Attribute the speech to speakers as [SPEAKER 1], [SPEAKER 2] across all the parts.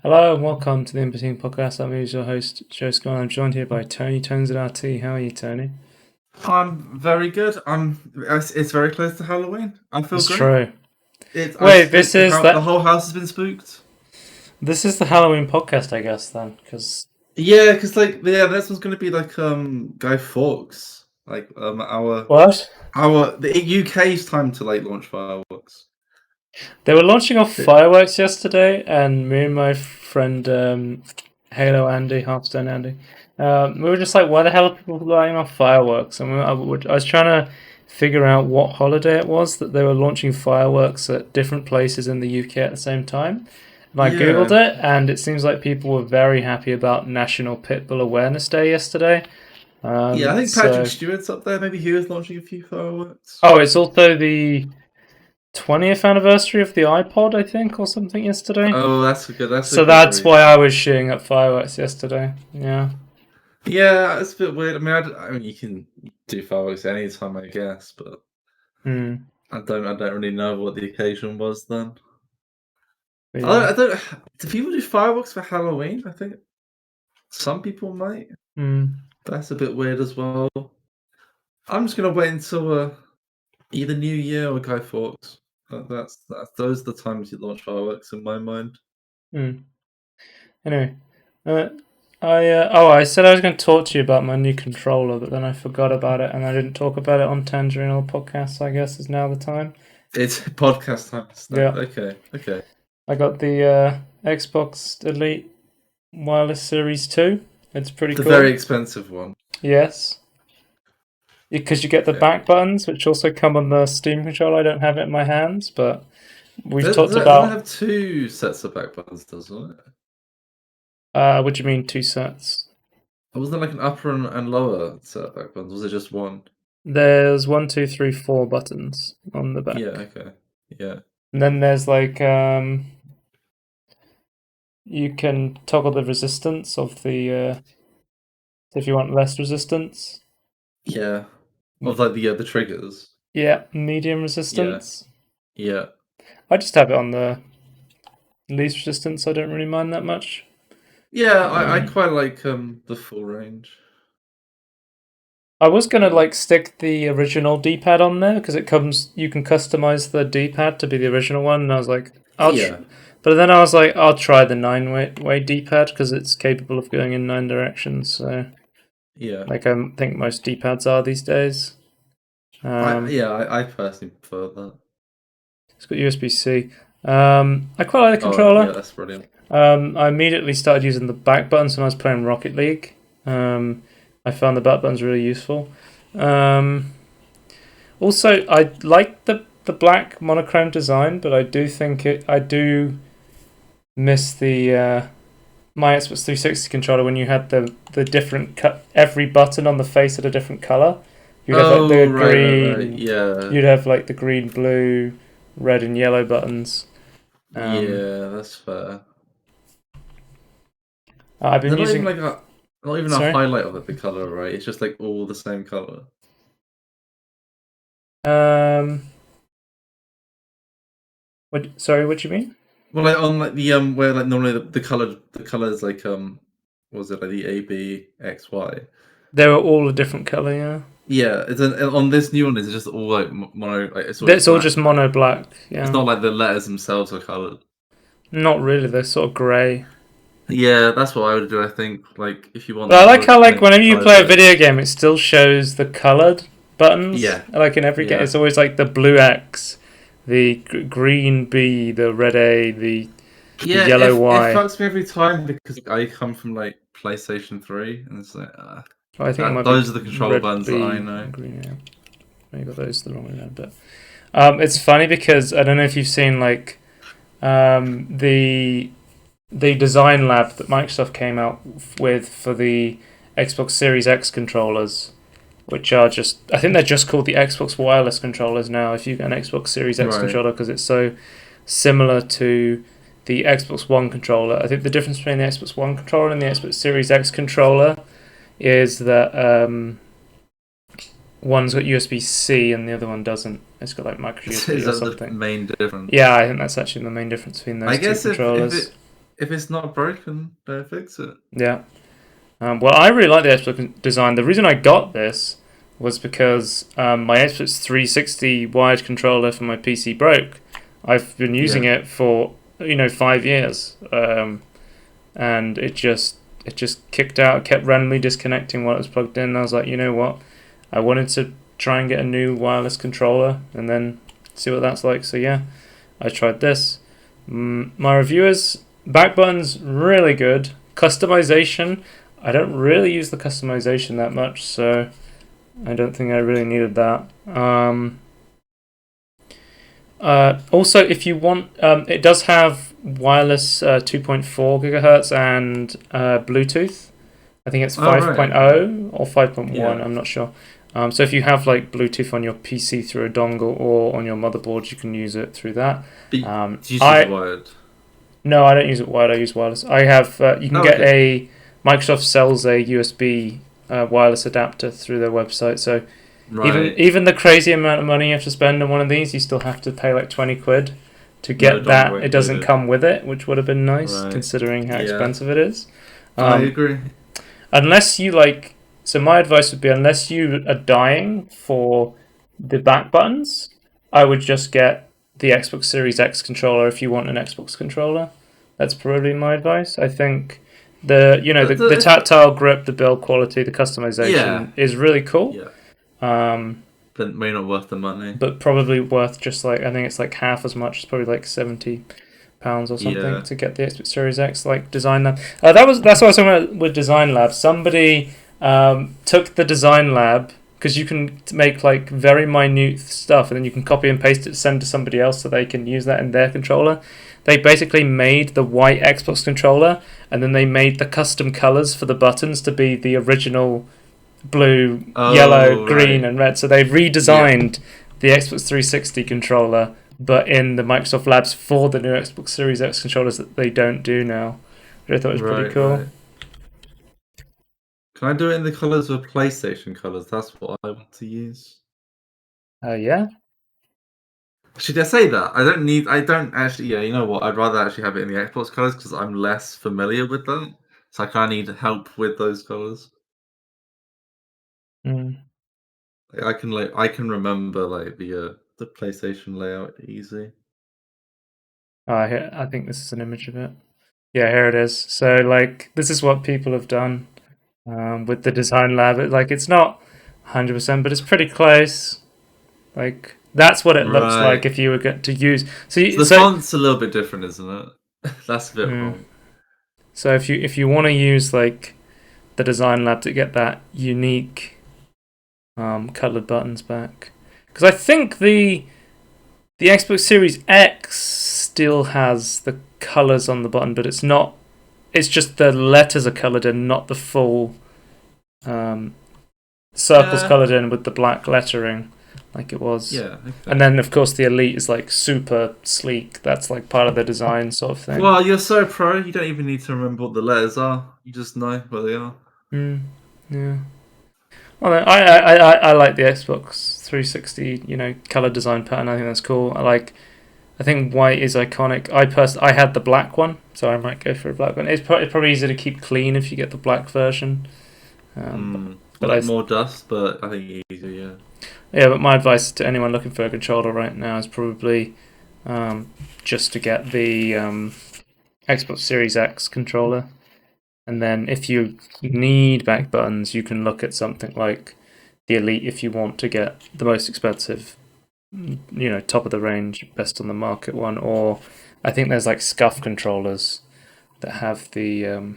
[SPEAKER 1] Hello and welcome to the Inbetween podcast. I'm your host, Joe Scott. I'm joined here by Tony Tones at RT. How are you, Tony?
[SPEAKER 2] I'm very good. It's very close to Halloween. I feel
[SPEAKER 1] It's
[SPEAKER 2] great.
[SPEAKER 1] true.
[SPEAKER 2] It's. I
[SPEAKER 1] Wait,
[SPEAKER 2] think the whole house has been spooked.
[SPEAKER 1] this is the Halloween podcast, I guess, then, because
[SPEAKER 2] Yeah, because this one's gonna be like Guy Fawkes, like
[SPEAKER 1] what?
[SPEAKER 2] the UK's time to like launch fireworks.
[SPEAKER 1] They were launching off
[SPEAKER 2] It-
[SPEAKER 1] fireworks yesterday, and me and my friend Halo Andy, Hearthstone Andy, we were just like, why the hell are people lighting off fireworks? And I was trying to figure out what holiday it was that they were launching fireworks at different places in the UK at the same time. And I googled
[SPEAKER 2] yeah,
[SPEAKER 1] it, and it seems like people were very happy about National Pitbull Awareness Day yesterday.
[SPEAKER 2] yeah. I think Patrick
[SPEAKER 1] So,
[SPEAKER 2] Stewart's up there. Maybe he was launching a few fireworks.
[SPEAKER 1] oh, it's also the 20th anniversary of the iPod, I think, or something yesterday.
[SPEAKER 2] Oh, that's a good. That's a
[SPEAKER 1] So
[SPEAKER 2] good
[SPEAKER 1] that's why I
[SPEAKER 2] reason.
[SPEAKER 1] was shooting up fireworks yesterday. Yeah.
[SPEAKER 2] Yeah, it's a bit weird. I mean, you can do fireworks anytime, I guess, but
[SPEAKER 1] Hmm.
[SPEAKER 2] I don't really know what the occasion was then.
[SPEAKER 1] But yeah.
[SPEAKER 2] I don't. Do people do fireworks for Halloween? I think some people might.
[SPEAKER 1] Hmm.
[SPEAKER 2] That's a bit weird as well. I'm just gonna wait until either New Year or Guy Fawkes. That's those are the times you launch fireworks in my mind.
[SPEAKER 1] Hmm. Anyway, uh, I said I was going to talk to you about my new controller, but then I forgot about it, and I didn't talk about it on Tangerine or podcast. I guess is now the time.
[SPEAKER 2] It's podcast time stuff.
[SPEAKER 1] Yeah.
[SPEAKER 2] Okay, okay.
[SPEAKER 1] I got the Xbox Elite Wireless Series 2. It's pretty
[SPEAKER 2] The very
[SPEAKER 1] cool.
[SPEAKER 2] expensive one.
[SPEAKER 1] Yes. Because you get the
[SPEAKER 2] Okay.
[SPEAKER 1] back buttons, which also come on the Steam controller. I don't have it in my hands, but we've talked
[SPEAKER 2] Doesn't it
[SPEAKER 1] about.
[SPEAKER 2] have two sets of back buttons, doesn't it?
[SPEAKER 1] What do you mean, two sets?
[SPEAKER 2] Or wasn't there like an upper and lower set of back buttons? Was it just one?
[SPEAKER 1] There's one, two, three, four buttons on the
[SPEAKER 2] Yeah.
[SPEAKER 1] back,
[SPEAKER 2] Okay. Yeah.
[SPEAKER 1] and then there's like you can toggle the resistance of the if you want less resistance.
[SPEAKER 2] Yeah. Of like the triggers.
[SPEAKER 1] Yeah, medium
[SPEAKER 2] Yeah.
[SPEAKER 1] resistance.
[SPEAKER 2] Yeah.
[SPEAKER 1] I just have it on the least resistance. So I don't really mind that much.
[SPEAKER 2] Yeah, I
[SPEAKER 1] Um,
[SPEAKER 2] quite like the full range.
[SPEAKER 1] I was gonna like stick the original D-pad on there because it comes. You can customize the D-pad to be the original one, and I was like,
[SPEAKER 2] Yeah.
[SPEAKER 1] but then I was like, I'll try the nine-way D-pad because it's capable of going in 9 directions. So,
[SPEAKER 2] Yeah.
[SPEAKER 1] like, I think most D-pads are these days.
[SPEAKER 2] I personally prefer that.
[SPEAKER 1] It's got USB-C. I quite like the
[SPEAKER 2] Oh yeah,
[SPEAKER 1] controller.
[SPEAKER 2] that's brilliant.
[SPEAKER 1] I immediately started using the back buttons when I was playing Rocket League. I found the back buttons really useful. Um, Also, I like the black monochrome design, but I do think I do miss the my Xbox 360 controller when you had the different cut. Every button on the face had a different color. You'd have like the
[SPEAKER 2] Oh right.
[SPEAKER 1] green.
[SPEAKER 2] Yeah.
[SPEAKER 1] You'd have like the green, blue, red, and yellow buttons. Um,
[SPEAKER 2] Yeah, that's fair.
[SPEAKER 1] I've been
[SPEAKER 2] They're not even
[SPEAKER 1] using.
[SPEAKER 2] like a not even a
[SPEAKER 1] Sorry.
[SPEAKER 2] highlight of it, the color, right? It's just like all the same color.
[SPEAKER 1] Um, what? Sorry, what do you mean?
[SPEAKER 2] Well, like on like the where like normally the colors like what was it like the A B X Y?
[SPEAKER 1] They were all a different color. Yeah,
[SPEAKER 2] Yeah, on this new one. It's just all like mono. Like it's all just
[SPEAKER 1] it's all
[SPEAKER 2] black
[SPEAKER 1] just
[SPEAKER 2] now.
[SPEAKER 1] mono black.
[SPEAKER 2] It's
[SPEAKER 1] Yeah,
[SPEAKER 2] not like the letters themselves are colored.
[SPEAKER 1] not really. They're sort of grey.
[SPEAKER 2] Yeah, that's what I would do. I think like if you want
[SPEAKER 1] But I
[SPEAKER 2] them
[SPEAKER 1] like how
[SPEAKER 2] to
[SPEAKER 1] like
[SPEAKER 2] make
[SPEAKER 1] whenever you
[SPEAKER 2] color
[SPEAKER 1] play a
[SPEAKER 2] bits.
[SPEAKER 1] video game, it still shows the colored buttons.
[SPEAKER 2] Yeah,
[SPEAKER 1] Like in every game,
[SPEAKER 2] yeah,
[SPEAKER 1] it's always like the blue X, the green B, the red A, the
[SPEAKER 2] yeah.
[SPEAKER 1] yellow
[SPEAKER 2] It
[SPEAKER 1] Y.
[SPEAKER 2] fucks me every time because I come from like PlayStation 3, and it's like
[SPEAKER 1] I think it
[SPEAKER 2] that
[SPEAKER 1] might be
[SPEAKER 2] those are the controller
[SPEAKER 1] red
[SPEAKER 2] buttons that I
[SPEAKER 1] B
[SPEAKER 2] know.
[SPEAKER 1] and green A. Maybe got those the wrong way around, but it's funny because I don't know if you've seen like the design lab that Microsoft came out with for the Xbox Series X controllers, which are just I think they're just called the Xbox wireless controllers now. If you get an Xbox Series X
[SPEAKER 2] Right.
[SPEAKER 1] controller, because it's so similar to the Xbox One controller. I think the difference between the Xbox One controller and the Xbox Series X controller is that one's got USB C and the other one doesn't. It's got like micro
[SPEAKER 2] Is
[SPEAKER 1] USB or
[SPEAKER 2] that the
[SPEAKER 1] something.
[SPEAKER 2] main difference?
[SPEAKER 1] Yeah, I think that's actually the main difference between
[SPEAKER 2] I
[SPEAKER 1] those two
[SPEAKER 2] guess if
[SPEAKER 1] controllers.
[SPEAKER 2] if it's not broken, don't fix it.
[SPEAKER 1] Yeah. Well, I really like the Xbox design. The reason I got this was because my Xbox 360 wired controller for my PC broke. I've been using
[SPEAKER 2] Yeah.
[SPEAKER 1] it for 5 years, and it just kicked out, kept randomly disconnecting while it was plugged in. And I was like, you know what? I wanted to try and get a new wireless controller and then see what that's like. So yeah, I tried this. My reviewers, back buttons really good. Customization, I don't really use the customization that much, so I don't think I really needed that. Also, if you want, it does have wireless 2.4 gigahertz and Bluetooth. I think it's 5.0 or 5.1.
[SPEAKER 2] Yeah.
[SPEAKER 1] I'm not sure. So if you have like Bluetooth on your PC through a dongle or on your motherboard, you can use it through that.
[SPEAKER 2] Do you use it wired?
[SPEAKER 1] No, I don't use it wired. I use wireless. I have. You can get a. Microsoft sells a USB wireless adapter through their website. So even the crazy amount of money you have to spend on one of these, you still have to pay like 20 quid to get that. It doesn't come with it, which would have been nice considering how expensive it is.
[SPEAKER 2] I agree.
[SPEAKER 1] Unless you like. So my advice would be, unless you are dying for the back buttons, I would just get the Xbox Series X controller if you want an Xbox controller. That's probably my advice. I think the tactile grip, the build quality, the customization is really cool.
[SPEAKER 2] Yeah. But may not worth the money.
[SPEAKER 1] But probably worth just like, I think it's like half as much. It's probably like £70 or something to get the Xbox Series X like Design Lab. That's what I was talking about with Design Lab. Somebody took the Design Lab, because you can make like very minute stuff and then you can copy and paste it, send to somebody else so they can use that in their controller. They basically made the white Xbox controller and then they made the custom colors for the buttons to be the original blue, yellow, green and red. So they redesigned the Xbox 360 controller, but in the Microsoft Labs for the new Xbox Series X controllers that they don't do now, which I thought was pretty cool.
[SPEAKER 2] Right. Can I do it in the colors of PlayStation colors? That's what I want to use.
[SPEAKER 1] Yeah.
[SPEAKER 2] Should I say that? I don't actually, you know what? I'd rather actually have it in the Xbox colors because I'm less familiar with them. So I kind of need help with those colors. I can remember like the PlayStation layout easy.
[SPEAKER 1] I think this is an image of it. Yeah, here it is. So like this is what people have done with the Design Lab. It's not 100%, but it's pretty close. Like that's what it looks like if you were to use. So
[SPEAKER 2] the font's a little bit different, isn't it? That's a bit wrong.
[SPEAKER 1] So if you want to use like the Design Lab to get that unique colored buttons back, because I think the Xbox Series X still has the colors on the button, but it's not. It's just the letters are colored in, not the full circles colored in with the black lettering like it was.
[SPEAKER 2] Yeah. Okay.
[SPEAKER 1] And then of course the Elite is like super sleek. That's like part of the design sort of thing.
[SPEAKER 2] Well, you're so pro. You don't even need to remember what the letters are. You just know where they are.
[SPEAKER 1] Yeah. Well, I like the Xbox 360, color design pattern. I think that's cool. I think white is iconic. I had the black one, so I might go for a black one. It's probably easier to keep clean if you get the black version.
[SPEAKER 2] But more dust, but I think easier, yeah.
[SPEAKER 1] Yeah, but my advice to anyone looking for a controller right now is probably just to get the Xbox Series X controller. And then if you need back buttons, you can look at something like the Elite if you want to get the most expensive, top of the range, best on the market one. Or I think there's like scuff controllers that have the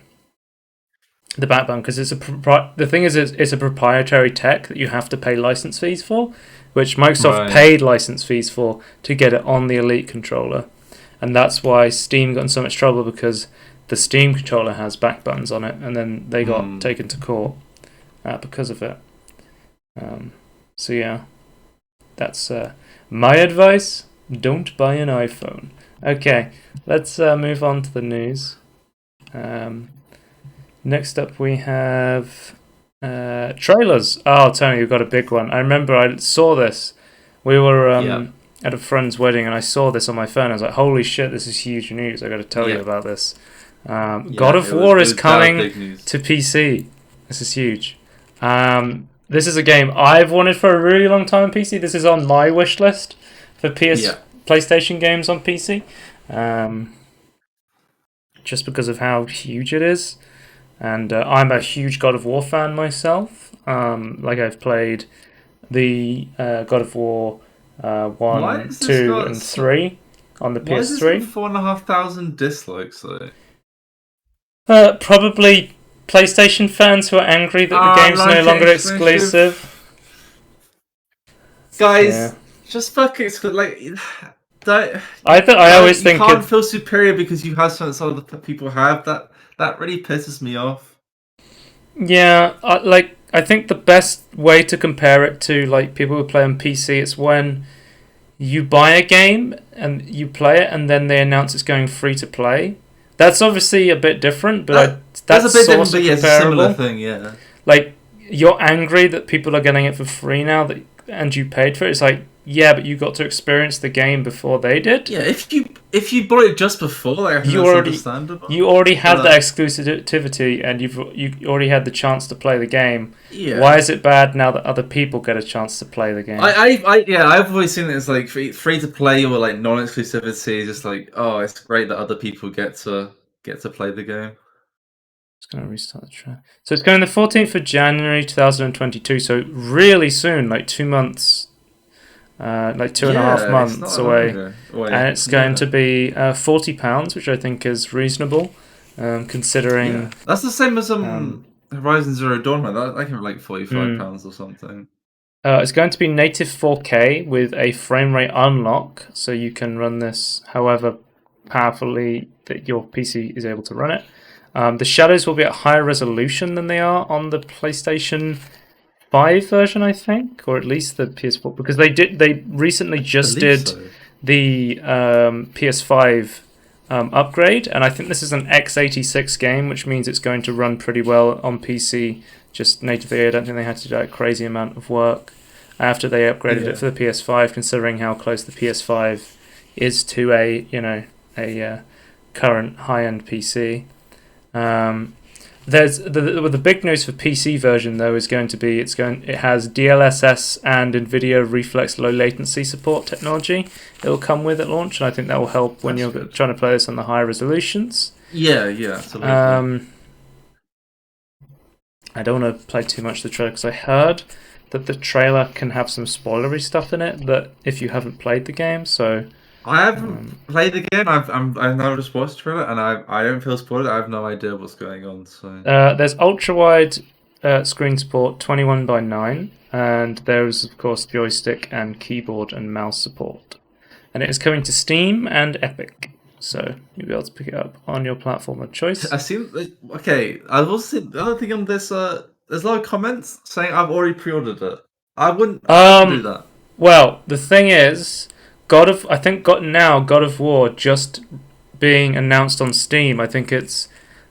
[SPEAKER 1] back button, because the thing is it's a proprietary tech that you have to pay license fees for, which Microsoft paid license fees for to get it on the Elite controller. And that's why Steam got in so much trouble, because the Steam controller has back buttons on it, and then they got taken to court because of it. So yeah, that's my advice. Don't buy an iPhone. Okay, let's move on to the news. Next up we have trailers. Oh, Tony, you've got a big one. I remember I saw this. We were at a friend's wedding, and I saw this on my phone. I was like, holy shit, this is huge news. I got to tell you about this. God of War is
[SPEAKER 2] that was
[SPEAKER 1] coming
[SPEAKER 2] big news.
[SPEAKER 1] to PC. This is huge. This is a game I've wanted for a really long time on PC. This is on my wish list for PlayStation games on PC. Just because of how huge it is. And I'm a huge God of War fan myself. I've played the God of War 1, 2, and 3 on the
[SPEAKER 2] Why is this got
[SPEAKER 1] PS3.
[SPEAKER 2] 4,500 dislikes though?
[SPEAKER 1] Probably PlayStation fans who are angry that the game's no longer exclusive.
[SPEAKER 2] Guys,
[SPEAKER 1] Yeah.
[SPEAKER 2] just fuck it. I
[SPEAKER 1] always think
[SPEAKER 2] you can't feel superior because you have something some other people have. That really pisses me off.
[SPEAKER 1] Yeah, I think the best way to compare it to like people who play on PC is when you buy a game and you play it and then they announce it's going free to play. That's obviously a bit different, but that's a bit different, but
[SPEAKER 2] it's a similar thing, yeah.
[SPEAKER 1] Like, you're angry that people are getting it for free now and you paid for it. It's like, yeah, but you got to experience the game before they did.
[SPEAKER 2] Yeah, if you bought it just before, like, I think that's understandable.
[SPEAKER 1] You already had that exclusivity, and you already had the chance to play the game.
[SPEAKER 2] Yeah.
[SPEAKER 1] Why is it bad now that other people get a chance to play the game?
[SPEAKER 2] I've always seen it as like free to play or like non-exclusivity. Just like, oh, it's great that other people get to play the game.
[SPEAKER 1] Just gonna restart the track. So it's going the 14th of January 2022. So really soon, like 2 months. Like 2.5 months away. And it's going to be £40, which I think is reasonable, considering.
[SPEAKER 2] Yeah. That's the same as Horizon Zero Dawn. I can like £45 or something.
[SPEAKER 1] It's going to be native 4K with a frame rate unlock, so you can run this however powerfully that your PC is able to run it. The shadows will be at higher resolution than they are on the PlayStation 5 version, I think, or at least the PS4, because they recently just did the PS5 upgrade, and I think this is an x86 game, which means it's going to run pretty well on PC just natively. I don't think they had to do a crazy amount of work after they upgraded it for the PS5, considering how close the PS5 is to a current high-end PC. There's the big news for PC version though is going to be it has DLSS and NVIDIA Reflex low latency support technology. It'll come with at launch, and I think that will help when you're trying to play this on the higher resolutions.
[SPEAKER 2] Yeah, absolutely.
[SPEAKER 1] I don't want to play too much of the trailer because I heard that the trailer can have some spoilery stuff in it that if you haven't played the game, so.
[SPEAKER 2] I haven't played the game. I've now just watched the trailer, and I don't feel spoiled. I have no idea what's going on. So
[SPEAKER 1] there's ultra wide screen support, 21:9, and there's of course joystick and keyboard and mouse support, and it is coming to Steam and Epic, so you'll be able to pick it up on your platform of choice.
[SPEAKER 2] I've also seen the other thing on this. There's a lot of comments saying I've already pre-ordered it. I wouldn't do that.
[SPEAKER 1] Well, the thing is, God of War just being announced on Steam. I think it's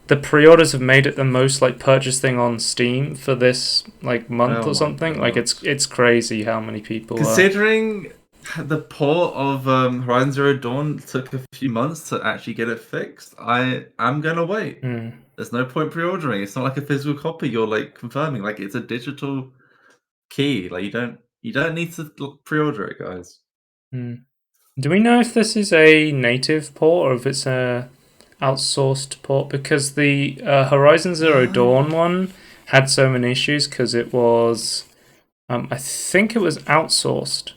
[SPEAKER 1] the pre-orders have made it the most like purchased thing on Steam for this like month or something. God. Like it's crazy how many people.
[SPEAKER 2] Considering the port of Horizon Zero Dawn took a few months to actually get it fixed, I'm gonna wait. There's no point pre-ordering. It's not like a physical copy. You're like confirming. Like it's a digital key. Like you don't need to pre-order it, guys.
[SPEAKER 1] Do we know if this is a native port or if it's a outsourced port? Because the Horizon Zero Dawn one had so many issues because it was, I think it was outsourced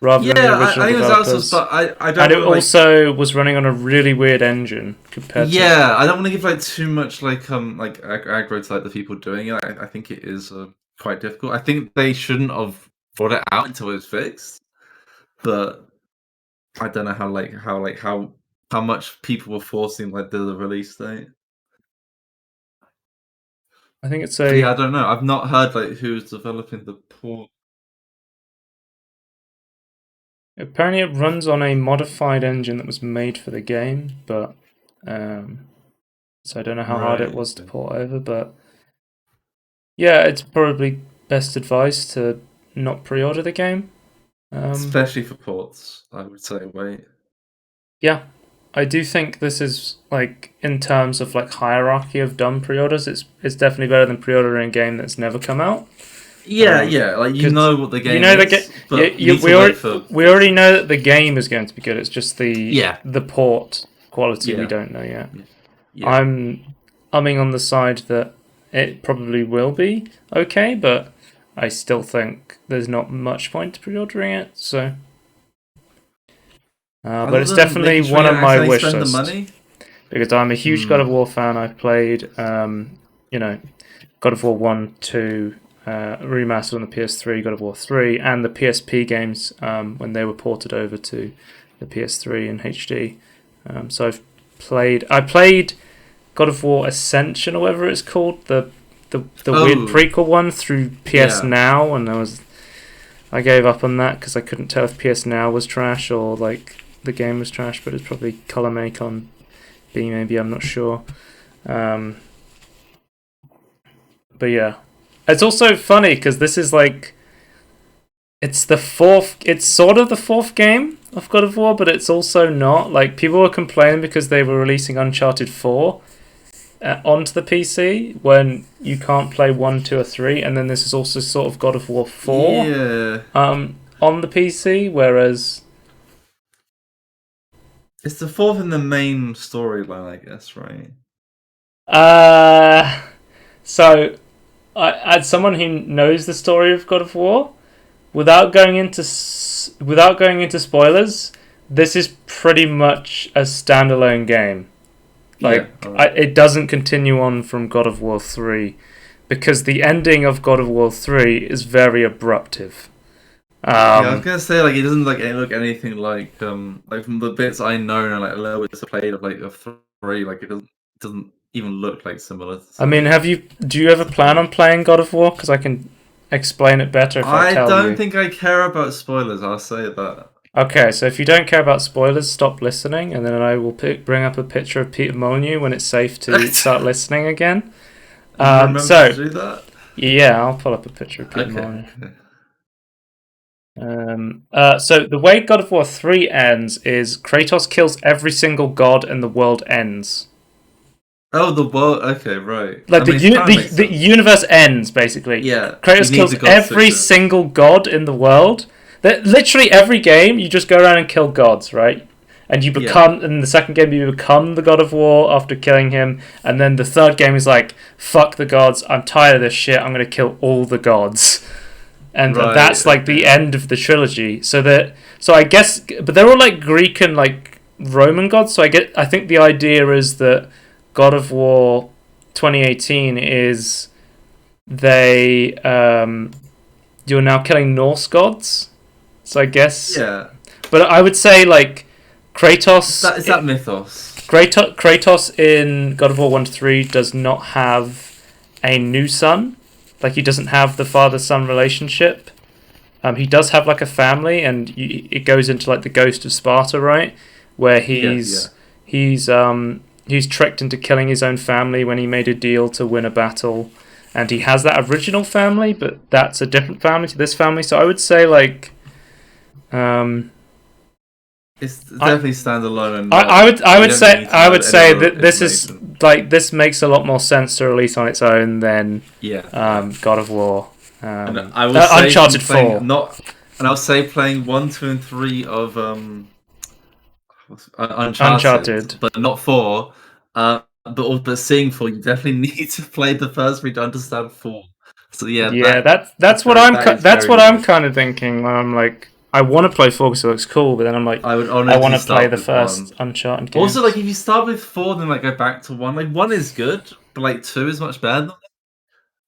[SPEAKER 1] rather than the original developers.
[SPEAKER 2] It was outsourced, but I don't.
[SPEAKER 1] And it also was running on a really weird engine compared.
[SPEAKER 2] I don't want to give like too much like aggro to like the people doing it. I think it is quite difficult. I think they shouldn't have brought it out until it was fixed, but. I don't know how much people were forcing like the release date.
[SPEAKER 1] I think it's
[SPEAKER 2] I don't know. I've not heard like who's developing the port.
[SPEAKER 1] Apparently, it runs on a modified engine that was made for the game, but so I don't know how hard it was to port over. But yeah, it's probably best advised to not pre-order the game.
[SPEAKER 2] Especially for ports, I would say wait.
[SPEAKER 1] Yeah, I do think this is like in terms of like hierarchy of done pre-orders, it's definitely better than pre-ordering a game that's never come out.
[SPEAKER 2] Yeah, like you know what the game is, but
[SPEAKER 1] we already know that the game is going to be good. It's just the port quality we don't know yet. Yeah. I'm umming on the side that it probably will be okay, but I still think there's not much point to pre-ordering it. So, but it's definitely one on my wish list because I'm a huge God of War fan. I've played, God of War 1, 2. Remastered on the PS3, God of War 3, and the PSP games when they were ported over to the PS3 in HD. So I played God of War Ascension or whatever it's called, the weird prequel one through PS Now, and I gave up on that because I couldn't tell if PS Now was trash or like the game was trash, but it's probably Color Make on B, maybe, I'm not sure. But yeah. It's also funny because this is like it's sort of the fourth game of God of War, but it's also not. Like people were complaining because they were releasing Uncharted 4 onto the PC when you can't play 1, 2, or 3, and then this is also sort of God of War 4 on the PC, whereas
[SPEAKER 2] it's the fourth in the main storyline, I guess, right?
[SPEAKER 1] So as someone who knows the story of God of War, without going into spoilers, this is pretty much a standalone game. Like it doesn't continue on from God of War 3 because the ending of God of War 3 is very abruptive.
[SPEAKER 2] I was gonna say like it doesn't look anything like from the bits I know and like a little bit played of like a 3, like it doesn't even look like similar.
[SPEAKER 1] I mean, do you ever plan on playing God of War? Because I can explain it better if I tell you.
[SPEAKER 2] I don't think I care about spoilers, I'll say that.
[SPEAKER 1] Okay, so if you don't care about spoilers, stop listening, and then I will bring up a picture of Peter Molyneux when it's safe to start listening again.
[SPEAKER 2] Remember to do that?
[SPEAKER 1] Yeah, I'll pull up a picture of Peter Molyneux. So the way God of War 3 ends is Kratos kills every single god and the world ends.
[SPEAKER 2] Oh, the world. Okay, right.
[SPEAKER 1] Like the universe ends basically.
[SPEAKER 2] Yeah.
[SPEAKER 1] Kratos kills every single god in the world. Literally every game, you just go around and kill gods, right? And you become in the second game you become the God of War after killing him, and then the third game is like, fuck the gods, I'm tired of this shit, I'm gonna kill all the gods. And that's like the end of the trilogy. So I guess, but they're all like Greek and like Roman gods. So I think the idea is that God of War 2018 is you're now killing Norse gods. So I guess but I would say like Kratos
[SPEAKER 2] is that mythos.
[SPEAKER 1] Kratos in God of War 1 to 3 does not have a new son. Like he doesn't have the father-son relationship. He does have like a family, and it goes into like the Ghost of Sparta, right? Where he's tricked into killing his own family when he made a deal to win a battle, and he has that original family, but that's a different family to this family. So I would say like,
[SPEAKER 2] it's definitely standalone.
[SPEAKER 1] I would say that this makes a lot more sense to release on its own than God of War.
[SPEAKER 2] I would say
[SPEAKER 1] Uncharted 4.
[SPEAKER 2] I'll say playing 1, 2, and 3 of Uncharted, but not 4. But seeing 4, you definitely need to play the first 3 to understand 4. So
[SPEAKER 1] that's what I'm kind of thinking when I'm like, I want to play 4 because it looks cool, but then I'm like, I want to play the first Uncharted game.
[SPEAKER 2] Also, like if you start with 4, then like go back to 1. Like 1 is good, but like 2 is much better.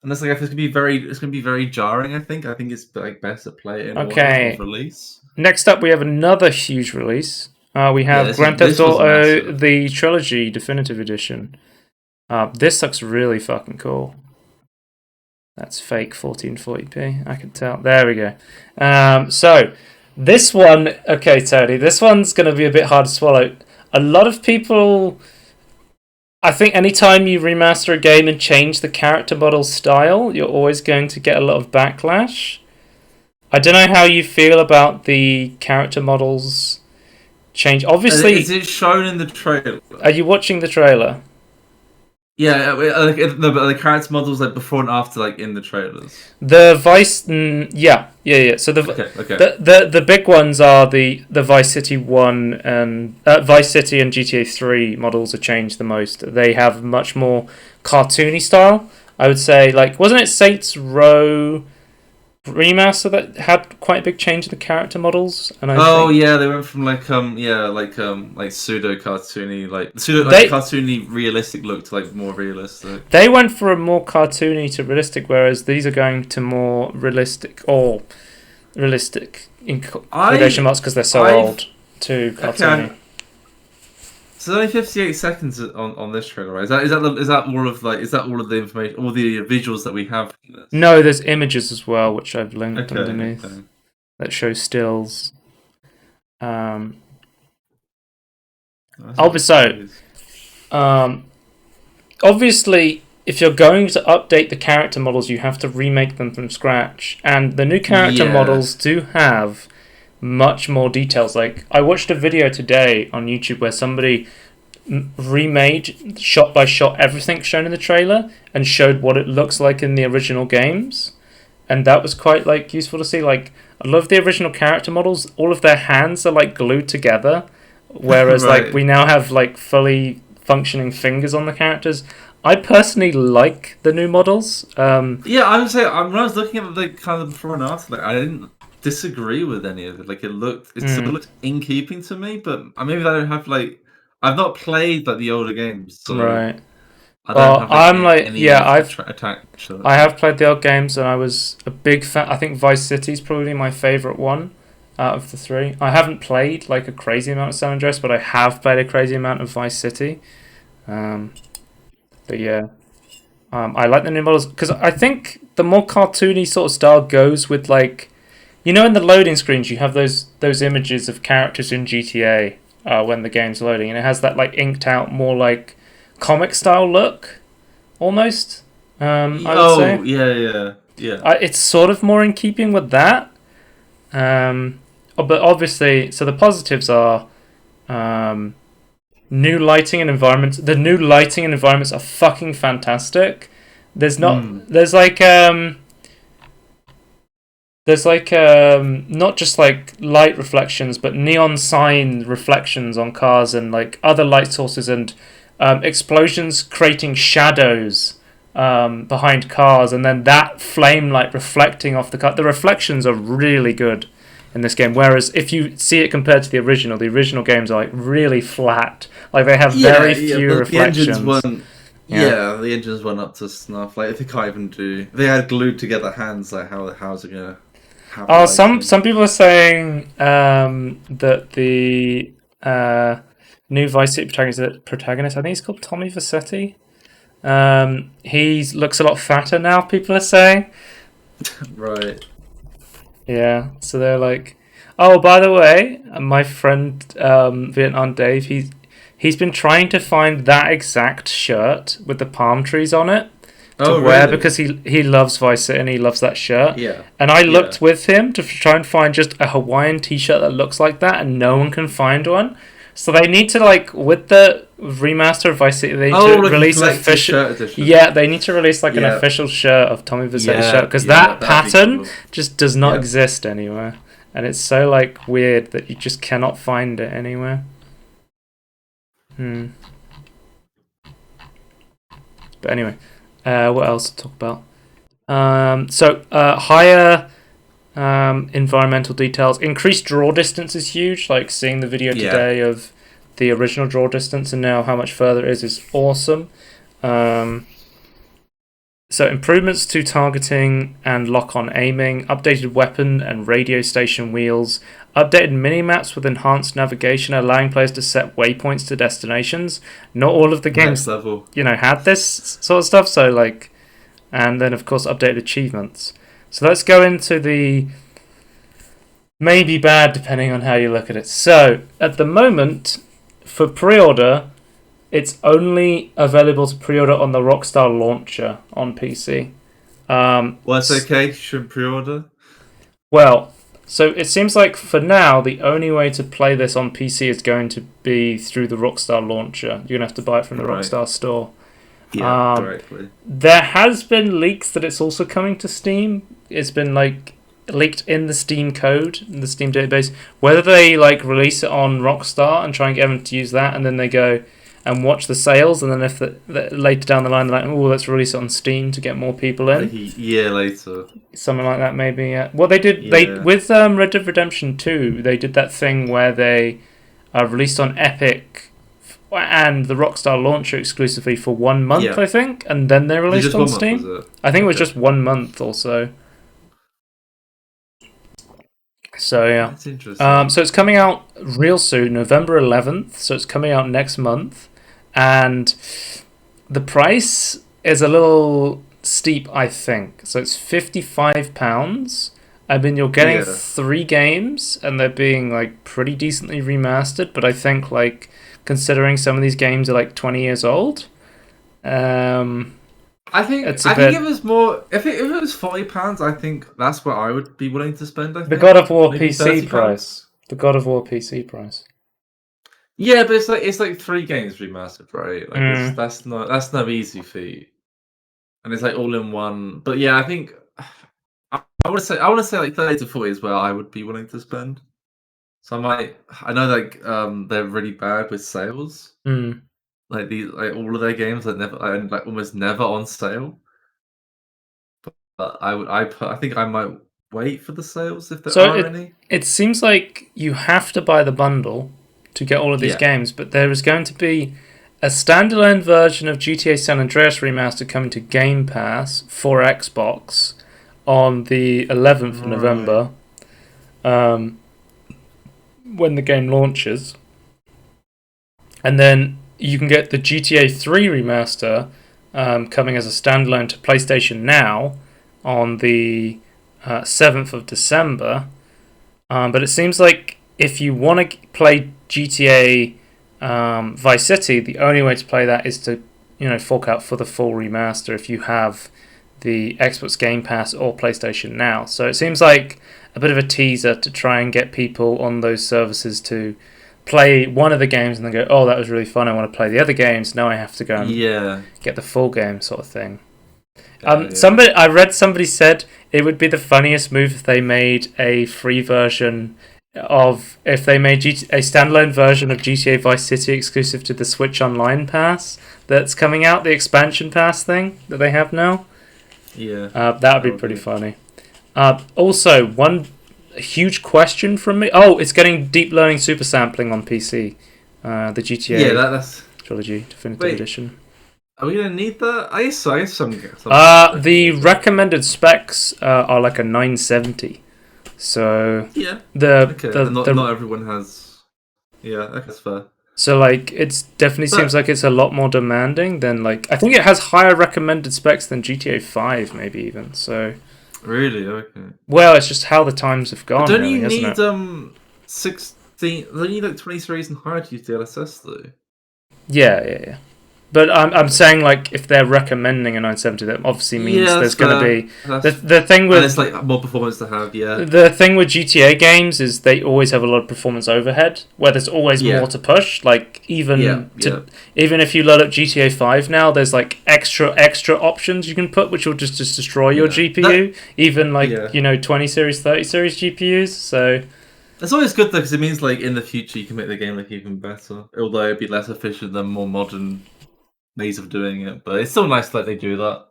[SPEAKER 2] And that's like it's gonna be very jarring. I think it's like best to play it in order of release.
[SPEAKER 1] Next up, we have another huge release. We have Grand Theft Auto the Trilogy Definitive Edition. This looks really fucking cool. That's fake 1440p. I can tell. There we go. So this one, okay, Tony. This one's gonna be a bit hard to swallow. A lot of people. I think anytime you remaster a game and change the character model style, you're always going to get a lot of backlash. I don't know how you feel about the character models change. Obviously,
[SPEAKER 2] is it shown in the trailer?
[SPEAKER 1] Are you watching the trailer?
[SPEAKER 2] Yeah, the character models like before and after, like in the trailers.
[SPEAKER 1] The Vice, yeah. So the big ones are the Vice City 1 and Vice City and GTA 3 models are changed the most. They have much more cartoony style. I would say, like, wasn't it Saints Row remaster that had quite a big change in the character models? And
[SPEAKER 2] yeah, they went from like pseudo cartoony, cartoony realistic look to like more realistic.
[SPEAKER 1] They went for a more cartoony to realistic, whereas these are going to more realistic in quotation marks because they're so old to cartoony.
[SPEAKER 2] Okay. So there's only 58 seconds on this trailer, right? Is that all of the information, all the visuals that we have?
[SPEAKER 1] No, there's images as well, which I've linked underneath that show stills. Obviously, if you're going to update the character models, you have to remake them from scratch, and the new character models do have much more details. Like, I watched a video today on YouTube where somebody remade shot by shot everything shown in the trailer and showed what it looks like in the original games, and that was quite like useful to see. Like, I love the original character models, all of their hands are like glued together, whereas like we now have like fully functioning fingers on the characters. I personally like the new models.
[SPEAKER 2] I would say when I was looking at the kind of before and after, like, I didn't disagree with any of it. Like, it still looked in keeping to me, but maybe I don't have like, I've not played like the older games, so
[SPEAKER 1] right.
[SPEAKER 2] I don't
[SPEAKER 1] I have played the old games, and I was a big fan. I think Vice City is probably my favorite one out of the three. I haven't played like a crazy amount of San Andreas, but I have played a crazy amount of Vice City. But yeah, I like the new models because I think the more cartoony sort of style goes with, like, you know, in the loading screens you have those images of characters in GTA when the game's loading, and it has that like inked out, more like comic style look, almost. I would say.
[SPEAKER 2] Yeah.
[SPEAKER 1] It's sort of more in keeping with that. But obviously, so the positives are new lighting and environments. The new lighting and environments are fucking fantastic. There's not not just like light reflections, but neon sign reflections on cars and like other light sources, and explosions creating shadows behind cars, and then that flame light reflecting off the car. The reflections are really good in this game, whereas if you see it compared to the original games are like really flat. Like, they have very few reflections.
[SPEAKER 2] The engines weren't up to snuff. Like, they can't even do. They had glued together hands. Like, how's it gonna?
[SPEAKER 1] Some people are saying that the new Vice City protagonist, I think he's called Tommy Vercetti. He looks a lot fatter now, people are saying.
[SPEAKER 2] Right.
[SPEAKER 1] Yeah, so they're like, oh, by the way, my friend Vietnam Dave, he's been trying to find that exact shirt with the palm trees on it to wear, because he loves Vice City and he loves that shirt.
[SPEAKER 2] Yeah.
[SPEAKER 1] And I looked with him to try and find just a Hawaiian t-shirt that looks like that, and no one can find one. So they need to, like, with the remaster of Vice City, they need to release an official. Yeah, they need to release like an official shirt of Tommy Vercetti's shirt, because that pattern just does not exist anywhere, and it's so like weird that you just cannot find it anywhere. But anyway, what else to talk about? Higher environmental details. Increased draw distance is huge. Like, seeing the video today of the original draw distance and now how much further it is awesome. So improvements to targeting and lock-on aiming, updated weapon and radio station wheels, updated mini-maps with enhanced navigation, allowing players to set waypoints to destinations. Not all of the games, had this sort of stuff. So, like, and then of course updated achievements. So let's go into the maybe bad, depending on how you look at it. So at the moment, for pre-order, it's only available to pre-order on the Rockstar launcher on PC.
[SPEAKER 2] Well, it's okay. You should pre-order.
[SPEAKER 1] Well, So it seems like for now the only way to play this on PC is going to be through the Rockstar launcher. You're gonna have to buy it from the Rockstar store.
[SPEAKER 2] Yeah, directly.
[SPEAKER 1] There has been leaks that it's also coming to Steam. It's been like leaked in the Steam code, in the Steam database. Whether they like release it on Rockstar and try and get everyone to use that, and then they go and watch the sales, and then if later down the line they're like, oh, let's release it on Steam to get more people in.
[SPEAKER 2] Like a year later.
[SPEAKER 1] Something like that, maybe. Yeah. Well, they did. Yeah. They with Red Dead Redemption 2, they did that thing where they released on Epic and the Rockstar launcher exclusively for 1 month, I think, and then they released on Steam.
[SPEAKER 2] Month,
[SPEAKER 1] I think it was just 1 month or so. So yeah,
[SPEAKER 2] that's interesting.
[SPEAKER 1] So it's coming out real soon, November 11th. So it's coming out next month, and the price is a little steep, I think. So it's £55. I mean, you're getting 3 games, and they're being like pretty decently remastered. But I think like considering some of these games are like 20 years old,
[SPEAKER 2] I think it was more. If it was £40, I think that's what I would be willing to spend. I think.
[SPEAKER 1] The God of War maybe PC price. The God of War PC price.
[SPEAKER 2] Yeah, but it's like 3 games remastered, right? Like that's no easy feat, and it's like all in one. But yeah, I think I want to say like 30 to 40 is where I would be willing to spend. So I know like they're really bad with sales. Like all of their games are almost never on sale. But I think I might wait for the sales if there are any.
[SPEAKER 1] It seems like you have to buy the bundle to get all of these games, but there is going to be a standalone version of GTA San Andreas Remastered coming to Game Pass for Xbox on the 11th of November, when the game launches, and then you can get the GTA 3 remaster coming as a standalone to PlayStation Now on the 7th of December. But it seems like if you want to play GTA Vice City, the only way to play that is to fork out for the full remaster if you have the Xbox Game Pass or PlayStation Now. So it seems like a bit of a teaser to try and get people on those services to play one of the games and then go, oh, that was really fun, I want to play the other games, now I have to go and get the full game sort of thing. I read somebody said it would be the funniest move if they made a free version if they made a standalone version of GTA Vice City exclusive to the Switch Online Pass that's coming out, the expansion pass thing that they have now. That would be pretty funny. Also, one huge question from me. Oh, it's getting deep learning super sampling on PC. The GTA
[SPEAKER 2] that's
[SPEAKER 1] Trilogy Definitive Edition.
[SPEAKER 2] Are we going to need that? I guess some
[SPEAKER 1] the recommended specs are like a 970. So
[SPEAKER 2] not everyone has. Yeah, that's fair.
[SPEAKER 1] So like it definitely seems like it's a lot more demanding than like I think it has higher recommended specs than GTA 5 maybe even. So
[SPEAKER 2] really, okay.
[SPEAKER 1] Well, it's just how the times have gone.
[SPEAKER 2] Don't you need 16? Don't you need like 20 series and higher to use DLSS though?
[SPEAKER 1] Yeah. But I'm saying like if they're recommending a 970, that obviously means there's going to be the thing with
[SPEAKER 2] it's like more performance to have. Yeah.
[SPEAKER 1] The thing with GTA games is they always have a lot of performance overhead, where there's always more to push. Like even if you load up GTA 5 now, there's like extra options you can put, which will just destroy your GPU. Even like 20 series, 30 series GPUs. So.
[SPEAKER 2] It's always good though, because it means like in the future you can make the game like even better, although it'd be less efficient than more modern ways of doing it. But it's still nice that they do that.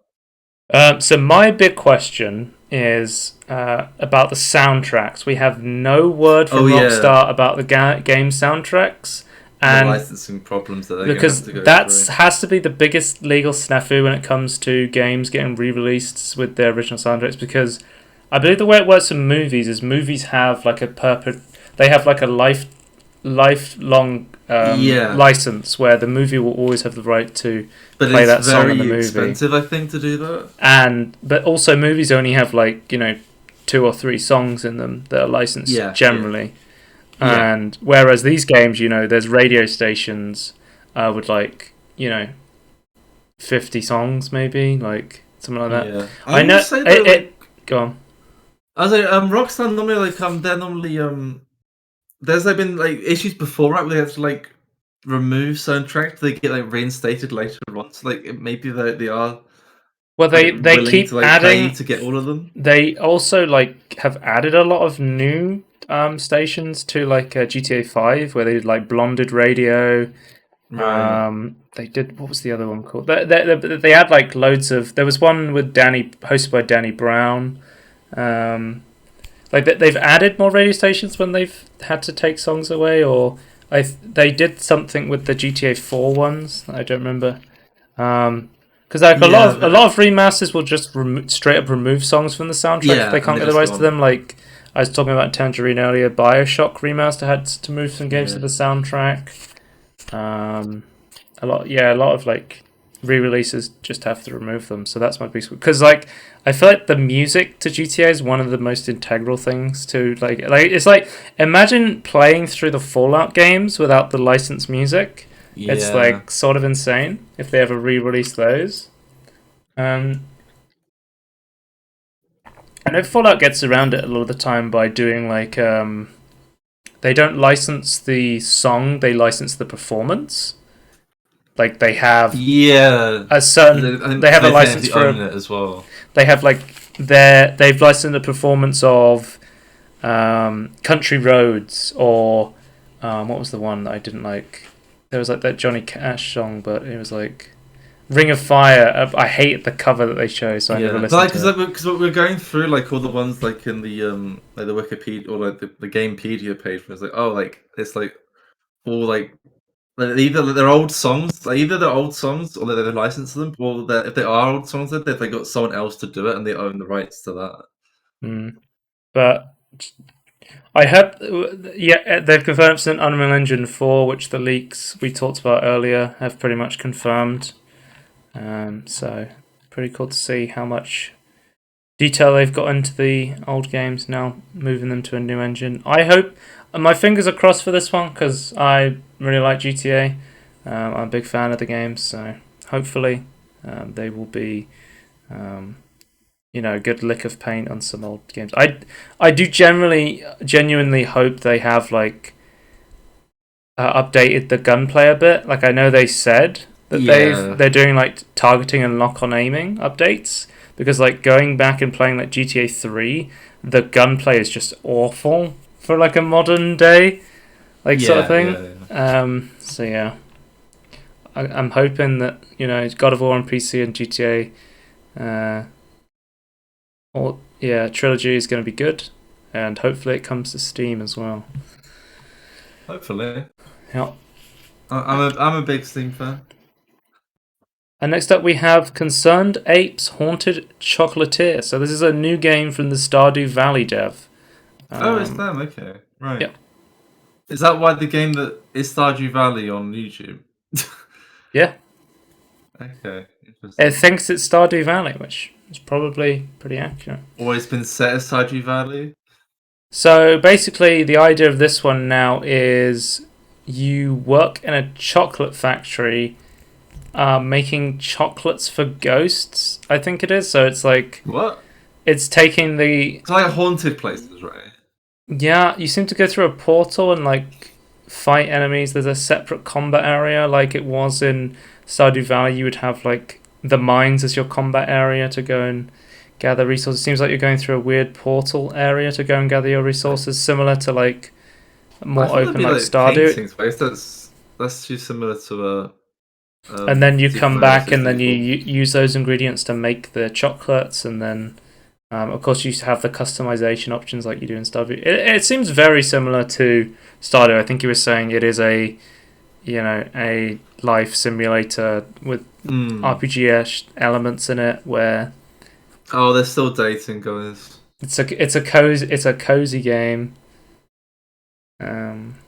[SPEAKER 1] So my big question is about the soundtracks. We have no word from Rockstar about the game soundtracks, and
[SPEAKER 2] the licensing problems that they're
[SPEAKER 1] because
[SPEAKER 2] going to
[SPEAKER 1] that has to be the biggest legal snafu when it comes to games getting re-released with their original soundtracks, because I believe the way it works in movies is movies have like they have like a lifelong license where the movie will always have the right to play that song in the movie.
[SPEAKER 2] But it's very expensive, I think, to do that.
[SPEAKER 1] But also movies only have like 2 or 3 songs in them that are licensed generally.
[SPEAKER 2] Yeah.
[SPEAKER 1] And whereas these games, there's radio stations with like 50 songs maybe, like something like that.
[SPEAKER 2] Yeah.
[SPEAKER 1] I know. Go on.
[SPEAKER 2] I was like, Rockstar normally they're normally there's like been like issues before, right? Where they have to like remove certain tracks, they get like reinstated later on. So like maybe they are
[SPEAKER 1] Well,
[SPEAKER 2] like
[SPEAKER 1] they
[SPEAKER 2] willing to
[SPEAKER 1] keep
[SPEAKER 2] like pay you
[SPEAKER 1] adding.
[SPEAKER 2] to get all of them.
[SPEAKER 1] They also like have added a lot of new stations to like GTA 5, where they did like Blonded Radio.
[SPEAKER 2] Right.
[SPEAKER 1] They did, what was the other one called? They had like loads of. There was one with Danny, hosted by Danny Brown. Um, like they've added more radio stations when they've had to take songs away, or they did something with the GTA 4 ones. I don't remember. Because like
[SPEAKER 2] Yeah,
[SPEAKER 1] a lot of remasters will just straight up remove songs from the soundtrack if they
[SPEAKER 2] yeah, and
[SPEAKER 1] can't
[SPEAKER 2] they
[SPEAKER 1] get the
[SPEAKER 2] just
[SPEAKER 1] rights
[SPEAKER 2] go
[SPEAKER 1] to
[SPEAKER 2] on.
[SPEAKER 1] them. Like I was talking about Tangerine earlier, Bioshock remaster had to move some games to
[SPEAKER 2] Yeah.
[SPEAKER 1] the soundtrack. A lot of like re-releases just have to remove them. So that's my big, because like I feel like the music to GTA is one of the most integral things to like it's like imagine playing through the Fallout games without the licensed music. It's
[SPEAKER 2] Yeah.
[SPEAKER 1] like sort of insane if they ever re-release those. Um, I know Fallout gets around it a lot of the time by doing like they don't license the song, they license the performance. Like they have
[SPEAKER 2] Yeah.
[SPEAKER 1] a
[SPEAKER 2] They,
[SPEAKER 1] certain,
[SPEAKER 2] I think
[SPEAKER 1] they have a
[SPEAKER 2] they
[SPEAKER 1] license
[SPEAKER 2] technically
[SPEAKER 1] for
[SPEAKER 2] own
[SPEAKER 1] a,
[SPEAKER 2] it as well.
[SPEAKER 1] they have like they've licensed a performance of Country Roads, or what was the one that I didn't like? There was like that Johnny Cash song, but it was like Ring of Fire. I hate the cover that they show, so I never
[SPEAKER 2] Yeah, but
[SPEAKER 1] listened
[SPEAKER 2] like,
[SPEAKER 1] to it.
[SPEAKER 2] because we're going through like all the ones like in the like the Wikipedia or like the Gamepedia page, where it's like, oh, like it's like all like either they're old songs, like either they're old songs or they're licensed to them, or if they are old songs, then they got someone else to do it and they own the rights to that.
[SPEAKER 1] Mm. But I heard, yeah, they've confirmed it's an Unreal Engine 4, which the leaks we talked about earlier have pretty much confirmed. So pretty cool to see how much detail they've got into the old games now, moving them to a new engine. I hope, my fingers are crossed for this one because I really like GTA. I'm a big fan of the games, so hopefully they will be, a good lick of paint on some old games. I do genuinely hope they have like updated the gunplay a bit. Like I know they said that
[SPEAKER 2] Yeah,
[SPEAKER 1] they're doing like targeting and lock on aiming updates, because like going back and playing like GTA 3, the gunplay is just awful for like a modern day like sort of
[SPEAKER 2] yeah,
[SPEAKER 1] thing.
[SPEAKER 2] yeah, yeah.
[SPEAKER 1] So yeah, I'm hoping that God of War on PC and GTA, or yeah, trilogy is going to be good, and hopefully it comes to Steam as well.
[SPEAKER 2] Hopefully,
[SPEAKER 1] Yeah.
[SPEAKER 2] I'm a big Steam fan.
[SPEAKER 1] And next up we have Concerned Apes Haunted Chocolatier. So this is a new game from the Stardew Valley dev.
[SPEAKER 2] Oh, it's them. Okay, right.
[SPEAKER 1] Yeah.
[SPEAKER 2] Is that why the game that is Stardew Valley on YouTube?
[SPEAKER 1] Yeah.
[SPEAKER 2] Okay,
[SPEAKER 1] It
[SPEAKER 2] interesting.
[SPEAKER 1] thinks it's Stardew Valley, which is probably pretty accurate.
[SPEAKER 2] Always been set as Stardew Valley.
[SPEAKER 1] So basically, the idea of this one now is you work in a chocolate factory, making chocolates for ghosts, I think it is. So it's like,
[SPEAKER 2] What?
[SPEAKER 1] it's taking the.
[SPEAKER 2] It's like haunted places, right?
[SPEAKER 1] Yeah, you seem to go through a portal and like fight enemies. There's a separate combat area, like it was in Stardew Valley. You would have like the mines as your combat area to go and gather resources. It seems like you're going through a weird portal area to go and gather your resources, similar to like
[SPEAKER 2] I
[SPEAKER 1] more
[SPEAKER 2] thought there'd
[SPEAKER 1] open
[SPEAKER 2] be
[SPEAKER 1] like
[SPEAKER 2] like
[SPEAKER 1] Stardew.
[SPEAKER 2] paintings, but I guess that's too similar to
[SPEAKER 1] And then you
[SPEAKER 2] Super
[SPEAKER 1] come
[SPEAKER 2] Mario
[SPEAKER 1] back and then you
[SPEAKER 2] 64.
[SPEAKER 1] use those ingredients to make the chocolates, and then of course you have the customization options like you do in Stardew. It seems very similar to Stardew. I think you were saying it is a life simulator with
[SPEAKER 2] Mm.
[SPEAKER 1] RPG elements in it, where
[SPEAKER 2] Oh, they're still dating, guys.
[SPEAKER 1] it's a cozy game.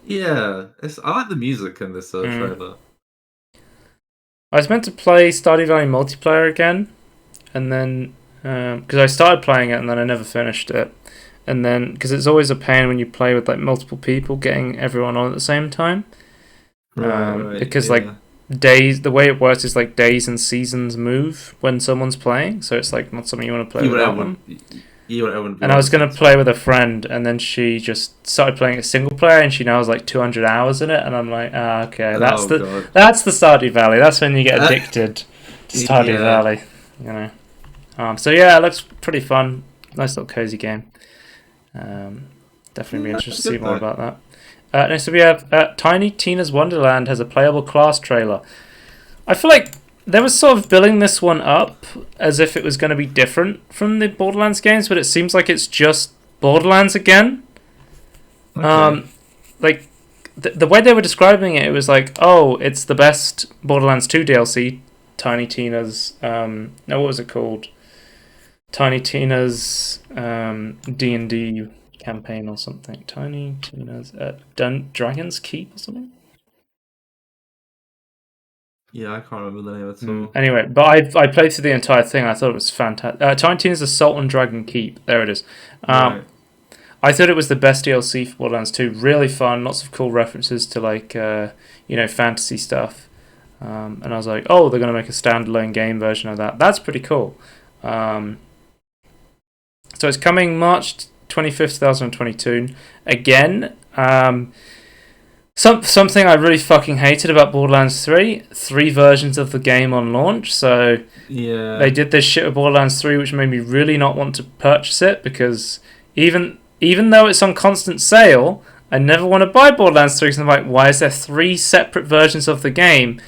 [SPEAKER 2] Yeah, I like the music in this
[SPEAKER 1] Mm.
[SPEAKER 2] trailer.
[SPEAKER 1] I was meant to play Stardew Valley multiplayer again, and then because I started playing it and then I never finished it, and then because it's always a pain when you play with like multiple people, getting everyone on at the same time.
[SPEAKER 2] Right,
[SPEAKER 1] Because like
[SPEAKER 2] yeah.
[SPEAKER 1] days, the way it works is like days and seasons move when someone's playing, so it's like not something you want to play
[SPEAKER 2] You would, I
[SPEAKER 1] without
[SPEAKER 2] would,
[SPEAKER 1] them.
[SPEAKER 2] You want everyone to be
[SPEAKER 1] And I was going to
[SPEAKER 2] honest.
[SPEAKER 1] play with a friend, and then she just started playing a single player, and she now has like 200 hours in it, and I'm like, okay,
[SPEAKER 2] Oh god.
[SPEAKER 1] that's the Stardew Valley. That's when you get addicted to Stardew
[SPEAKER 2] Yeah.
[SPEAKER 1] Valley, you know. So yeah, it looks pretty fun. Nice little cozy game. Definitely be
[SPEAKER 2] That's
[SPEAKER 1] interested to see
[SPEAKER 2] good
[SPEAKER 1] more
[SPEAKER 2] though.
[SPEAKER 1] about that. Next we have Tiny Tina's Wonderland has a playable class trailer. I feel like they were sort of building this one up as if it was going to be different from the Borderlands games, but it seems like it's just Borderlands again.
[SPEAKER 2] Okay.
[SPEAKER 1] Like the way they were describing it, it was like, oh, it's the best Borderlands 2 DLC. Tiny Tina's no, what was it called? Tiny Tina's D&D campaign or something. Tiny Tina's Dragon's Keep or something.
[SPEAKER 2] Yeah, I can't remember the name at all.
[SPEAKER 1] Anyway, but I played through the entire thing. I thought it was fantastic. Tiny Tina's Assault on Dragon Keep. There it is.
[SPEAKER 2] Right.
[SPEAKER 1] I thought it was the best DLC for Borderlands 2. Really fun. Lots of cool references to like fantasy stuff. And I was like, oh, they're going to make a standalone game version of that. That's pretty cool. So it's coming March 25th, 2022. Again, something I really fucking hated about Borderlands 3. 3 versions of the game on launch. So
[SPEAKER 2] Yeah.
[SPEAKER 1] they did this shit with Borderlands 3, which made me really not want to purchase it, because even though it's on constant sale, I never want to buy Borderlands 3 because I'm like, why is there 3 separate versions of the game?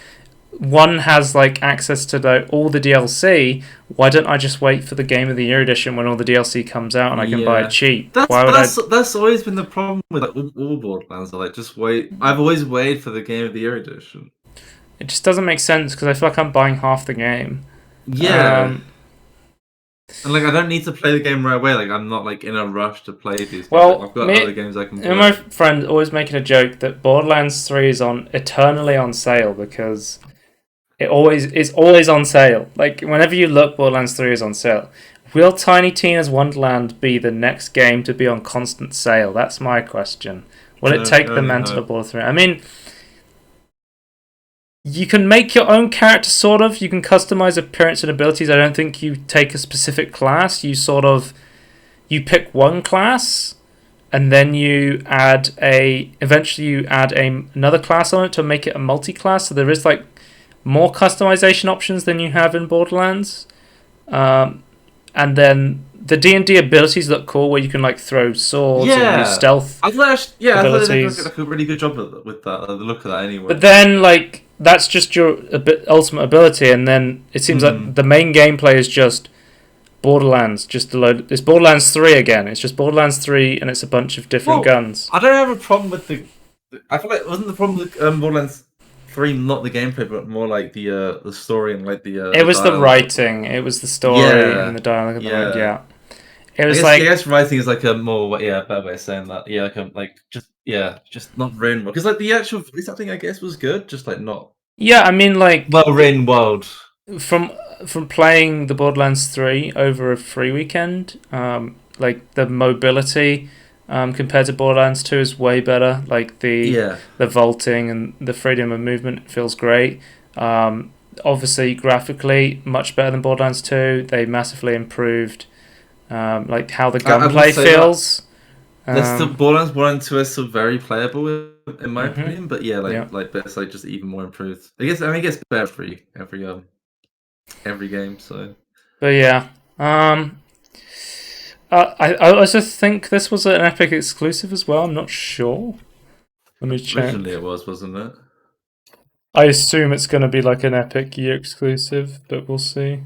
[SPEAKER 1] One has like access to all the DLC. Why don't I just wait for the Game of the Year edition when all the DLC comes out and I can buy it cheap?
[SPEAKER 2] That's always been the problem with like all Borderlands. Like, just wait. I've always waited for the Game of the Year edition.
[SPEAKER 1] It just doesn't make sense because I feel like I'm buying half the game.
[SPEAKER 2] Yeah. And like, I don't need to play the game right away. Like, I'm not like in a rush to play these games.
[SPEAKER 1] Well,
[SPEAKER 2] I've got other games I can play.
[SPEAKER 1] And my friend always making a joke that Borderlands 3 is eternally on sale because it's always on sale. Like, whenever you look, Borderlands 3 is on sale. Will Tiny Tina's Wonderland be the next game to be on constant sale? That's my question. Will it take the mantle of Borderlands 3? I mean, you can make your own character, sort of. You can customize appearance and abilities. I don't think you take a specific class. You pick one class, and then eventually you add another class on it to make it a multi-class. So there is like more customization options than you have in Borderlands. And then the D&D abilities look cool, where you can like throw swords and use stealth.
[SPEAKER 2] I thought they
[SPEAKER 1] abilities.
[SPEAKER 2] did like a really good job with that. The look of that, anyway.
[SPEAKER 1] But then, like, that's just your ultimate ability, and then it seems like the main gameplay is just Borderlands. It's Borderlands 3 again. It's just Borderlands 3, and it's a bunch of different guns.
[SPEAKER 2] I don't have a problem with I feel like it wasn't the problem with Borderlands 3, not the gameplay, but more like the story and like the.
[SPEAKER 1] It was the writing. It was the story and the dialogue. And yeah. It was
[SPEAKER 2] I guess writing is like a more better way of saying that. Yeah, just not written well, because like the actual voice acting I guess was good, just like not.
[SPEAKER 1] Yeah, I mean, like,
[SPEAKER 2] well written world.
[SPEAKER 1] From playing the Borderlands 3 over a free weekend, like the mobility compared to Borderlands 2 is way better. Like the vaulting and the freedom of movement feels great. Obviously, graphically, much better than Borderlands 2. They massively improved like how the gunplay feels.
[SPEAKER 2] Borderlands 1 and 2 are still very playable in my opinion, but but it's like just even more improved. I guess it gets better every game. So,
[SPEAKER 1] but yeah, I also think this was an Epic exclusive as well. I'm not sure. Let me check.
[SPEAKER 2] Originally, it wasn't it?
[SPEAKER 1] I assume it's going to be like an Epic year exclusive, but we'll see.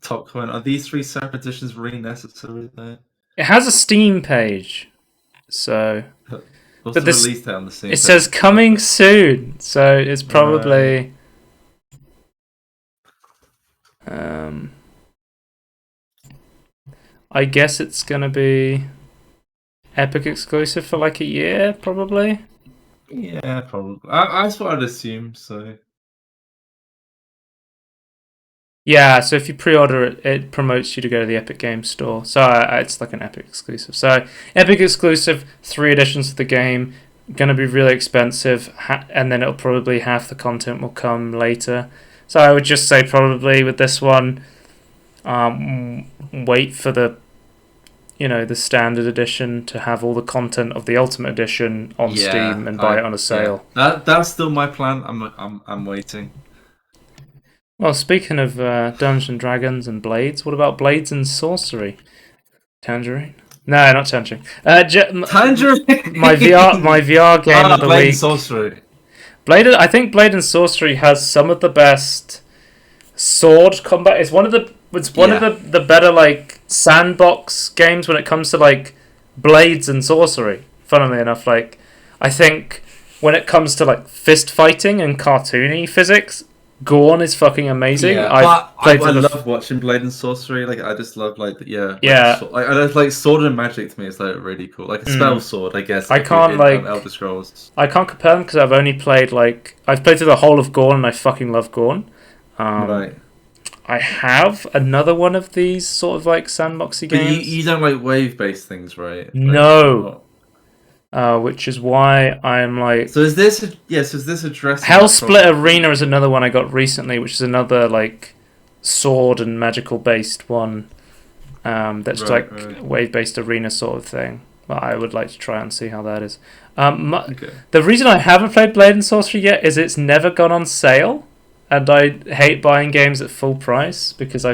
[SPEAKER 2] Top comment: are these 3 separate editions really necessary? Though
[SPEAKER 1] it has a Steam page, so.
[SPEAKER 2] What's the release date on the Steam?
[SPEAKER 1] It says coming soon, so it's probably. I guess it's gonna be Epic exclusive for like a year, probably.
[SPEAKER 2] Yeah, probably. That's what I'd assume. So.
[SPEAKER 1] Yeah, so if you pre-order it, it promotes you to go to the Epic Games Store. So it's like an Epic exclusive. So Epic exclusive, 3 editions of the game, gonna be really expensive, and then it'll probably half the content will come later. So I would just say probably with this one, wait for the the standard edition to have all the content of the Ultimate Edition on Steam and buy it on a sale.
[SPEAKER 2] That's still my plan. I'm waiting.
[SPEAKER 1] Well, speaking of Dungeons and Dragons and Blades, what about Blades and Sorcery? Tangerine? No, not Tangerine.
[SPEAKER 2] Tangerine.
[SPEAKER 1] My VR game of the
[SPEAKER 2] Blade
[SPEAKER 1] week.
[SPEAKER 2] And Sorcery.
[SPEAKER 1] I think Blade and Sorcery has some of the best sword combat. It's one of the of the better like sandbox games when it comes to like blades and sorcery. Funnily enough, like I think when it comes to like fist fighting and cartoony physics, Gorn is fucking amazing.
[SPEAKER 2] Yeah, I love watching Blade and Sorcery. Like I just love I just like sword and magic to me is like really cool. Like a spell sword, I guess.
[SPEAKER 1] I can't like
[SPEAKER 2] Elder Scrolls.
[SPEAKER 1] I can't compare them because I've only played I've played through the whole of Gorn and I fucking love Gorn.
[SPEAKER 2] Right.
[SPEAKER 1] I have another one of these sort of like sandboxy games.
[SPEAKER 2] But you don't like wave-based things, right?
[SPEAKER 1] No. Which is why I'm like.
[SPEAKER 2] So is this addressing
[SPEAKER 1] Hellsplit Arena is another one I got recently, which is another like sword and magical based one. That's wave-based arena sort of thing. But I would like to try and see how that is. The reason I haven't played Blade and Sorcery yet is it's never gone on sale. And I hate buying games at full price because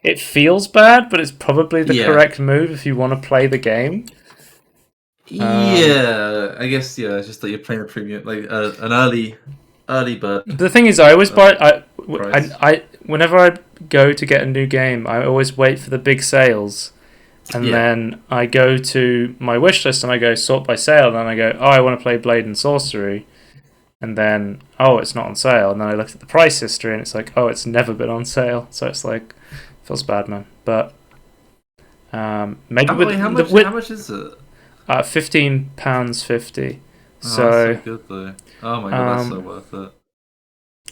[SPEAKER 1] it feels bad, but it's probably the correct move if you want to play the game.
[SPEAKER 2] I guess it's just that you're playing a premium, like an early bird.
[SPEAKER 1] The thing is, I always buy. I whenever I go to get a new game, I always wait for the big sales, and then I go to my wish list and I go sort by sale, and then I go, I want to play Blade and Sorcery. And then, it's not on sale. And then I looked at the price history, and it's like, it's never been on sale. So it's like, feels bad, man. But maybe
[SPEAKER 2] how much is it?
[SPEAKER 1] £15.50.
[SPEAKER 2] That's so good though. Oh my god, that's so worth it.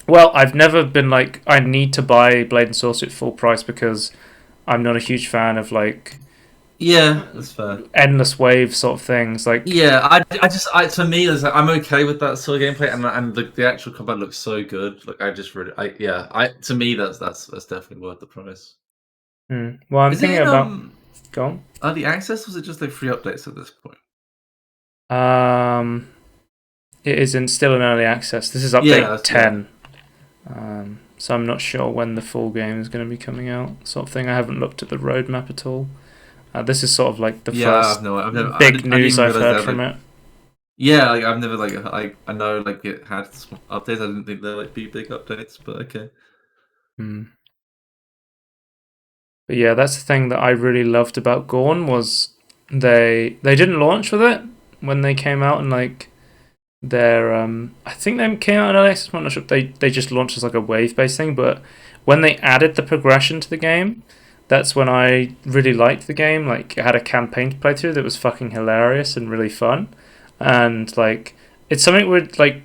[SPEAKER 1] Well, I've never been like I need to buy Blade and Sorcery at full price because I'm not a huge fan of like.
[SPEAKER 2] Yeah, that's fair.
[SPEAKER 1] Endless wave sort of things, like
[SPEAKER 2] to me, I'm okay with that sort of gameplay, and the actual combat looks so good. Like to me, that's definitely worth the price.
[SPEAKER 1] Well, I'm thinking about. Go on.
[SPEAKER 2] Early access, was it just like free updates at this point?
[SPEAKER 1] It is still in early access. This is update 10. So I'm not sure when the full game is going to be coming out. Sort of thing. I haven't looked at the roadmap at all. This is sort of like the first big news I've heard from it.
[SPEAKER 2] Yeah, like I've never I know like it had some updates. I didn't think they'd like be big updates, but okay.
[SPEAKER 1] But yeah, that's the thing that I really loved about Gorn was they didn't launch with it when they came out, and like their I think they came out in early access. I'm not sure if they just launched as like a wave based thing, but when they added the progression to the game, that's when I really liked the game. Like, it had a campaign to play through that was fucking hilarious and really fun. And, like, it's something we're, like,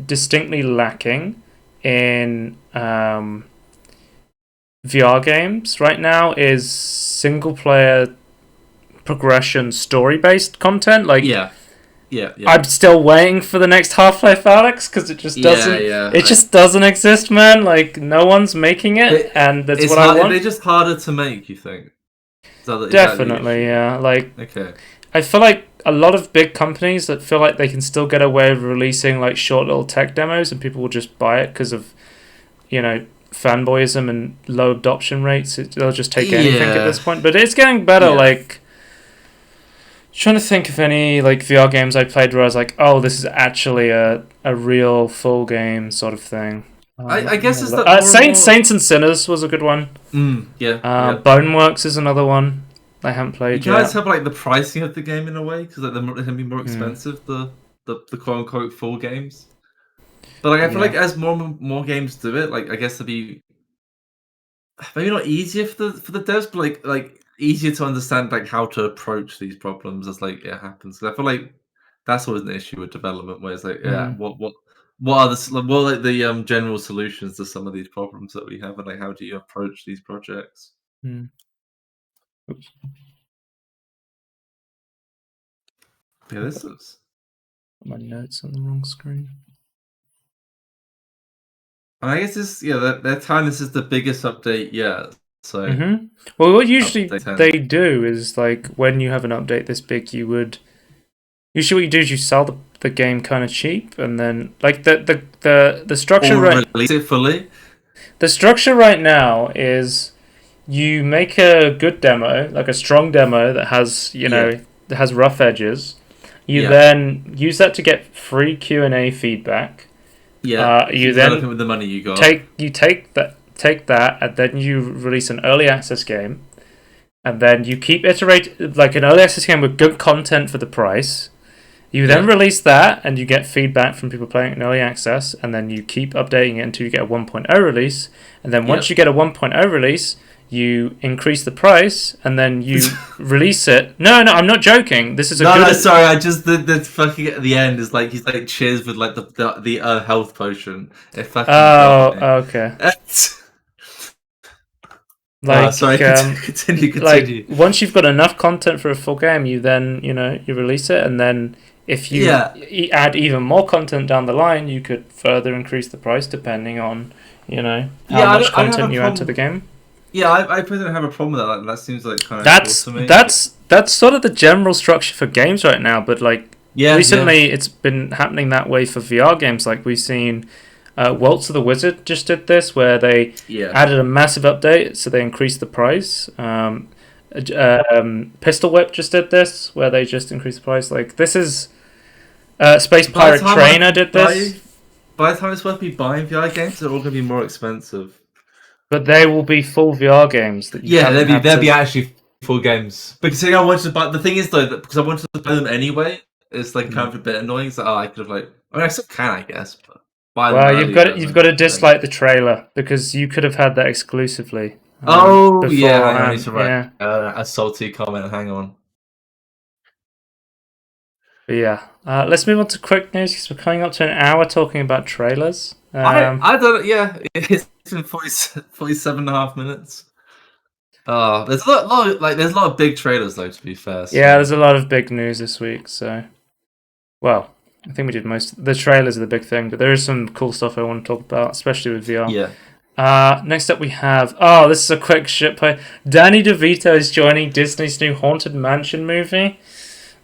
[SPEAKER 1] distinctly lacking in VR games right now is single-player progression story-based content. Like, I'm still waiting for the next Half-Life Alyx because it just doesn't. It just doesn't exist, man. Like no one's making it, and that's what I want.
[SPEAKER 2] They're just harder to make. You think?
[SPEAKER 1] Definitely, yeah. Like,
[SPEAKER 2] okay.
[SPEAKER 1] I feel like a lot of big companies that feel like they can still get away with releasing like short little tech demos, and people will just buy it because of, fanboyism and low adoption rates. They'll just take anything at this point. But it's getting better. Like. Trying to think of any like VR games I played where I was like, oh, this is actually a real full game sort of thing.
[SPEAKER 2] I guess it's that
[SPEAKER 1] Saints and Sinners was a good one. Boneworks is another one I haven't played yet.
[SPEAKER 2] You guys have like the pricing of the game in a way because like, they can be more expensive the quote unquote full games. But like I feel like as more games do it, like I guess it'll be maybe not easier for the devs, but like easier to understand like how to approach these problems as like it happens. Because I feel like that's always an issue with development, where it's like, what are the general solutions to some of these problems that we have, and like how do you approach these projects?
[SPEAKER 1] Oops.
[SPEAKER 2] Yeah, this is
[SPEAKER 1] my notes on the wrong screen.
[SPEAKER 2] I guess they're telling this is the biggest update yet. So
[SPEAKER 1] well, what usually they do is like when you have an update this big, usually what you do is you sell the game kind of cheap, and then like the structure
[SPEAKER 2] release it fully.
[SPEAKER 1] The structure right now is you make a good demo, like a strong demo that has that has rough edges. You then use that to get free Q&A feedback.
[SPEAKER 2] Yeah.
[SPEAKER 1] You then
[SPEAKER 2] with the money you got.
[SPEAKER 1] Take that, and then you release an early access game, and then you keep iterating like an early access game with good content for the price. You then release that, and you get feedback from people playing in early access, and then you keep updating it until you get a 1.0 release. And then once you get a 1.0 release, you increase the price, and then you release it. No, I'm not joking. This is a
[SPEAKER 2] No, sorry. I just the fucking at the end is like he's like cheers with like the health potion. It fucking
[SPEAKER 1] okay. Like,
[SPEAKER 2] sorry, continue.
[SPEAKER 1] Like once you've got enough content for a full game, you then you release it, and then if you add even more content down the line, you could further increase the price depending on how much content you add to the game.
[SPEAKER 2] Yeah, I personally don't have a problem with that. Like, that seems like kind of cool to me.
[SPEAKER 1] That's sort of the general structure for games right now. But like recently, it's been happening that way for VR games. Like we've seen. Waltz of the Wizard just did this, where they added a massive update, so they increased the price. Pistol Whip just did this, where they just increased the price. Like this is Space Pirate Trainer did this.
[SPEAKER 2] By the time it's worth me buying VR games, they're all going to be more expensive.
[SPEAKER 1] But they will be full VR games.
[SPEAKER 2] They'll be actually full games. Because I wanted to buy. The thing is though, that because I wanted to buy them anyway, it's like kind of a bit annoying. So I could have I still can, I guess, but.
[SPEAKER 1] Well, you've got to dislike the trailer because you could have had that exclusively.
[SPEAKER 2] I need to write a salty comment. Hang on.
[SPEAKER 1] But let's move on to quick news because we're coming up to an hour talking about trailers.
[SPEAKER 2] I don't. Yeah, it's been 47.5 minutes. There's a lot of big trailers though. To be fair. So.
[SPEAKER 1] Yeah, there's a lot of big news this week. So, well. I think we did most. The trailers are the big thing, but there is some cool stuff I want to talk about, especially with VR.
[SPEAKER 2] Yeah.
[SPEAKER 1] Next up we have. This is a quick shitpost. Danny DeVito is joining Disney's new Haunted Mansion movie.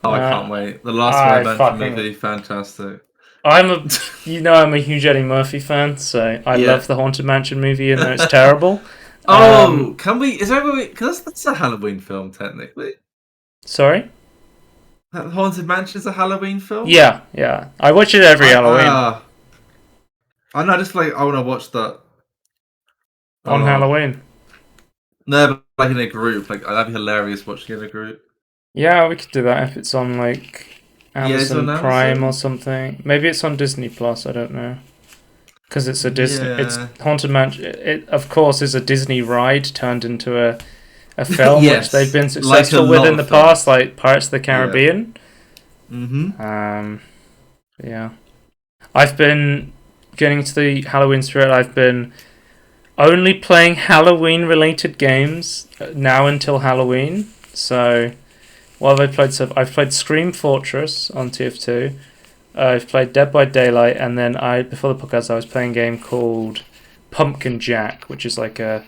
[SPEAKER 2] I can't wait. The last Haunted Mansion movie, fantastic.
[SPEAKER 1] I'm a huge Eddie Murphy fan, so I love the Haunted Mansion movie, even though it's terrible.
[SPEAKER 2] Can we? Is there a way? Because that's a Halloween film, technically.
[SPEAKER 1] Sorry.
[SPEAKER 2] Haunted Mansion is a Halloween film?
[SPEAKER 1] Yeah. I watch it every Halloween.
[SPEAKER 2] I know, just I want to watch that.
[SPEAKER 1] On Halloween?
[SPEAKER 2] No, but in a group. That'd be hilarious watching in a group.
[SPEAKER 1] Yeah, we could do that if it's on Amazon Prime or something. Maybe it's on Disney Plus, I don't know. Because it's a Disney. It's Haunted Mansion. It, of course, is a Disney ride turned into a film which they've been successful with in the past, like Pirates of the Caribbean. Yeah. I've been getting into the Halloween spirit. I've been only playing Halloween-related games now until Halloween. So, what have I played? So I've played Scream Fortress on TF2. I've played Dead by Daylight, and then before the podcast I was playing a game called Pumpkin Jack, which is like a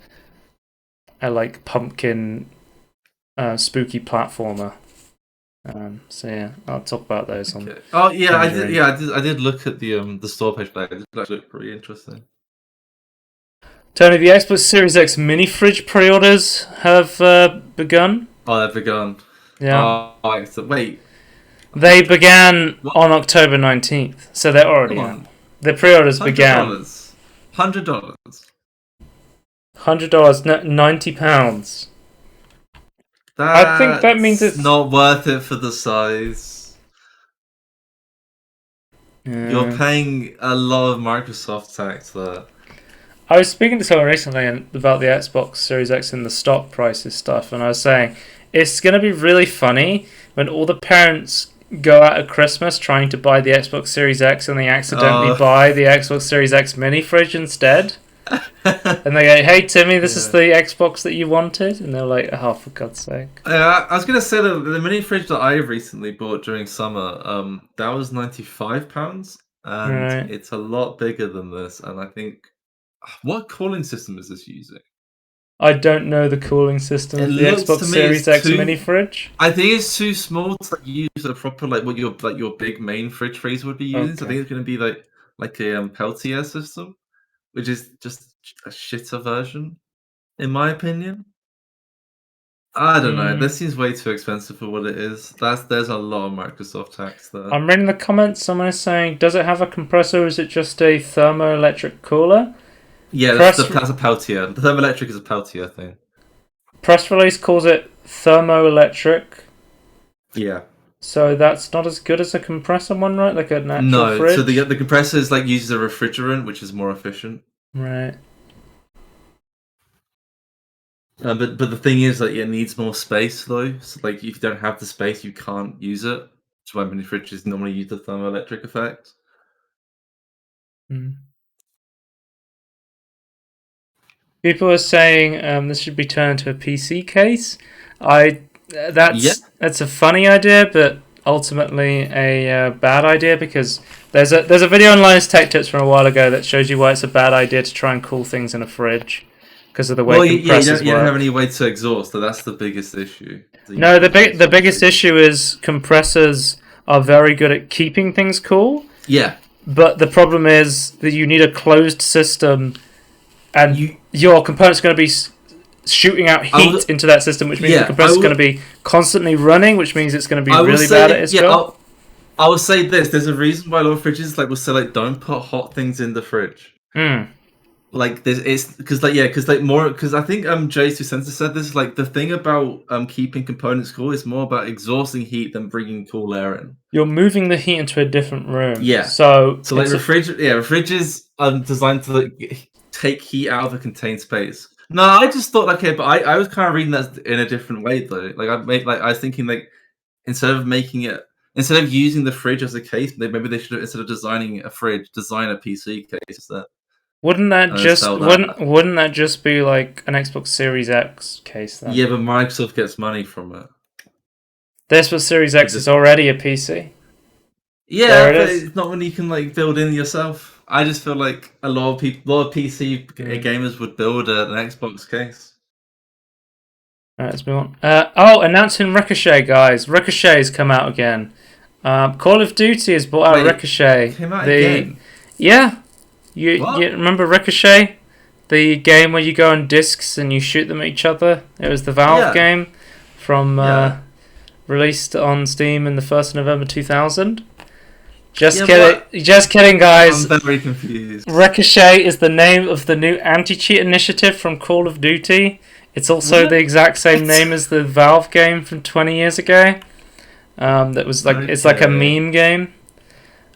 [SPEAKER 1] pumpkin spooky platformer. I'll talk about those on.
[SPEAKER 2] I did look at the store page, but it looked pretty interesting.
[SPEAKER 1] Tony, the Xbox Series X mini fridge pre-orders have begun.
[SPEAKER 2] Oh, they've begun.
[SPEAKER 1] Yeah.
[SPEAKER 2] Wait.
[SPEAKER 1] They began on October 19th, so they're already out. The pre-orders began.
[SPEAKER 2] $100.
[SPEAKER 1] $100, £90. I think that means it's
[SPEAKER 2] not worth it for the size. You're paying a lot of Microsoft tax there.
[SPEAKER 1] I was speaking to someone recently about the Xbox Series X and the stock prices stuff, and I was saying it's going to be really funny when all the parents go out at Christmas trying to buy the Xbox Series X and they accidentally buy the Xbox Series X mini fridge instead. And they go, "Hey Timmy, this is the Xbox that you wanted," and they're like, "Oh, for God's sake!"
[SPEAKER 2] I was gonna say that the mini fridge that I recently bought during summer, that was £95, and it's a lot bigger than this. And I think What cooling system is this using?
[SPEAKER 1] I don't know the cooling system
[SPEAKER 2] It
[SPEAKER 1] of the
[SPEAKER 2] looks
[SPEAKER 1] Xbox
[SPEAKER 2] to me
[SPEAKER 1] Series
[SPEAKER 2] it's
[SPEAKER 1] X mini fridge.
[SPEAKER 2] I think it's too small to use a proper what your big main fridge freezer would be using. So I
[SPEAKER 1] Okay.
[SPEAKER 2] think it's going to be like a Peltier system, which is just a shitter version, in my opinion. I don't know. This seems way too expensive for what it is. There's a lot of Microsoft tax there.
[SPEAKER 1] I'm reading the comments. Someone is saying, does it have a compressor or is it just a thermoelectric cooler?
[SPEAKER 2] Yeah, that's a Peltier. The thermoelectric is a Peltier thing.
[SPEAKER 1] Press release calls it thermoelectric.
[SPEAKER 2] Yeah.
[SPEAKER 1] So that's not as good as a compressor one, right? Like a natural fridge?
[SPEAKER 2] So the compressor is uses a refrigerant, which is more efficient.
[SPEAKER 1] Right.
[SPEAKER 2] But the thing is it needs more space though. So if you don't have the space, you can't use it. That's why mini fridges normally use the thermoelectric effect.
[SPEAKER 1] People are saying this should be turned into a PC case. That's a funny idea, but ultimately a bad idea because there's a video on Linus Tech Tips from a while ago that shows you why it's a bad idea to try and cool things in a fridge because of the way compressors work.
[SPEAKER 2] You don't have any way to exhaust, so that's the biggest issue.
[SPEAKER 1] No, the biggest issue is compressors are very good at keeping things cool.
[SPEAKER 2] Yeah.
[SPEAKER 1] But the problem is that you need a closed system, and your component's going to be shooting out heat into that system, which means the compressor's going to be constantly running, which means it's going to be really bad at its job.
[SPEAKER 2] I will say this: there's a reason why a lot of fridges will say don't put hot things in the fridge. It's because I think J2 Sensor said this. The thing about keeping components cool is more about exhausting heat than bringing cool air in.
[SPEAKER 1] You're moving the heat into a different room.
[SPEAKER 2] Yeah.
[SPEAKER 1] So
[SPEAKER 2] fridges are designed to take heat out of a contained space. No, I just thought but I was kind of reading that in a different way though. I was thinking instead of using the fridge as a case, maybe they should have, instead of designing a fridge, design a PC case instead.
[SPEAKER 1] Wouldn't that just be like an Xbox Series X case then?
[SPEAKER 2] Yeah, but Microsoft gets money from it.
[SPEAKER 1] The Xbox Series X is already a PC.
[SPEAKER 2] Yeah, but it's not when you can build in yourself. I just feel like a lot of PC gamers would build an Xbox case.
[SPEAKER 1] Alright, let's move on. Announcing Ricochet, guys. Ricochet's come out again. Call of Duty has bought out Ricochet.
[SPEAKER 2] Came out again?
[SPEAKER 1] Yeah. You remember Ricochet? The game where you go on discs and you shoot them at each other? It was the Valve game from released on Steam in the 1st of November 2000. Just kidding, guys.
[SPEAKER 2] I'm very confused.
[SPEAKER 1] Ricochet is the name of the new anti-cheat initiative from Call of Duty. It's also the exact same name as the Valve game from 20 years ago. That was it's like a meme game.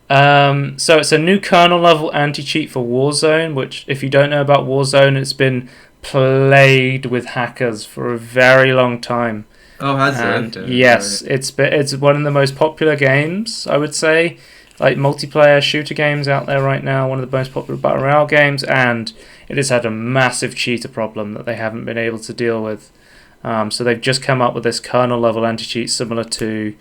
[SPEAKER 1] So it's a new kernel level anti-cheat for Warzone, which if you don't know about Warzone, it's been plagued with hackers for a very long time.
[SPEAKER 2] Oh, has it? Okay,
[SPEAKER 1] yes, right. It's one of the most popular games, I would say, multiplayer shooter games out there right now, one of the most popular battle royale games, and it has had a massive cheater problem that they haven't been able to deal with. So they've just come up with this kernel level anti-cheat similar to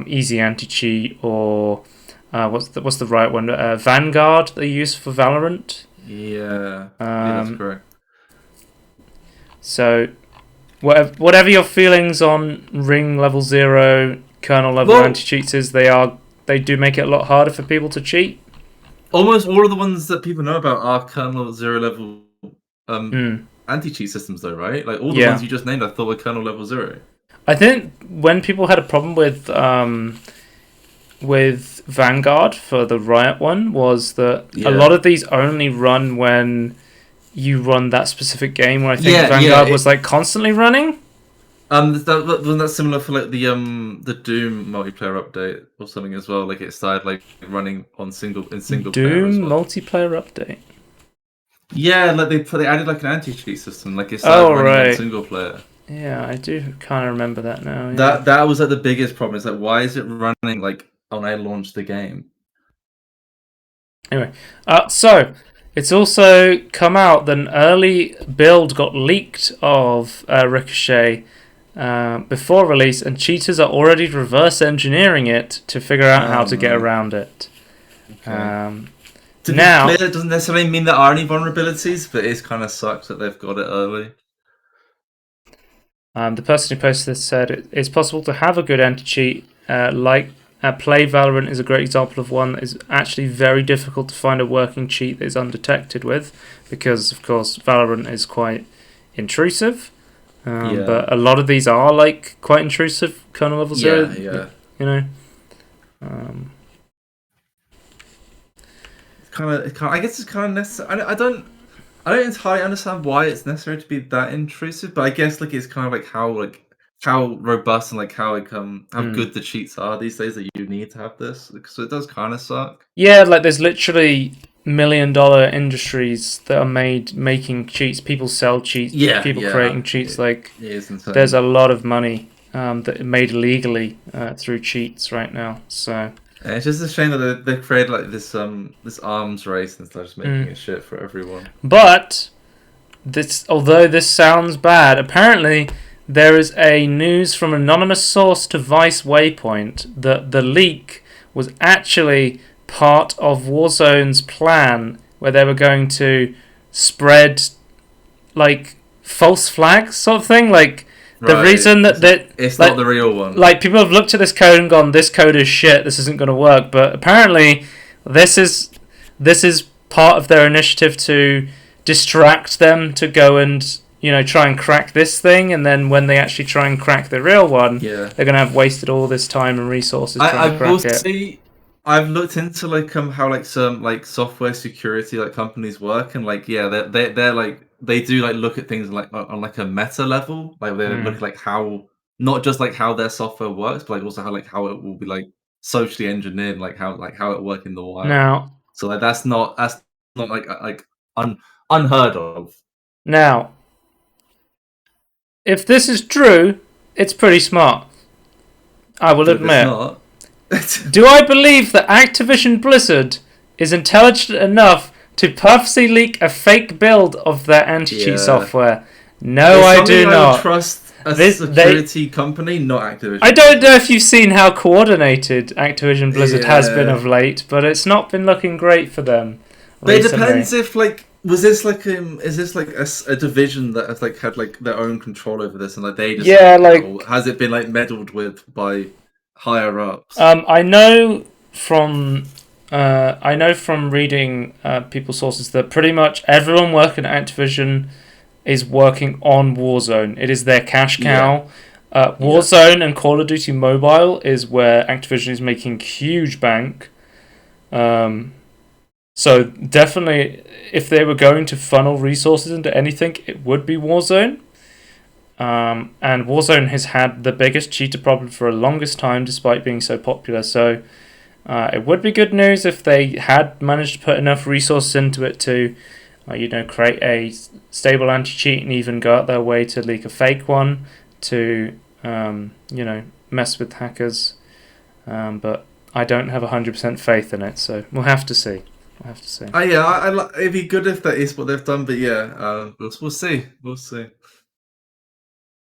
[SPEAKER 1] Easy Anti-Cheat or what's the right one? Vanguard they use for Valorant.
[SPEAKER 2] Yeah, that's correct.
[SPEAKER 1] So whatever your feelings on Ring Level 0 kernel level anti-cheats is, they do make it a lot harder for people to cheat.
[SPEAKER 2] Almost all of the ones that people know about are kernel 0 level anti-cheat systems though, right? All the ones you just named I thought were kernel level 0.
[SPEAKER 1] I think when people had a problem with Vanguard for the Riot one was that a lot of these only run when you run that specific game, where I think Vanguard was constantly running.
[SPEAKER 2] Wasn't that similar for the Doom multiplayer update or something as well? It started running on single player as well.
[SPEAKER 1] Doom multiplayer update.
[SPEAKER 2] Yeah, they added an anti-cheat system. It started running on single player.
[SPEAKER 1] Yeah, I do kind of remember that now.
[SPEAKER 2] Yeah. That was the biggest problem. Is why is it running when I launched the game?
[SPEAKER 1] Anyway, so it's also come out that an early build got leaked of Ricochet before release, and cheaters are already reverse engineering it to figure out how to get around it. Okay.
[SPEAKER 2] To be
[SPEAKER 1] Now,
[SPEAKER 2] clear, it doesn't necessarily mean there are any vulnerabilities, but it kind of sucks that they've got it early.
[SPEAKER 1] the person who posted this said it's possible to have a good anti-cheat. Play Valorant is a great example of one that is actually very difficult to find a working cheat that is undetected with, because of course Valorant is quite intrusive. But a lot of these are like quite intrusive, kernel level 0.
[SPEAKER 2] Yeah.
[SPEAKER 1] You know.
[SPEAKER 2] I guess it's kind of necessary. I don't entirely understand why it's necessary to be that intrusive, but I guess like it's kind of like how robust and like how good the cheats are these days that you need to have this. So it does kind of suck.
[SPEAKER 1] Yeah, like there's literally $1 million industries that are making cheats. People sell cheats. People creating cheats. There's a lot of money that are made illegally through cheats right now. So
[SPEAKER 2] it's just a shame that they created like this arms race instead of just making it shit for everyone.
[SPEAKER 1] But although this sounds bad, apparently there is a news from anonymous source to Vice Waypoint that the leak was actually part of Warzone's plan, where they were going to spread like false flags sort of thing. Like the reason that
[SPEAKER 2] it's not the real one.
[SPEAKER 1] Like people have looked at this code and gone, "This code is shit. This isn't going to work." But apparently, this is part of their initiative to distract them to go and try and crack this thing, and then when they actually try and crack the real one, they're going to have wasted all this time and resources trying to crack it.
[SPEAKER 2] I've looked into how some software security companies work, and they're like they do look at things on a meta level, they look at how not just how their software works, but also how it will be socially engineered, how it work in the wild.
[SPEAKER 1] Now,
[SPEAKER 2] so that's not unheard of.
[SPEAKER 1] Now, if this is true, it's pretty smart. I will admit. Do I believe that Activision Blizzard is intelligent enough to purposely leak a fake build of their anti-cheat software? No, I do not.
[SPEAKER 2] I trust a security company, not Activision.
[SPEAKER 1] I don't know if you've seen how coordinated Activision Blizzard has been of late, but it's not been looking great for them.
[SPEAKER 2] But it depends if was this is this a division that has had their own control over this, and they just has it been meddled with by higher ups?
[SPEAKER 1] I know from reading people's sources that pretty much everyone working at Activision is working on Warzone. It is their cash cow. Warzone and Call of Duty Mobile is where Activision is making huge bank. So definitely, if they were going to funnel resources into anything, it would be Warzone. And Warzone has had the biggest cheater problem for the longest time, despite being so popular. So it would be good news if they had managed to put enough resources into it to, create a stable anti-cheat and even go out their way to leak a fake one to, mess with hackers. But I don't have 100% faith in it, so we'll have to see.
[SPEAKER 2] It'd be good if that is what they've done, but we'll see.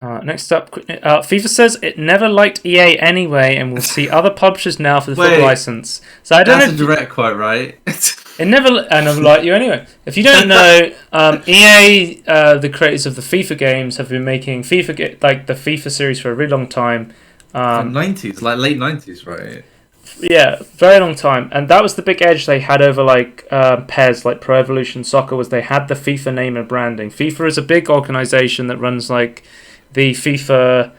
[SPEAKER 1] Next up, FIFA says it never liked EA anyway, and we'll see other publishers now for the full license. So I don't know.
[SPEAKER 2] That's a direct quote, right?
[SPEAKER 1] It never liked you anyway. If you don't know, EA, the creators of the FIFA games, have been making the FIFA series for a really long time.
[SPEAKER 2] 90s, late 90s, right?
[SPEAKER 1] Yeah, very long time, and that was the big edge they had over PES, Pro Evolution Soccer, was they had the FIFA name and branding. FIFA is a big organization that runs the FIFA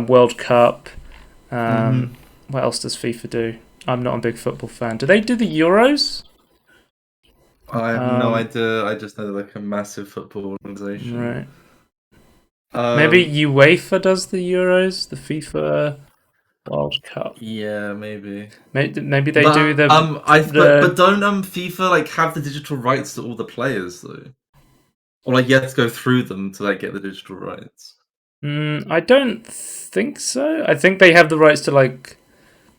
[SPEAKER 1] World Cup. What else does FIFA do? I'm not a big football fan. Do they do the Euros?
[SPEAKER 2] I have no idea. I just know they're a massive football organization.
[SPEAKER 1] Right. Maybe UEFA does the Euros, the FIFA World Cup.
[SPEAKER 2] Yeah, maybe.
[SPEAKER 1] Maybe they do the.
[SPEAKER 2] But don't FIFA have the digital rights to all the players though, or you have to go through them to get the digital rights?
[SPEAKER 1] I don't think so. I think they have the rights to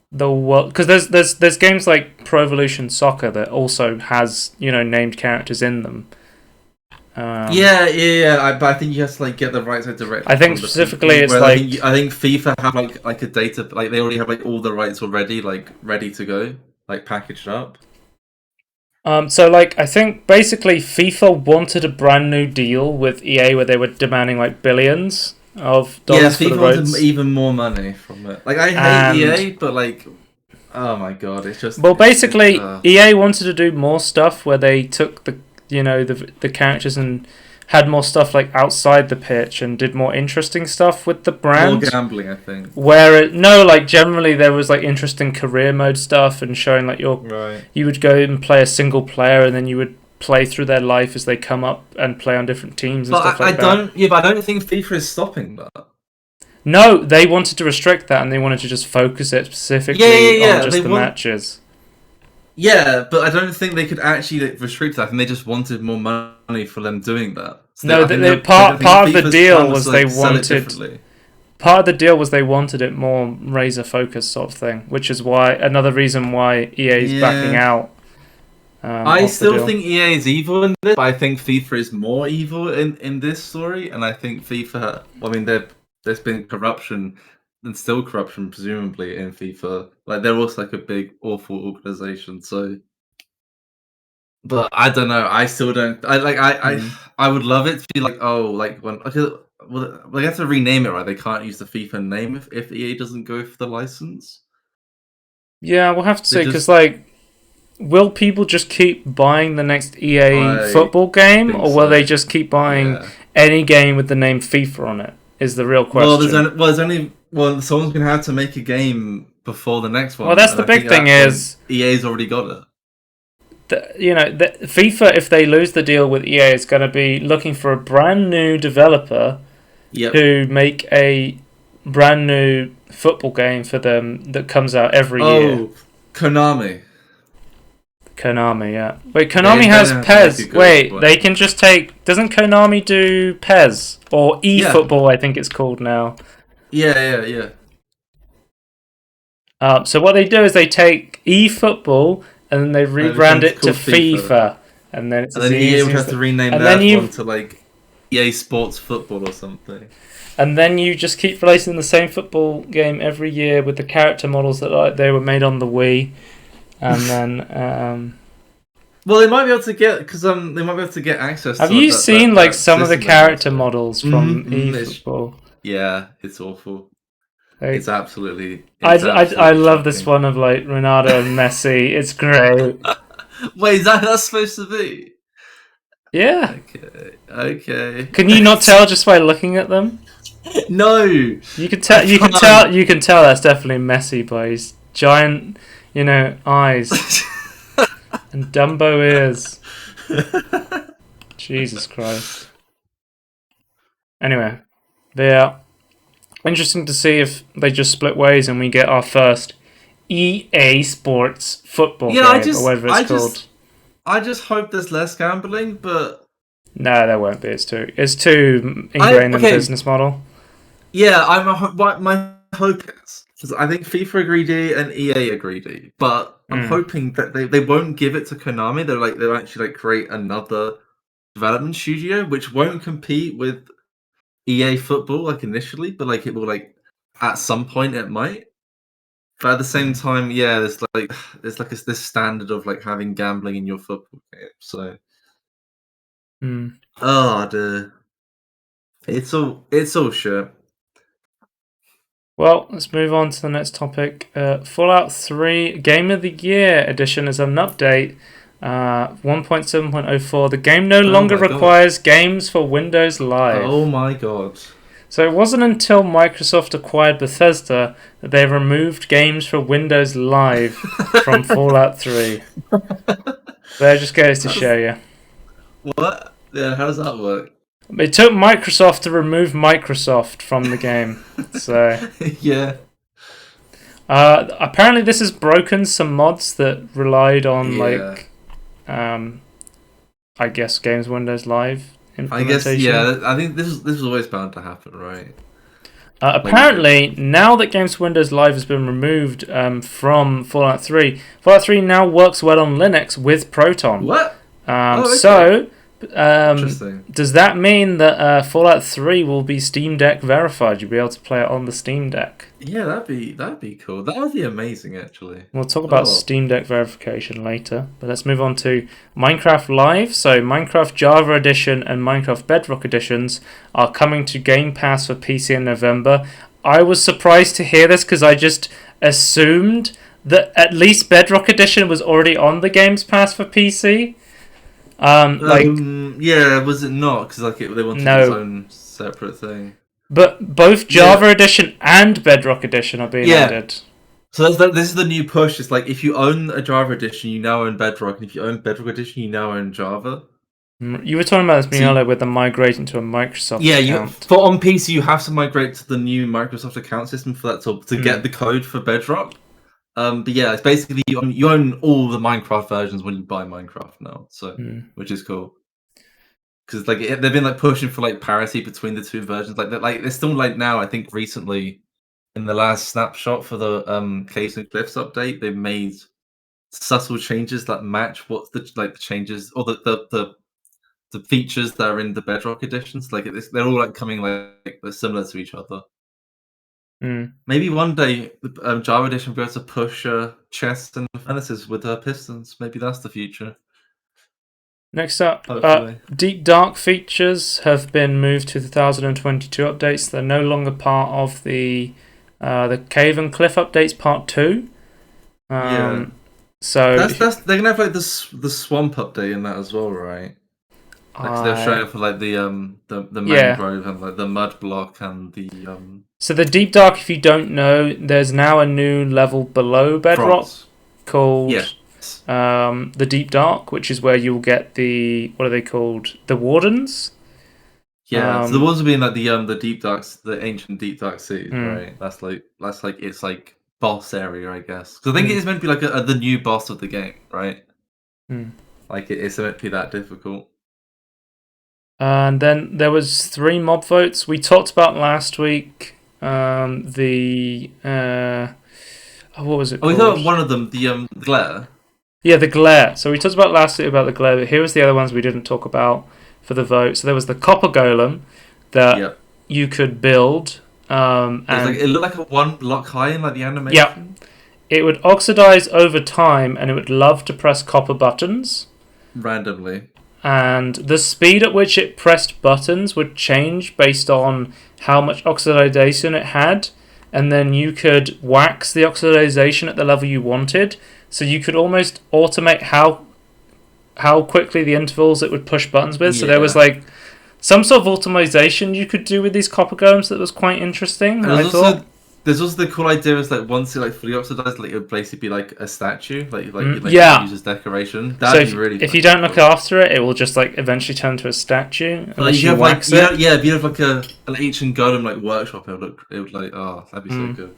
[SPEAKER 1] the world, because there's games like Pro Evolution Soccer that also has named characters in them.
[SPEAKER 2] But I think you have to get the rights directly.
[SPEAKER 1] I think specifically it's
[SPEAKER 2] I think FIFA have a data, they already have all the rights already ready to go, packaged up.
[SPEAKER 1] So like I think basically FIFA wanted a brand new deal with EA where they were demanding like billions of dollars for the
[SPEAKER 2] FIFA
[SPEAKER 1] rights.
[SPEAKER 2] wanted even more money from it. Like I hate EA, but like, oh my god, it's just.
[SPEAKER 1] Well, basically, EA wanted to do more stuff where they took the characters and had more stuff like outside the pitch and did more interesting stuff with the brand.
[SPEAKER 2] More gambling, I think.
[SPEAKER 1] Generally there was like interesting career mode stuff and showing like you would go and play a single player and then you would play through their life as they come up and play on different teams and stuff like that.
[SPEAKER 2] But I don't think FIFA is stopping that.
[SPEAKER 1] No, they wanted to restrict that and they wanted to just focus it specifically on just the matches.
[SPEAKER 2] Yeah, but I don't think they could actually restrict that. I think they just wanted more money for them doing that. So
[SPEAKER 1] part of the deal was they wanted. Part of the deal was they wanted it more razor focused sort of thing, which is another reason why EA is backing out.
[SPEAKER 2] I still think EA is evil in this, but I think FIFA is more evil in this story, and I think FIFA. I mean, there's been corruption. And still corruption, presumably, in FIFA. Like, they're also like a big, awful organization. So, but I don't know. I still don't. I would love it to be like, they have to rename it, right? They can't use the FIFA name if EA doesn't go for the license.
[SPEAKER 1] Yeah, we'll have to see because will people just keep buying the next EA football game, or will they just keep buying any game with the name FIFA on it? Is the real question.
[SPEAKER 2] Someone's gonna have to make a game before the next one.
[SPEAKER 1] Well, that's the big thing is
[SPEAKER 2] EA's already got it.
[SPEAKER 1] FIFA, if they lose the deal with EA, is going to be looking for a brand new developer who make a brand new football game for them that comes out every year.
[SPEAKER 2] Konami,
[SPEAKER 1] yeah. Wait, Konami has PES. They can just take... Doesn't Konami do PES? Or eFootball, I think it's called now.
[SPEAKER 2] Yeah.
[SPEAKER 1] So what they do is they take eFootball and then they rebrand it to FIFA. And then
[SPEAKER 2] EA would have to rename that one to like EA Sports Football or something.
[SPEAKER 1] And then you just keep releasing the same football game every year with the character models that they were made on the Wii. And then,
[SPEAKER 2] well, they might be able to get access.
[SPEAKER 1] Have you seen like some of the character models from eFootball?
[SPEAKER 2] Yeah, it's awful. It's absolutely.
[SPEAKER 1] I love this one of like Ronaldo and Messi. It's great.
[SPEAKER 2] Wait, is that's supposed to be?
[SPEAKER 1] Yeah.
[SPEAKER 2] Okay.
[SPEAKER 1] Can you not tell just by looking at them?
[SPEAKER 2] No.
[SPEAKER 1] You can tell. You can tell that's definitely Messi by his giant, eyes and Dumbo ears. Jesus Christ. Anyway, they're interesting to see if they just split ways and we get our first EA Sports football game or whatever it's called.
[SPEAKER 2] I just hope there's less gambling, but
[SPEAKER 1] no, there won't be. It's too ingrained in the business model.
[SPEAKER 2] Yeah, my hope is because I think FIFA are greedy and EA are greedy, but I'm hoping that they won't give it to Konami. They'll actually create another development studio which won't compete with EA football initially, but it will at some point it might. But at the same time, there's this standard of having gambling in your football game. So, it's all shit.
[SPEAKER 1] Well, let's move on to the next topic. Fallout 3 Game of the Year edition is an update. 1.7.04. The game no longer requires games for Windows Live.
[SPEAKER 2] Oh my god.
[SPEAKER 1] So it wasn't until Microsoft acquired Bethesda that they removed games for Windows Live from Fallout 3. There just goes to show you.
[SPEAKER 2] What? Yeah, how does that work?
[SPEAKER 1] It took Microsoft to remove Microsoft from the game. So
[SPEAKER 2] yeah.
[SPEAKER 1] Apparently this has broken some mods that relied on I guess Games Windows Live implementation.
[SPEAKER 2] I think this is always bound to happen, right?
[SPEAKER 1] Apparently, now that Games Windows Live has been removed from Fallout 3 now works well on Linux with Proton.
[SPEAKER 2] What?
[SPEAKER 1] So
[SPEAKER 2] Interesting.
[SPEAKER 1] Does that mean that Fallout 3 will be Steam Deck verified? You'll be able to play it on the Steam Deck.
[SPEAKER 2] Yeah, that'd be cool. That would be amazing, actually.
[SPEAKER 1] We'll talk about Steam Deck verification later, but let's move on to Minecraft Live. So Minecraft Java Edition and Minecraft Bedrock Editions are coming to Game Pass for PC in November. I was surprised to hear this because I just assumed that at least Bedrock Edition was already on the Games Pass for PC.
[SPEAKER 2] Yeah, was it not? Because they wanted its own separate thing.
[SPEAKER 1] But both Java Edition and Bedrock Edition are being added.
[SPEAKER 2] So this is the new push. It's like if you own a Java Edition, you now own Bedrock, and if you own Bedrock Edition, you now own Java.
[SPEAKER 1] You were talking about this earlier with them migrating to a Microsoft account.
[SPEAKER 2] For on PC, you have to migrate to the new Microsoft account system for that to get the code for Bedrock. But yeah, it's basically you own all the Minecraft versions when you buy Minecraft now, so which is cool. Because like they've been like pushing for like parity between the two versions. Like they're still like now. I think recently, in the last snapshot for the Caves and Cliffs update, they've made subtle changes that match what the changes or the features that are in the Bedrock editions. Like they're all like coming like they're similar to each other. Maybe one day the Java edition will be able to push chests and furnaces with pistons. Maybe that's the future.
[SPEAKER 1] Next up, Deep Dark features have been moved to the 2022 updates. They're no longer part of the Cave and Cliff updates Part 2. So
[SPEAKER 2] they're gonna have like the swamp update in that as well, right? Like they're showing for like the mangrove and like the mud block and the
[SPEAKER 1] So the Deep Dark, if you don't know, there's now a new level below Bedrock called the Deep Dark, which is where you'll get the what are they called? The Wardens.
[SPEAKER 2] Yeah, so the ones will be in like the Deep Darks, the ancient Deep Dark cities, right? That's like it's like boss area, I guess. Because I think it is meant to be like the new boss of the game, right? Like it's meant to be that difficult.
[SPEAKER 1] And then there was 3 mob votes. We talked about last week what was it called?
[SPEAKER 2] We thought one of them, the glare.
[SPEAKER 1] Yeah, the glare. So we talked about last week about the glare, but here was the other ones we didn't talk about for the vote. So there was the copper golem that you could build. And
[SPEAKER 2] it looked like a 1 block high in like the animation.
[SPEAKER 1] Yeah. It would oxidize over time and it would love to press copper buttons.
[SPEAKER 2] Randomly.
[SPEAKER 1] And the speed at which it pressed buttons would change based on how much oxidation it had, and then you could wax the oxidation at the level you wanted, so you could almost automate how quickly the intervals it would push buttons with. So there was like some sort of automation you could do with these copper golems that was quite interesting.
[SPEAKER 2] There's also the cool idea is like once it like fully oxidized, like it would basically be like a statue, like use as decoration. That'd be really.
[SPEAKER 1] If you don't look after it, it will just like eventually turn into a statue.
[SPEAKER 2] Unless you wax it. If you have like an ancient golem like workshop, it would like that'd be so good.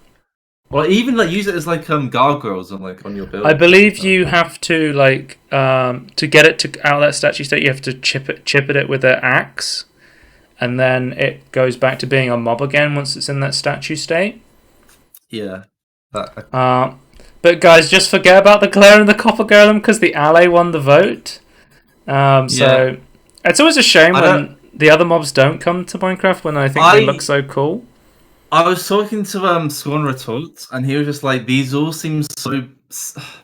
[SPEAKER 2] Or even like use it as like gargoyles on your build.
[SPEAKER 1] I believe you have to like to get it to out of that statue state, you have to chip at it with an axe, and then it goes back to being a mob again once it's in that statue state.
[SPEAKER 2] Yeah.
[SPEAKER 1] But guys, just forget about the glare and the copper golem because the ally won the vote. So it's always a shame when the other mobs don't come to Minecraft when I think they look so cool.
[SPEAKER 2] I was talking to Scorn Retort, and he was just like, "These all seem so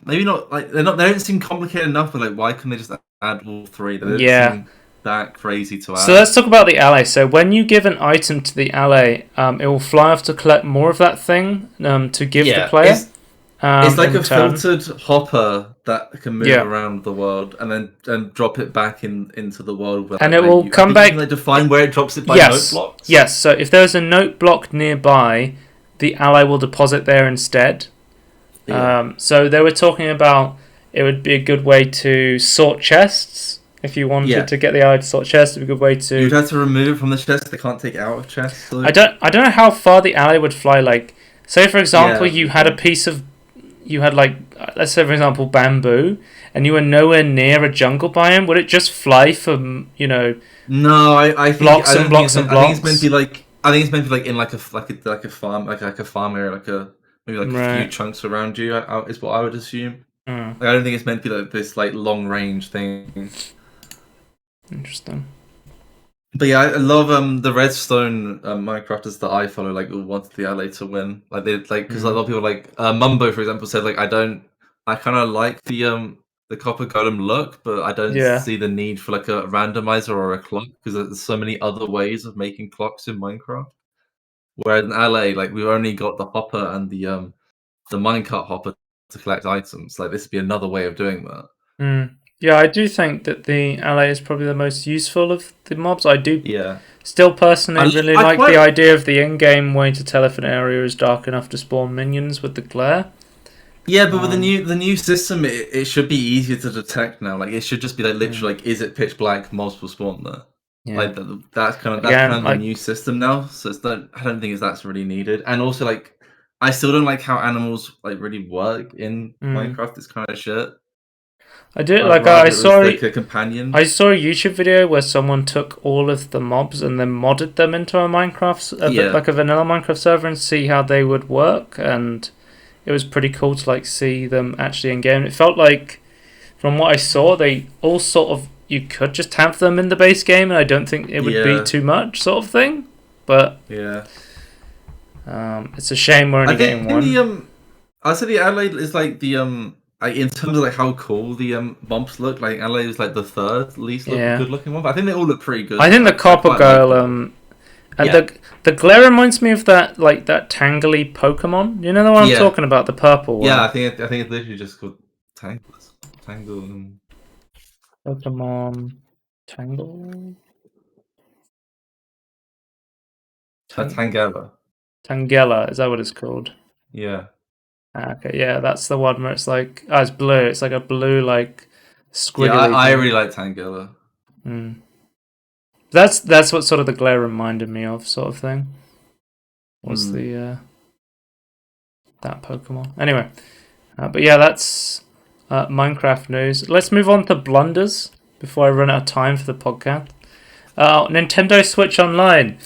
[SPEAKER 2] maybe not like they don't seem complicated enough, but like why couldn't they just add all 3? They don't seem that crazy to add." So
[SPEAKER 1] let's talk about the ally. So when you give an item to the ally, it will fly off to collect more of that thing to give the player.
[SPEAKER 2] It's like a filtered hopper that can move around the world and then drop it back into the world.
[SPEAKER 1] And it will come back.
[SPEAKER 2] Can they define where it drops it by note blocks?
[SPEAKER 1] Yes. So if there's a note block nearby, the ally will deposit there instead. So they were talking about it would be a good way to sort chests. If you wanted to get the ally to sort chests, it would be a good way to.
[SPEAKER 2] You'd have to remove it from the chest. They can't take it out of chests. So.
[SPEAKER 1] I don't know how far the ally would fly. Like, say for example, you had a piece of. You had like, let's say for example, bamboo, and you were nowhere near a jungle biome. Would it just fly from
[SPEAKER 2] No, I think
[SPEAKER 1] blocks and blocks and blocks.
[SPEAKER 2] I think it's meant to be like in like a farm, like a farm area, maybe a few chunks around you. Is what I would assume. Like, I don't think it's meant to be like this like long range thing.
[SPEAKER 1] Interesting.
[SPEAKER 2] But yeah, I love the Redstone Minecrafters that I follow. Like, wanted the LA to win. Like they because a lot of people like Mumbo, for example, said like I kind of like the copper golem look, but I don't
[SPEAKER 1] Yeah.
[SPEAKER 2] see the need for like a randomizer or a clock because there's so many other ways of making clocks in Minecraft. Whereas in LA, like we've only got the hopper and the minecart hopper to collect items. Like this would be another way of doing that.
[SPEAKER 1] Yeah, I do think that the LA is probably the most useful of the mobs. I do
[SPEAKER 2] Yeah,
[SPEAKER 1] still personally really
[SPEAKER 2] I
[SPEAKER 1] like the
[SPEAKER 2] quite
[SPEAKER 1] idea of the in-game way to tell if an area is dark enough to spawn minions with the glare.
[SPEAKER 2] Yeah, but with the new system, it should be easier to detect now. Like it should just be like literally like, is it pitch black? Multiple spawn there.
[SPEAKER 1] Yeah.
[SPEAKER 2] Like that's kind
[SPEAKER 1] Again,
[SPEAKER 2] of the
[SPEAKER 1] like,
[SPEAKER 2] new system now. So I don't think that's really needed. And also like I still don't like how animals like really work in Minecraft. It's kind of shit.
[SPEAKER 1] I did
[SPEAKER 2] I'd
[SPEAKER 1] like
[SPEAKER 2] rather it was like a companion.
[SPEAKER 1] I saw a YouTube video where someone took all of the mobs and then modded them into a like a vanilla Minecraft server and see how they would work, and it was pretty cool to like see them actually in game. It felt like, from what I saw, they all sort of, you could just have them in the base game, and I don't think it would be too much, sort of thing. But
[SPEAKER 2] yeah,
[SPEAKER 1] it's a shame we're only getting one.
[SPEAKER 2] I'd say the Adelaide is like like in terms of like how cool the mobs look. Like Adelaide is like the third least good looking one, but I think they all look pretty good.
[SPEAKER 1] I think the Copper Girl, and the glare reminds me of that tangly Pokemon. You know the one I'm talking about, the purple one.
[SPEAKER 2] Yeah, I think it's literally just called Tangle.
[SPEAKER 1] Pokemon Tangle.
[SPEAKER 2] Tangela.
[SPEAKER 1] Tangela, is that what it's called?
[SPEAKER 2] Yeah.
[SPEAKER 1] Okay, yeah, that's the one where it's like, it's blue. It's like a blue, like, squiggly.
[SPEAKER 2] Yeah, I really like Tangela.
[SPEAKER 1] That's what sort of the glare reminded me of, sort of thing. Was the that Pokemon? Anyway, but yeah, that's Minecraft news. Let's move on to Blunders before I run out of time for the podcast. Nintendo Switch Online.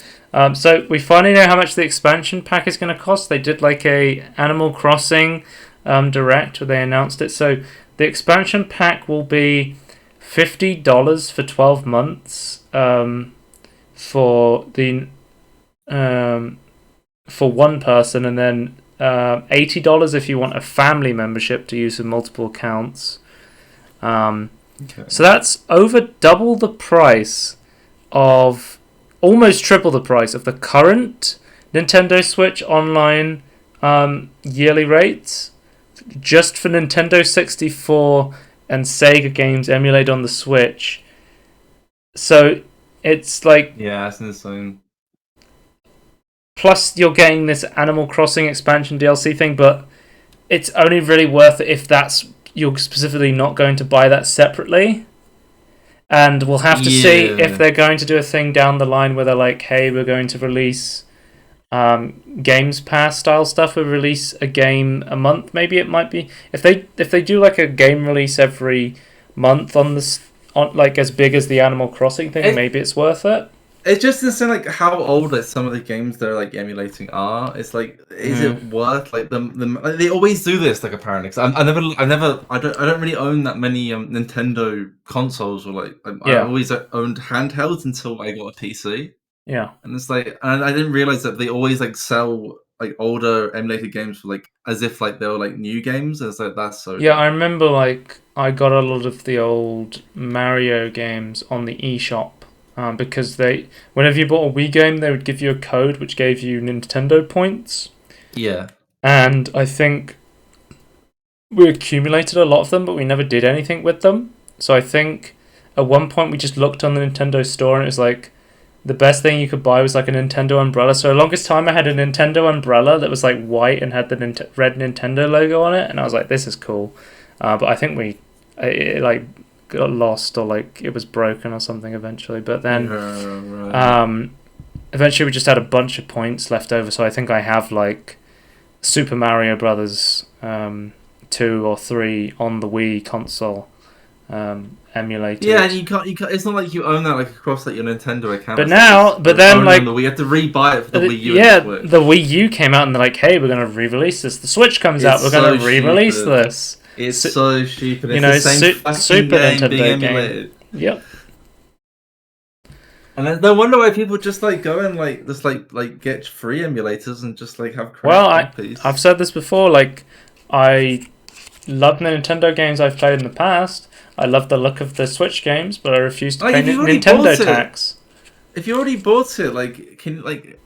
[SPEAKER 1] So we finally know how much the expansion pack is going to cost. They did like a Animal Crossing direct where they announced it. So the expansion pack will be $50 for 12 months for one person, and then $80 if you want a family membership to use with multiple accounts. So that's over double the price of, almost triple the price of the current Nintendo Switch Online yearly rates, just for Nintendo 64 and Sega games emulated on the Switch. So it's like,
[SPEAKER 2] yeah, it's insane.
[SPEAKER 1] Plus you're getting this Animal Crossing expansion DLC thing, but it's only really worth it if you're specifically not going to buy that separately. And we'll have to see if they're going to do a thing down the line where they're like, hey, we're going to release Games Pass style stuff. We'll release a game a month. Maybe it might be, if they do like a game release every month on like as big as the Animal Crossing thing, maybe it's worth it.
[SPEAKER 2] It's just insane, like how old like some of the games they're like emulating are. It's like, is it worth like they always do this, like, apparently. Cause I don't really own that many Nintendo consoles, or like I always owned handhelds until I got a PC.
[SPEAKER 1] Yeah,
[SPEAKER 2] and it's like, and I didn't realize that they always like sell like older emulated games for like as if like they were like new games. It's like, that's so
[SPEAKER 1] I remember like I got a lot of the old Mario games on the eShop. Because whenever you bought a Wii game, they would give you a code which gave you Nintendo points.
[SPEAKER 2] Yeah.
[SPEAKER 1] And I think we accumulated a lot of them, but we never did anything with them. So I think at one point we just looked on the Nintendo store and it was like, the best thing you could buy was like a Nintendo umbrella. So the longest time I had a Nintendo umbrella that was like white and had the red Nintendo logo on it. And I was like, this is cool. But I think it like got lost, or like it was broken or something eventually. But then eventually we just had a bunch of points left over. So I think I have like Super Mario Brothers 2 or 3 on the Wii console. Emulated.
[SPEAKER 2] Yeah, and you can't. It's not like you own that like across like your Nintendo account.
[SPEAKER 1] But then like
[SPEAKER 2] we have to re-buy it for the Wii U.
[SPEAKER 1] Yeah, the Wii U came out and they're like, "Hey, we're going to re-release this." The Switch comes out, we're going to re-release this.
[SPEAKER 2] It's so stupid. It's
[SPEAKER 1] the
[SPEAKER 2] same
[SPEAKER 1] Super
[SPEAKER 2] game
[SPEAKER 1] Nintendo
[SPEAKER 2] being emulated.
[SPEAKER 1] Yep.
[SPEAKER 2] And then no wonder why people just like go and like just like get free emulators and just like have
[SPEAKER 1] Well,
[SPEAKER 2] crap copies.
[SPEAKER 1] I've said this before. Like, I love the Nintendo games I've played in the past. I love the look of the Switch games, but I refuse to pay Nintendo tax.
[SPEAKER 2] If you already bought it, like, can like,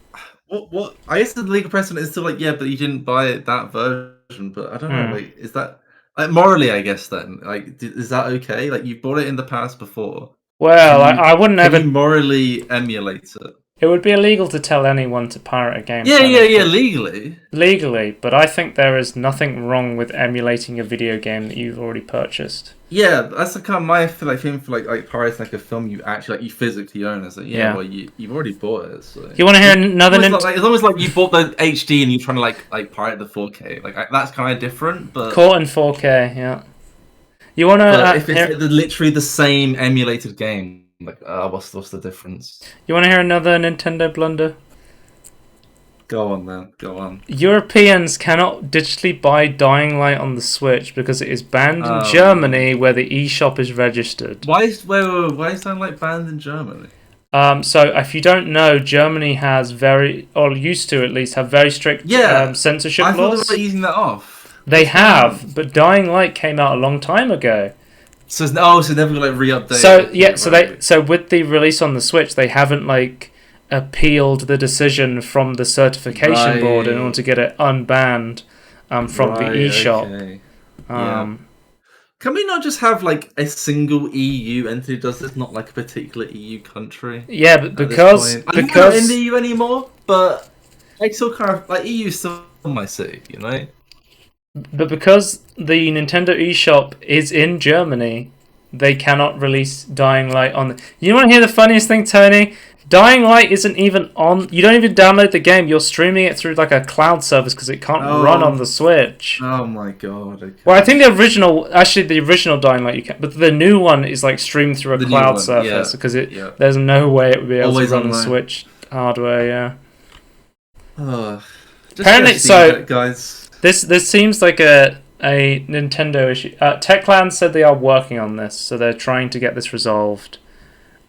[SPEAKER 2] what? I guess the legal precedent is still like, yeah, but you didn't buy it that version. But I don't know, like, is that like, morally? I guess then, like, is that okay? Like, you bought it in the past before.
[SPEAKER 1] Well, I wouldn't ever.
[SPEAKER 2] Can you morally emulate it?
[SPEAKER 1] It would be illegal to tell anyone to pirate a game.
[SPEAKER 2] Yeah, legally.
[SPEAKER 1] Legally, but I think there is nothing wrong with emulating a video game that you've already purchased.
[SPEAKER 2] Yeah, that's the kind of my thing for like pirates, like a film you actually like you physically own. It's like well you've already bought it. So.
[SPEAKER 1] You want to hear another?
[SPEAKER 2] As long as like you bought the HD and you're trying to like pirate the 4K, like that's kind of different. But
[SPEAKER 1] caught in 4K, yeah. You want to?
[SPEAKER 2] If it's literally the same emulated game, like what's the difference?
[SPEAKER 1] You want to hear another Nintendo blunder?
[SPEAKER 2] Go on, man. Go on.
[SPEAKER 1] Europeans cannot digitally buy Dying Light on the Switch because it is banned in Germany, where the eShop is registered.
[SPEAKER 2] Why is Dying Light banned in Germany?
[SPEAKER 1] So if you don't know, Germany has used to at least have very strict censorship laws.
[SPEAKER 2] I thought they were easing that off.
[SPEAKER 1] They have, but Dying Light came out a long time ago.
[SPEAKER 2] So it's never like re-updated.
[SPEAKER 1] So with the release on the Switch, they haven't like appealed the decision from the certification board in order to get it unbanned from the eShop.
[SPEAKER 2] Okay. Can we not just have like a single EU entity does this, not like a particular EU country?
[SPEAKER 1] Yeah, but because
[SPEAKER 2] I'm not in the EU anymore, but I still kind of like EU still my city, you know.
[SPEAKER 1] But because the Nintendo eShop is in Germany, they cannot release Dying Light on the... You want to hear the funniest thing, Tony? Dying Light isn't even on... You don't even download the game. You're streaming it through like a cloud service because it can't run on the Switch.
[SPEAKER 2] Oh my god. Okay.
[SPEAKER 1] Well, I think the original Dying Light you can... But the new one is like streamed through a cloud surface because there's no way it would be able to run the Switch hardware,
[SPEAKER 2] Apparently, so... guys...
[SPEAKER 1] This seems like a Nintendo issue. Techland said they are working on this, so they're trying to get this resolved.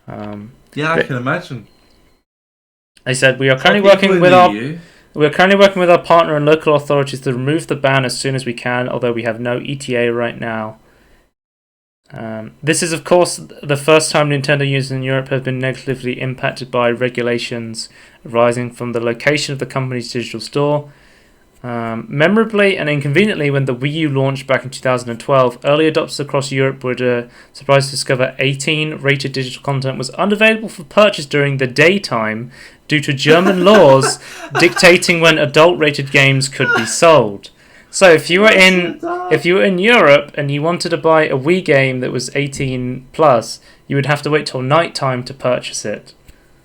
[SPEAKER 2] I can imagine.
[SPEAKER 1] They said we are currently working with our partner and local authorities to remove the ban as soon as we can, although we have no ETA right now. This is, of course, the first time Nintendo users in Europe have been negatively impacted by regulations arising from the location of the company's digital store. Memorably and inconveniently, when the Wii U launched back in 2012, early adopters across Europe were surprised to discover 18 rated digital content was unavailable for purchase during the daytime due to German laws dictating when adult rated games could be sold. So if you were in Europe and you wanted to buy a Wii game that was 18 plus, you would have to wait till nighttime to purchase it.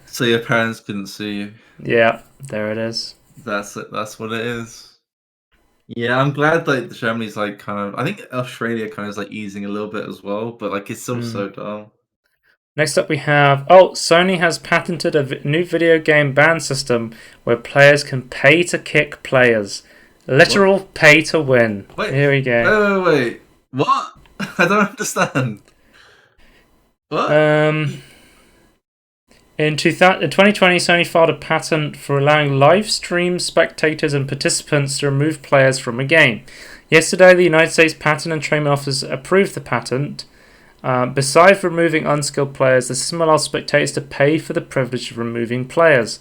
[SPEAKER 2] So your parents couldn't see you.
[SPEAKER 1] Yeah, there it is.
[SPEAKER 2] That's it. That's what it is. Yeah, I'm glad that Germany's like kind of... I think Australia kind of is like easing a little bit as well, but like it's still so dumb.
[SPEAKER 1] Next up we have... Sony has patented a new video game ban system where players can pay to kick players. Literal pay to win.
[SPEAKER 2] Wait,
[SPEAKER 1] here we go.
[SPEAKER 2] Wait. What? I don't understand. What?
[SPEAKER 1] In 2020, Sony filed a patent for allowing live stream spectators and participants to remove players from a game. Yesterday, the United States Patent and Trademark Office approved the patent. Besides removing unskilled players, the system allows spectators to pay for the privilege of removing players.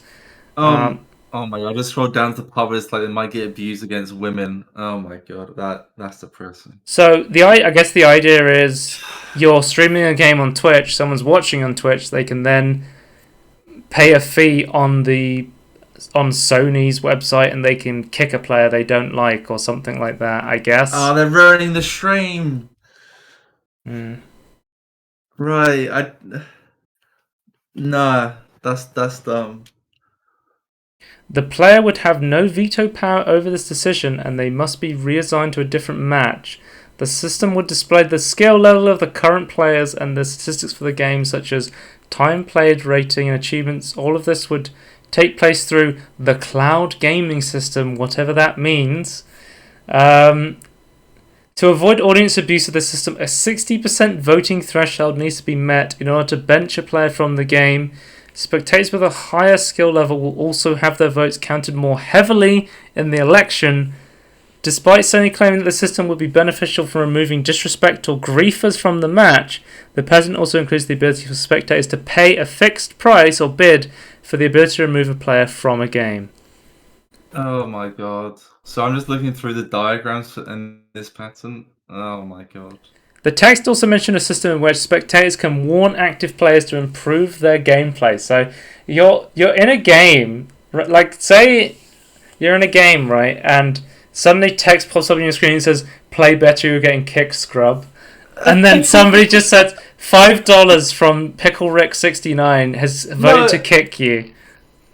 [SPEAKER 2] Oh my god! I just scrolled down to the pub. It's like they might get abused against women. Oh my god, that's depressing.
[SPEAKER 1] So I guess the idea is you're streaming a game on Twitch. Someone's watching on Twitch. They can then pay a fee on Sony's website, and they can kick a player they don't like or something like that. I guess.
[SPEAKER 2] Oh, they're ruining the stream. Right. Nah, that's dumb.
[SPEAKER 1] The player would have no veto power over this decision, and they must be reassigned to a different match. The system would display the skill level of the current players and the statistics for the game, such as time played, rating, and achievements. All of this would take place through the cloud gaming system, whatever that means. To avoid audience abuse of the system, a 60% voting threshold needs to be met in order to bench a player from the game. Spectators with a higher skill level will also have their votes counted more heavily in the election. Despite Sony claiming that the system would be beneficial for removing disrespect or griefers from the match, the patent also includes the ability for spectators to pay a fixed price or bid for the ability to remove a player from a game.
[SPEAKER 2] Oh my god. So I'm just looking through the diagrams in this patent. Oh my god.
[SPEAKER 1] The text also mentioned a system in which spectators can warn active players to improve their gameplay. So you're in a game, like say you're in a game, right, and suddenly text pops up on your screen and says, "Play better, you're getting kicked, scrub." And then somebody just said, $5 from Pickle Rick 69 has voted to kick you.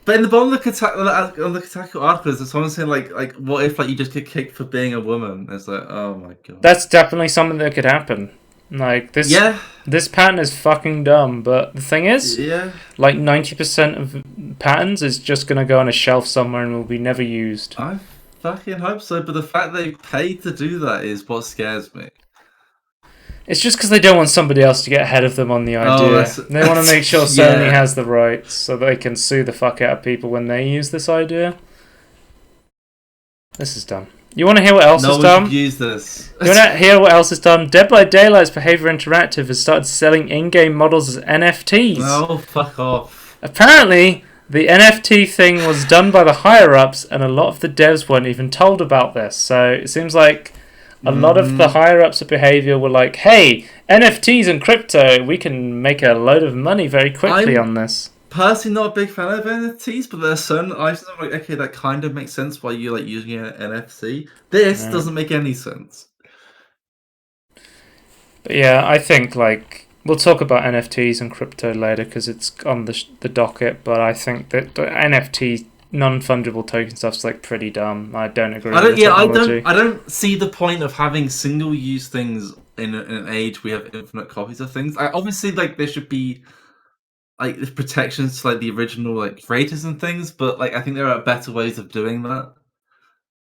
[SPEAKER 2] But in the bottom of the Kotaku articles, there's someone saying like, what if like you just get kicked for being a woman? It's like, oh my god.
[SPEAKER 1] That's definitely something that could happen. Like this.
[SPEAKER 2] Yeah.
[SPEAKER 1] This patent is fucking dumb. But the thing is, like 90% of patents is just gonna go on a shelf somewhere and will be never used.
[SPEAKER 2] I fucking hope so. But the fact they paid to do that is what scares me.
[SPEAKER 1] It's just because they don't want somebody else to get ahead of them on the idea. They want to make sure Sony has the rights so they can sue the fuck out of people when they use this idea. This is dumb. You want to hear what else is dumb?
[SPEAKER 2] No one should use this.
[SPEAKER 1] You want to hear what else is dumb? Dead by Daylight's Behavior Interactive has started selling in-game models as NFTs.
[SPEAKER 2] Oh, fuck off.
[SPEAKER 1] Apparently, the NFT thing was done by the higher-ups, and a lot of the devs weren't even told about this. So it seems like a lot of the higher-ups of Behavior were like, hey, NFTs and crypto, we can make a load of money very quickly on this.
[SPEAKER 2] Personally not a big fan of NFTs, but there's certain items I'm like, okay, that kind of makes sense why you're like using an NFC. This doesn't make any sense. But
[SPEAKER 1] yeah, I think like we'll talk about NFTs and crypto later because it's on the docket, but I think that the NFT non-fungible token stuff's like pretty dumb. I don't agree with the technology.
[SPEAKER 2] I don't see the point of having single-use things in an age we have infinite copies of things. Obviously, like there should be like protections to like the original like creators and things, but like I think there are better ways of doing that.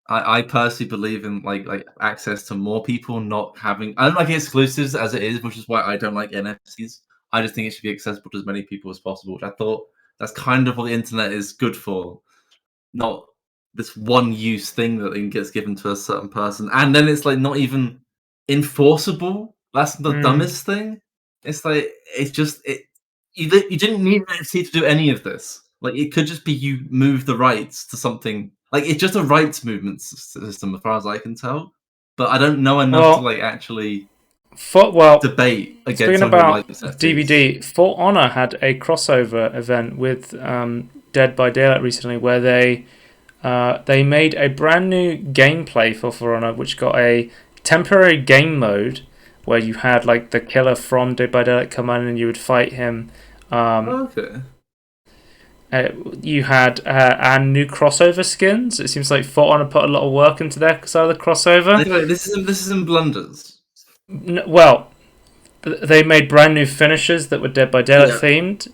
[SPEAKER 2] I personally believe in like access to more people not having. I don't like exclusives as it is, which is why I don't like NFTs. I just think it should be accessible to as many people as possible, which I thought that's kind of what the internet is good for. Not this one-use thing that gets given to a certain person, and then it's like not even enforceable. That's the dumbest thing. It's like it's just it. You didn't need an NFT to do any of this. Like it could just be you move the rights to something. Like it's just a rights movement system, as far as I can tell. But I don't know enough to like actually debate against.
[SPEAKER 1] Speaking about DVD, For Honor had a crossover event with Dead by Daylight recently, where they made a brand new gameplay for Honor, which got a temporary game mode where you had like the killer from Dead by Daylight come in and you would fight him. You had and new crossover skins. It seems like For Honor put a lot of work into their side of the crossover.
[SPEAKER 2] This is in Blunders.
[SPEAKER 1] Well, they made brand new finishers that were Dead by Daylight themed.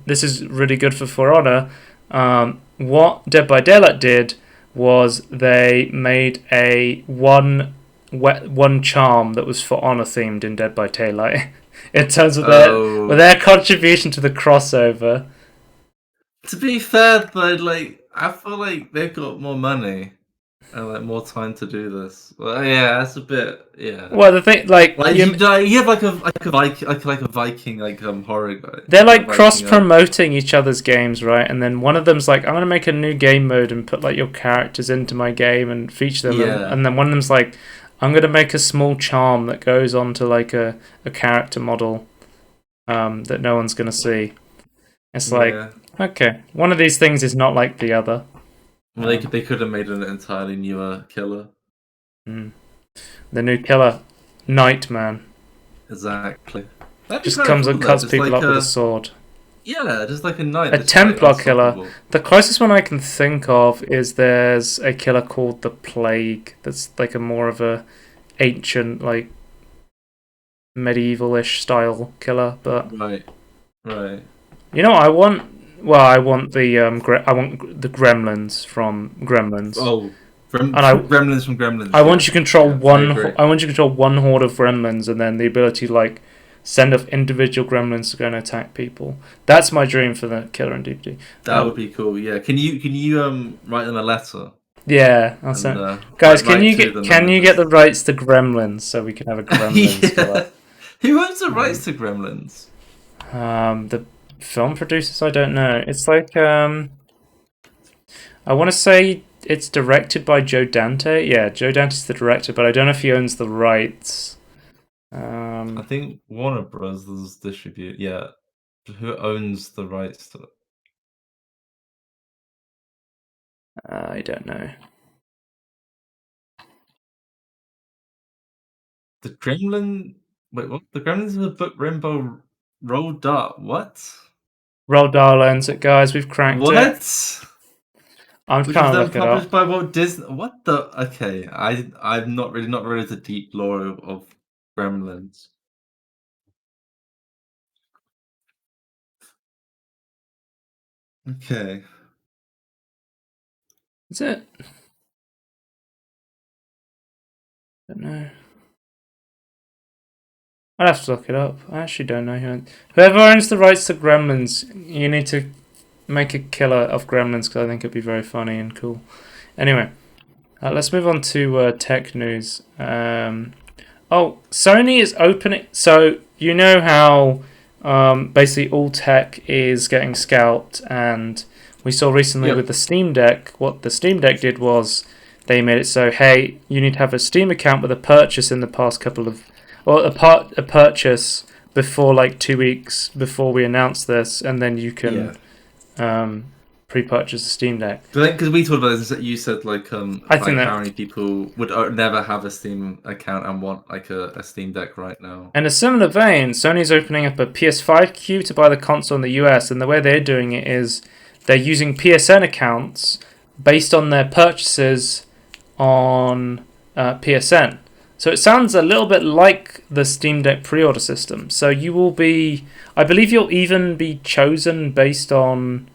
[SPEAKER 1] This is really good for Honor. What Dead by Daylight did was they made a one charm that was For Honor themed in Dead by Daylight. In terms of their contribution to the crossover.
[SPEAKER 2] To be fair, though, like I feel like they've got more money and like more time to do this. Well, yeah, that's a bit. Yeah.
[SPEAKER 1] Well, the thing, like
[SPEAKER 2] you have like a Viking horror guy.
[SPEAKER 1] They're like cross promoting each other's games, right? And then one of them's like, I'm gonna make a new game mode and put like your characters into my game and feature them.
[SPEAKER 2] Yeah.
[SPEAKER 1] And then one of them's like, I'm gonna make a small charm that goes onto like a character model that no one's gonna see. It's like, okay, one of these things is not like the other.
[SPEAKER 2] Well, they could have made an entirely newer killer.
[SPEAKER 1] The new killer, Nightman.
[SPEAKER 2] Exactly.
[SPEAKER 1] Just comes and cuts people up with a sword.
[SPEAKER 2] Yeah, just like a knight.
[SPEAKER 1] A Templar killer. The closest one I can think of is there's a killer called the Plague. That's like a more of a ancient, like medieval-ish style killer. But
[SPEAKER 2] right.
[SPEAKER 1] You know what I want? Well, I want the I want the Gremlins from Gremlins.
[SPEAKER 2] Oh, Gremlins from Gremlins.
[SPEAKER 1] I want you to control one. I want you to control one horde of Gremlins, and then the ability to like send off individual gremlins to go and attack people. That's my dream for the killer and DVD.
[SPEAKER 2] That would be cool. Yeah. Can you write them a letter?
[SPEAKER 1] Yeah, I'll send. Guys, can you get the rights to Gremlins so we can have a Gremlins killer?
[SPEAKER 2] Who owns the rights to Gremlins?
[SPEAKER 1] The film producers. I don't know. It's like I want to say it's directed by Joe Dante. Yeah, Joe Dante's the director, but I don't know if he owns the rights.
[SPEAKER 2] I think Warner Brothers distribute. Yeah, who owns the rights to it?
[SPEAKER 1] I don't know.
[SPEAKER 2] The Gremlin. Wait, what? The Gremlins in the book Rainbow Roald Dahl. What?
[SPEAKER 1] Roald Dahl owns it, guys. We've cracked it.
[SPEAKER 2] What?
[SPEAKER 1] I'm trying to look it up.
[SPEAKER 2] Published by Walt Disney. What the? Okay, I'm not really the deep lore of Gremlins. Okay.
[SPEAKER 1] Is it? I don't know. I'd have to look it up. I actually don't know whoever owns the rights to Gremlins. You need to make a killer of Gremlins because I think it'd be very funny and cool. Anyway, let's move on to tech news. Sony is opening. So you know how basically all tech is getting scalped, and we saw recently with the Steam Deck. What the Steam Deck did was they made it so, hey, you need to have a Steam account with a purchase in the past couple of, or a purchase before like 2 weeks before we announce this, and then you can pre-purchase a Steam Deck.
[SPEAKER 2] Because we talked about this, you said like how many people would never have a Steam account and want like a Steam Deck right now.
[SPEAKER 1] In a similar vein, Sony's opening up a PS5 queue to buy the console in the US, and the way they're doing it is they're using PSN accounts based on their purchases on PSN. So it sounds a little bit like the Steam Deck pre-order system. So you will be, I believe you'll even be chosen based on,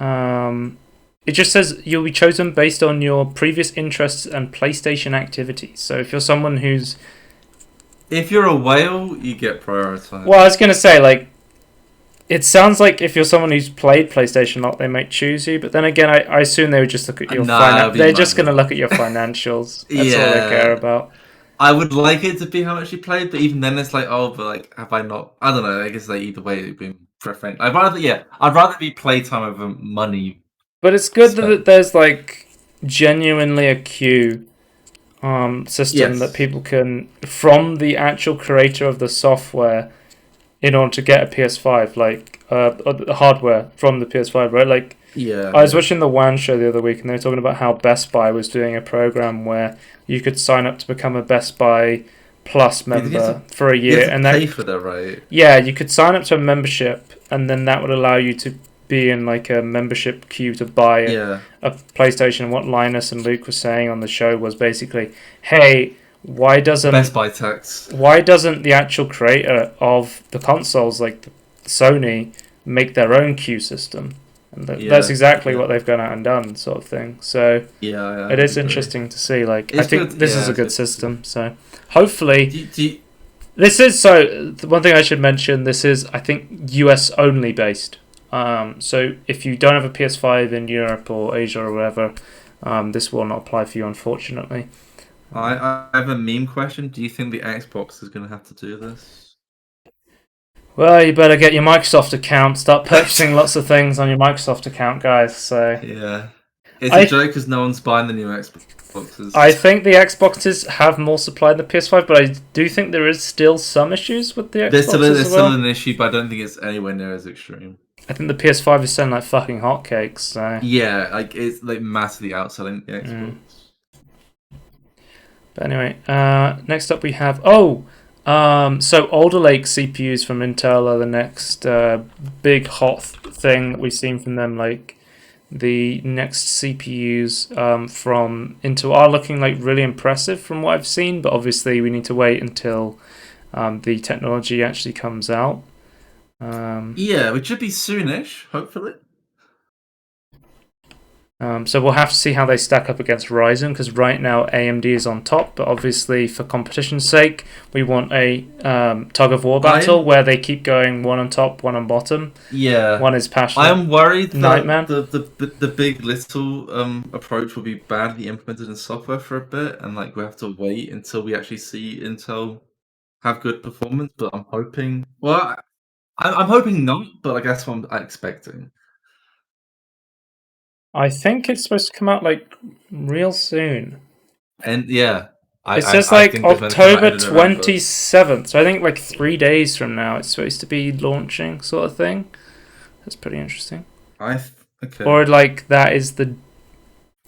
[SPEAKER 1] it just says you'll be chosen based on your previous interests and PlayStation activities. So if you're someone who's...
[SPEAKER 2] If you're a whale, you get prioritized.
[SPEAKER 1] Well, I was going to say, like, it sounds like if you're someone who's played PlayStation a lot, they might choose you. But then again, I assume they would just look at your they're just going to look at your financials. That's all they care about.
[SPEAKER 2] I would like it to be how much you played, but even then it's like, oh, but like, have I not? I don't know. I guess like either way, it'd be preference. I'd rather be playtime over money.
[SPEAKER 1] But it's good that there's like genuinely a queue system that people can, from the actual creator of the software, in order to get a PS5, like the hardware from the PS5, right? Like, I was watching the WAN show the other week, and they were talking about how Best Buy was doing a program where you could sign up to become a Best Buy Plus member for a year, and
[SPEAKER 2] pay for that, right?
[SPEAKER 1] Yeah, you could sign up to a membership, and then that would allow you to be in like a membership queue to buy a PlayStation. And what Linus and Luke were saying on the show was basically, hey, why doesn't
[SPEAKER 2] Best Buy tax?
[SPEAKER 1] Why doesn't the actual creator of the consoles, like Sony, make their own queue system? And that's exactly what they've gone out and done, sort of thing. So it is interesting to see. Like, I think this is a good system. So hopefully, this is one thing I should mention. This is, I think, US only based. So if you don't have a PS5 in Europe or Asia or wherever, this will not apply for you, unfortunately.
[SPEAKER 2] I have a meme question. Do you think the Xbox is going to have to do this?
[SPEAKER 1] Well, you better get your Microsoft account. Start purchasing lots of things on your Microsoft account, guys. So
[SPEAKER 2] it's a joke because no one's buying the new Xboxes.
[SPEAKER 1] I think the Xboxes have more supply than the PS5, but I do think there is still some issues with the Xbox.
[SPEAKER 2] There's still an issue, but I don't think it's anywhere near as extreme.
[SPEAKER 1] I think the PS5 is selling like fucking hotcakes. So.
[SPEAKER 2] Yeah, like it's like massively outselling the Xbox.
[SPEAKER 1] But anyway, next up we have so Alder Lake CPUs from Intel are the next big hot thing that we've seen from them. Like the next CPUs from Intel are looking like really impressive from what I've seen, but obviously we need to wait until the technology actually comes out.
[SPEAKER 2] Which should be soonish, hopefully.
[SPEAKER 1] So we'll have to see how they stack up against Ryzen, because right now AMD is on top, but obviously for competition's sake, we want a tug of war battle where they keep going one on top, one on bottom.
[SPEAKER 2] Yeah,
[SPEAKER 1] one is passionate.
[SPEAKER 2] I am worried
[SPEAKER 1] Nightman.
[SPEAKER 2] that the big little approach will be badly implemented in software for a bit, and like we have to wait until we actually see Intel have good performance. But I'm hoping. Well, I'm hoping not, but I guess I'm expecting.
[SPEAKER 1] I think it's supposed to come out like real soon.
[SPEAKER 2] And yeah,
[SPEAKER 1] It says like October 27th, so I think like 3 days from now it's supposed to be launching, sort of thing. That's pretty interesting.
[SPEAKER 2] Okay.
[SPEAKER 1] Or like that is the.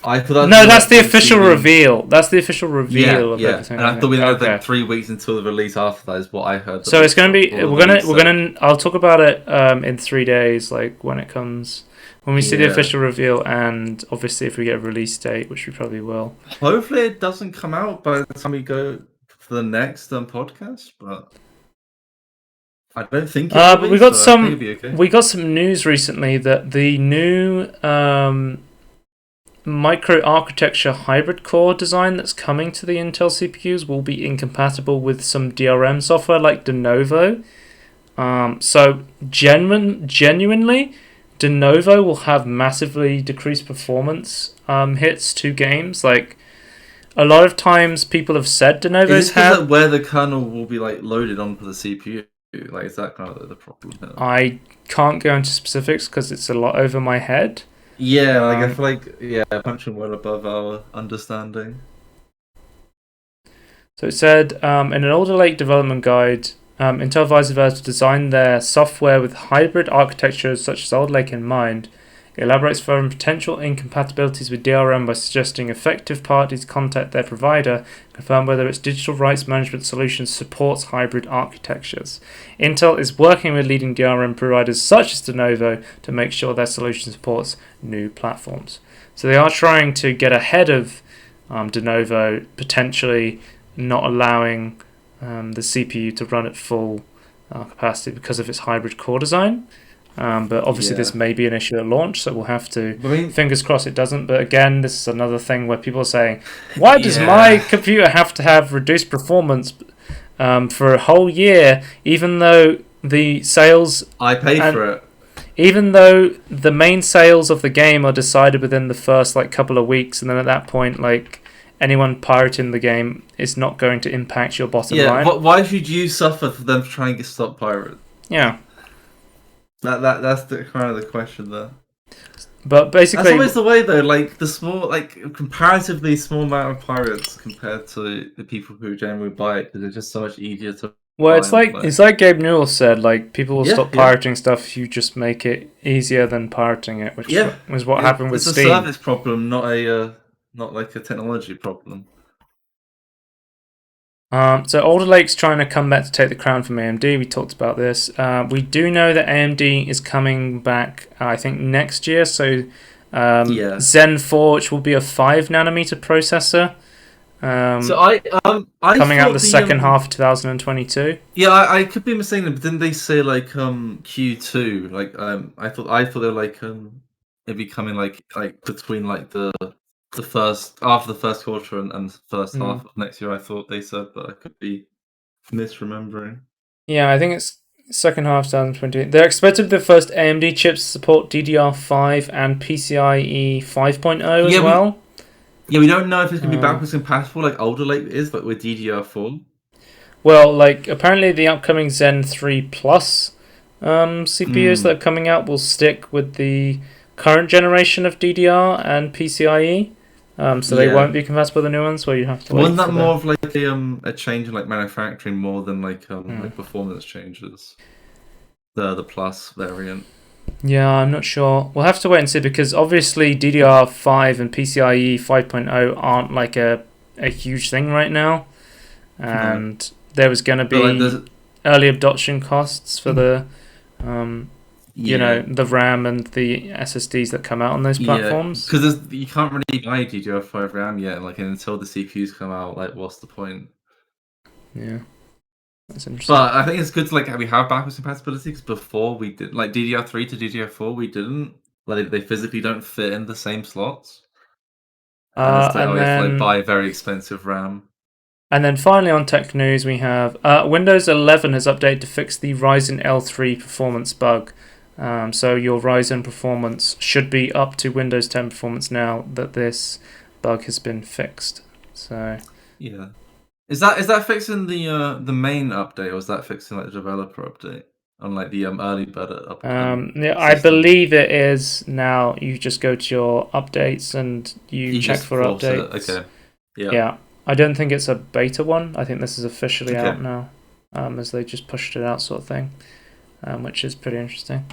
[SPEAKER 2] I thought
[SPEAKER 1] no, that's the official reveal. That's the official reveal of everything.
[SPEAKER 2] And I thought we had like 3 weeks until the release after that is what I heard.
[SPEAKER 1] So it's gonna be. We're gonna. I'll talk about it in 3 days, like when it comes. When we see the official reveal, and obviously if we get a release date, which we probably will.
[SPEAKER 2] Hopefully it doesn't come out by the time we go for the next podcast, but I don't think.
[SPEAKER 1] But we got we got some news recently that the new micro-architecture hybrid core design that's coming to the Intel CPUs will be incompatible with some DRM software like de novo. So genuinely. De novo will have massively decreased performance hits to games. Like a lot of times, people have said de novos have
[SPEAKER 2] where the kernel will be like loaded onto the CPU. Like, is that kind of the problem?
[SPEAKER 1] I can't go into specifics because it's a lot over my head.
[SPEAKER 2] Yeah, like I feel like punching well above our understanding.
[SPEAKER 1] So it said in an Alder Lake development guide. Intel advised developers to design their software with hybrid architectures such as Alder Lake in mind. It elaborates further on potential incompatibilities with DRM by suggesting effective parties contact their provider, confirm whether its digital rights management solution supports hybrid architectures. Intel is working with leading DRM providers such as de novo to make sure their solution supports new platforms. So they are trying to get ahead of de novo, potentially not allowing the CPU to run at full capacity because of its hybrid core design. But obviously this may be an issue at launch, so we'll have to fingers crossed it doesn't. But again, this is another thing where people are saying, why does my computer have to have reduced performance for a whole year, even though the sales...
[SPEAKER 2] I paid for it.
[SPEAKER 1] Even though the main sales of the game are decided within the first like couple of weeks, and then at that point, like... anyone pirating the game is not going to impact your bottom line.
[SPEAKER 2] Yeah, why should you suffer for them trying to stop pirates?
[SPEAKER 1] Yeah.
[SPEAKER 2] That's the kind of the question there.
[SPEAKER 1] But basically...
[SPEAKER 2] that's always the way though, like the small, like comparatively small amount of pirates compared to the people who generally buy it, because it's just so much easier to...
[SPEAKER 1] Well, it's like Gabe Newell said, like people will stop pirating stuff if you just make it easier than pirating it, which was what happened with Steam.
[SPEAKER 2] It's a service problem, not like a technology problem.
[SPEAKER 1] So Alder Lake's trying to come back to take the crown from AMD. We talked about this. We do know that AMD is coming back, I think, next year. So Zen 4, which will be a 5 nanometer processor.
[SPEAKER 2] So I
[SPEAKER 1] coming out the second half of 2022.
[SPEAKER 2] Yeah, I could be mistaken, but didn't they say like Q2? Like I thought they were like it'd be coming like between like the first after the first quarter and first half of next year. I thought they said, but I could be misremembering.
[SPEAKER 1] Yeah, I think it's second half 2020. They're expected the first AMD chips to support DDR5 and PCIe 5.0 as well.
[SPEAKER 2] We don't know if it's going to be backwards compatible like Alder Lake is, but with DDR4.
[SPEAKER 1] Well, like apparently the upcoming Zen 3 Plus CPUs that are coming out will stick with the current generation of DDR and PCIe. So they won't be compatible with the new ones, where you have to wait.
[SPEAKER 2] Wasn't that more of like a change in like manufacturing more than like performance changes? The Plus variant.
[SPEAKER 1] Yeah, I'm not sure. We'll have to wait and see, because obviously DDR5 and PCIe 5.0 aren't like a huge thing right now, and there was going to be early adoption costs for the you know, the RAM and the SSDs that come out on those platforms.
[SPEAKER 2] Because you can't really buy DDR5 RAM yet. Like until the CPUs come out, like what's the point?
[SPEAKER 1] Yeah, that's interesting.
[SPEAKER 2] But I think it's good to like we have backwards compatibility, because before we did like DDR3 to DDR4 we didn't. Like they physically don't fit in the same slots. As they
[SPEAKER 1] And
[SPEAKER 2] have to like
[SPEAKER 1] then
[SPEAKER 2] buy very expensive RAM.
[SPEAKER 1] And then finally on tech news, we have Windows 11 has updated to fix the Ryzen L3 performance bug. So your Ryzen performance should be up to Windows 10 performance now that this bug has been fixed. So
[SPEAKER 2] yeah, is that fixing the main update, or is that fixing like the developer update on like the early bird
[SPEAKER 1] yeah, I
[SPEAKER 2] system?
[SPEAKER 1] believe it is now. You just go to your updates and you check
[SPEAKER 2] just
[SPEAKER 1] for
[SPEAKER 2] force
[SPEAKER 1] updates.
[SPEAKER 2] it. Okay. Yeah.
[SPEAKER 1] Yeah, I don't think it's a beta one. I think this is officially
[SPEAKER 2] Okay.
[SPEAKER 1] out now, as they just pushed it out, sort of thing, which is pretty interesting.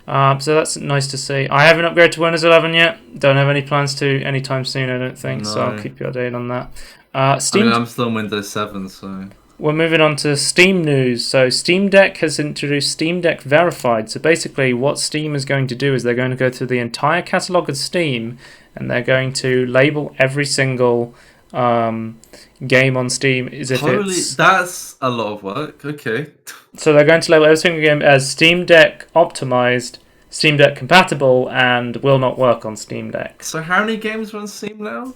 [SPEAKER 1] So that's nice to see. I haven't upgraded to Windows 11 yet. Don't have any plans to anytime soon, I don't think. So I'll keep you updated on that. Steam.
[SPEAKER 2] I mean, I'm still on Windows 7, so.
[SPEAKER 1] We're moving on to Steam news. So Steam Deck has introduced Steam Deck Verified. So basically what Steam is going to do is they're going to go through the entire catalogue of Steam and they're going to label every single game on Steam as if it's...
[SPEAKER 2] That's a lot of work. Okay.
[SPEAKER 1] So they're going to label every single game as Steam Deck optimized, Steam Deck compatible, and will not work on Steam Deck.
[SPEAKER 2] So how many games are on Steam now?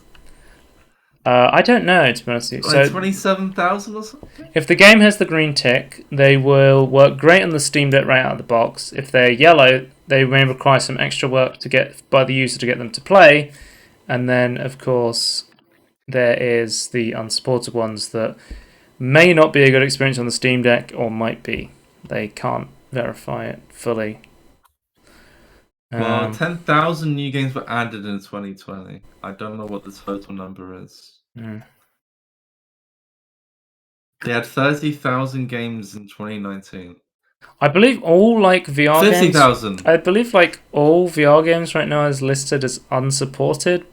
[SPEAKER 1] I don't know, to be honest with you.
[SPEAKER 2] Like
[SPEAKER 1] so
[SPEAKER 2] 27,000 or something?
[SPEAKER 1] If the game has the green tick, they will work great on the Steam Deck right out of the box. If they're yellow, they may require some extra work to get by the user to get them to play. And then, of course, there is the unsupported ones that may not be a good experience on the Steam Deck, or might be. They can't verify it fully.
[SPEAKER 2] Well, 10,000 new games were added in 2020. I don't know what the total number is. They had 30,000 games in 2019.
[SPEAKER 1] I believe all like VR
[SPEAKER 2] 50,000.
[SPEAKER 1] games. I believe like all VR games right now is listed as unsupported,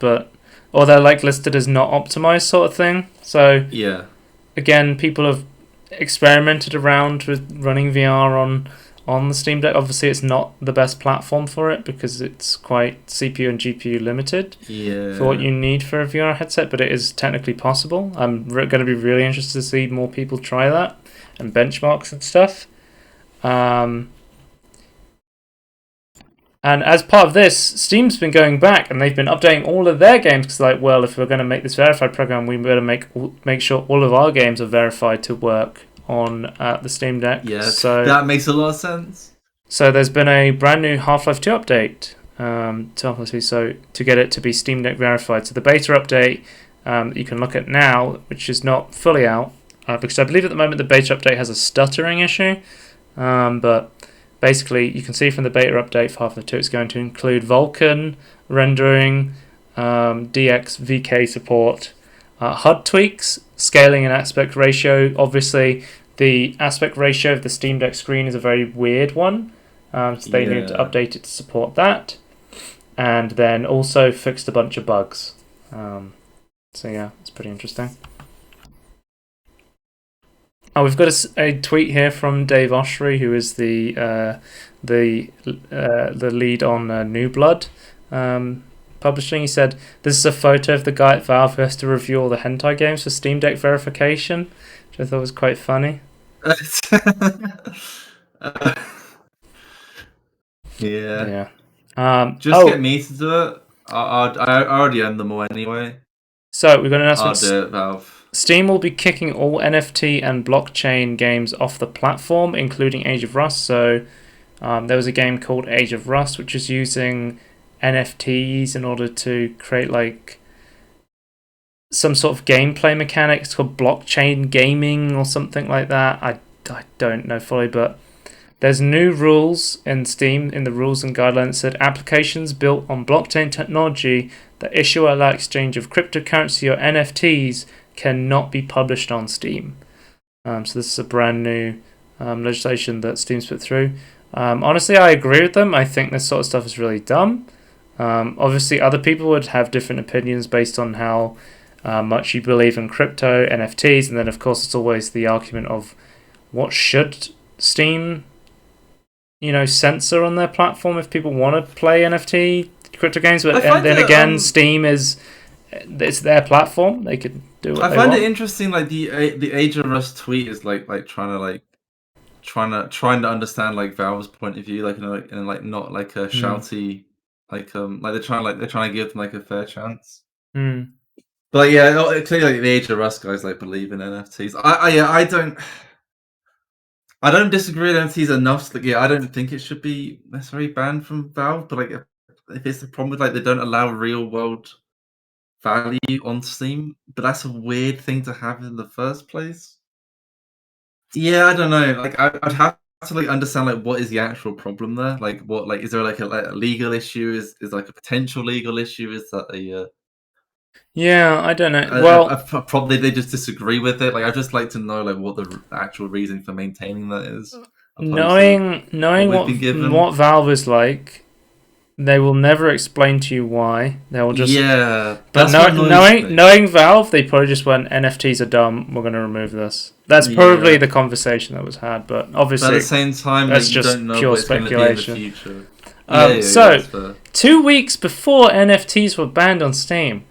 [SPEAKER 1] or they're like listed as not optimized sort of thing. So
[SPEAKER 2] yeah,
[SPEAKER 1] again, people have experimented around with running VR on the Steam Deck. Obviously, it's not the best platform for it because it's quite CPU and GPU limited for what you need for a VR headset, but it is technically possible. I'm going to be really interested to see more people try that and benchmarks and stuff. And as part of this, Steam's been going back and they've been updating all of their games because, like, well, if we're going to make this verified program, we better make sure all of our games are verified to work on the Steam Deck.
[SPEAKER 2] Yeah,
[SPEAKER 1] so
[SPEAKER 2] that makes a lot of sense.
[SPEAKER 1] So there's been a brand new Half-Life 2 update to Half-Life 2, so to get it to be Steam Deck verified. So the beta update that you can look at now, which is not fully out, because I believe at the moment the beta update has a stuttering issue, but basically you can see from the beta update for Half-Life 2 it's going to include Vulkan rendering, DXVK support, HUD tweaks, scaling and aspect ratio. Obviously, the aspect ratio of the Steam Deck screen is a very weird one, so they need to update it to support that. And then also fixed a bunch of bugs. So yeah, it's pretty interesting. Oh, we've got a tweet here from Dave Oshry, who is the lead on New Blood publishing. He said, "This is a photo of the guy at Valve who has to review all the hentai games for Steam Deck verification," which I thought was quite funny.
[SPEAKER 2] Yeah.
[SPEAKER 1] Just
[SPEAKER 2] get me to do it. I already own them all anyway.
[SPEAKER 1] So we've got an announcement.
[SPEAKER 2] I'll do it, Valve.
[SPEAKER 1] Steam will be kicking all NFT and blockchain games off the platform, including Age of Rust. So there was a game called Age of Rust, which is using NFTs in order to create like some sort of gameplay mechanics called blockchain gaming or something like that. I don't know fully, but there's new rules in Steam in the rules and guidelines that applications built on blockchain technology that issue or allow exchange of cryptocurrency or NFTs cannot be published on Steam. So this is a brand new legislation that Steam's put through. Honestly, I agree with them. I think this sort of stuff is really dumb. Obviously, other people would have different opinions based on how much you believe in crypto, NFTs, and then of course it's always the argument of what should Steam, censor on their platform if people want to play NFT crypto games. But and then again, Steam it's their platform; they could do what they want.
[SPEAKER 2] I find it interesting, like the Age of Rust tweet is like trying to understand like Valve's point of view, like not like a shouty Like they're trying to give them like a fair chance.
[SPEAKER 1] Mm.
[SPEAKER 2] But yeah, clearly like, the Age of Rust guys like believe in NFTs. I don't disagree with NFTs enough. Like, I don't think it should be necessarily banned from Valve. But like, if it's the problem with like they don't allow real world value on Steam, but that's a weird thing to have in the first place. Yeah, I don't know. Like, I'd have to like understand like what is the actual problem there. Like, what like is there like a legal issue? Is like a potential legal issue? Is that a
[SPEAKER 1] Yeah, I don't know. Well,
[SPEAKER 2] probably they just disagree with it. Like, I'd just like to know like what the actual reason for maintaining that is, opposed to
[SPEAKER 1] knowing
[SPEAKER 2] we've been given.
[SPEAKER 1] what Valve is like, they will never explain to you why. They will just But knowing Valve, they probably just went NFTs are dumb. We're going to remove this. That's probably the conversation that was had. But obviously,
[SPEAKER 2] but at the same time,
[SPEAKER 1] that's
[SPEAKER 2] like,
[SPEAKER 1] just
[SPEAKER 2] you don't know
[SPEAKER 1] pure
[SPEAKER 2] what it's
[SPEAKER 1] speculation.
[SPEAKER 2] Be in the future.
[SPEAKER 1] So 2 weeks before NFTs were banned on Steam,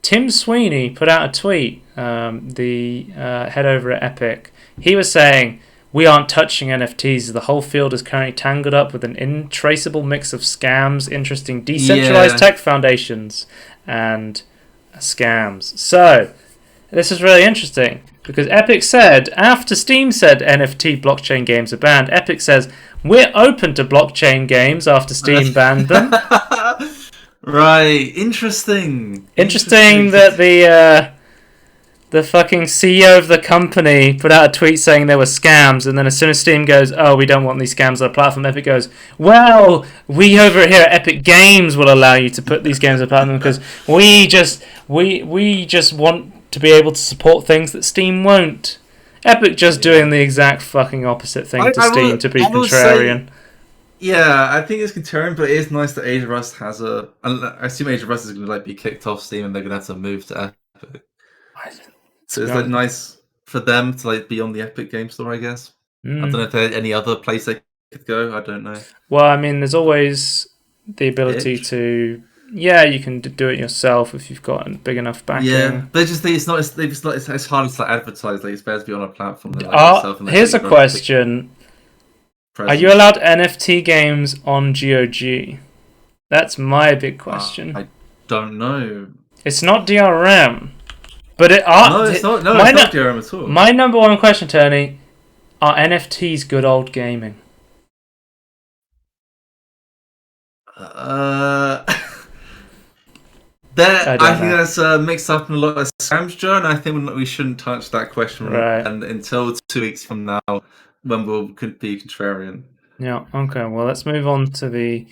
[SPEAKER 1] Tim Sweeney put out a tweet. The head over at Epic, he was saying, "We aren't touching NFTs. The whole field is currently tangled up with an intraceable mix of scams, interesting decentralized tech foundations, and scams." So, this is really interesting because Epic said, after Steam said NFT blockchain games are banned, Epic says, "We're open to blockchain games after Steam banned them."
[SPEAKER 2] Right, interesting
[SPEAKER 1] that the fucking CEO of the company put out a tweet saying there were scams, and then as soon as Steam goes, "Oh, we don't want these scams on the platform," Epic goes, "Well, we over here at Epic Games will allow you to put these games on the platform because we just want to be able to support things that Steam won't." Epic just doing the exact fucking opposite thing to Steam to be contrarian.
[SPEAKER 2] Yeah, I think it's contrarian, but it is nice that Age of Rust has I assume Age of Rust is going to like be kicked off Steam, and they're going to have to move to Epic. So it's like nice for them to like be on the Epic Game Store, I guess. I don't know if there's any other place they could go. I don't know.
[SPEAKER 1] Well, I mean, there's always the ability to. Yeah, you can do it yourself if you've got a big enough backing.
[SPEAKER 2] Yeah, but it's hard to advertise. Like, it's better to be on a platform than
[SPEAKER 1] here's a question. Are you allowed NFT games on GOG? That's my big question.
[SPEAKER 2] I don't know.
[SPEAKER 1] It's not DRM. But
[SPEAKER 2] no, it's not. No, it's not DRM at all.
[SPEAKER 1] My number one question, Tony, are NFTs good old gaming?
[SPEAKER 2] I think that's mixed up in a lot of scams, Joe, and I think we shouldn't touch that question until 2 weeks from now, when could be contrarian.
[SPEAKER 1] Yeah. Okay. Well, let's move on to the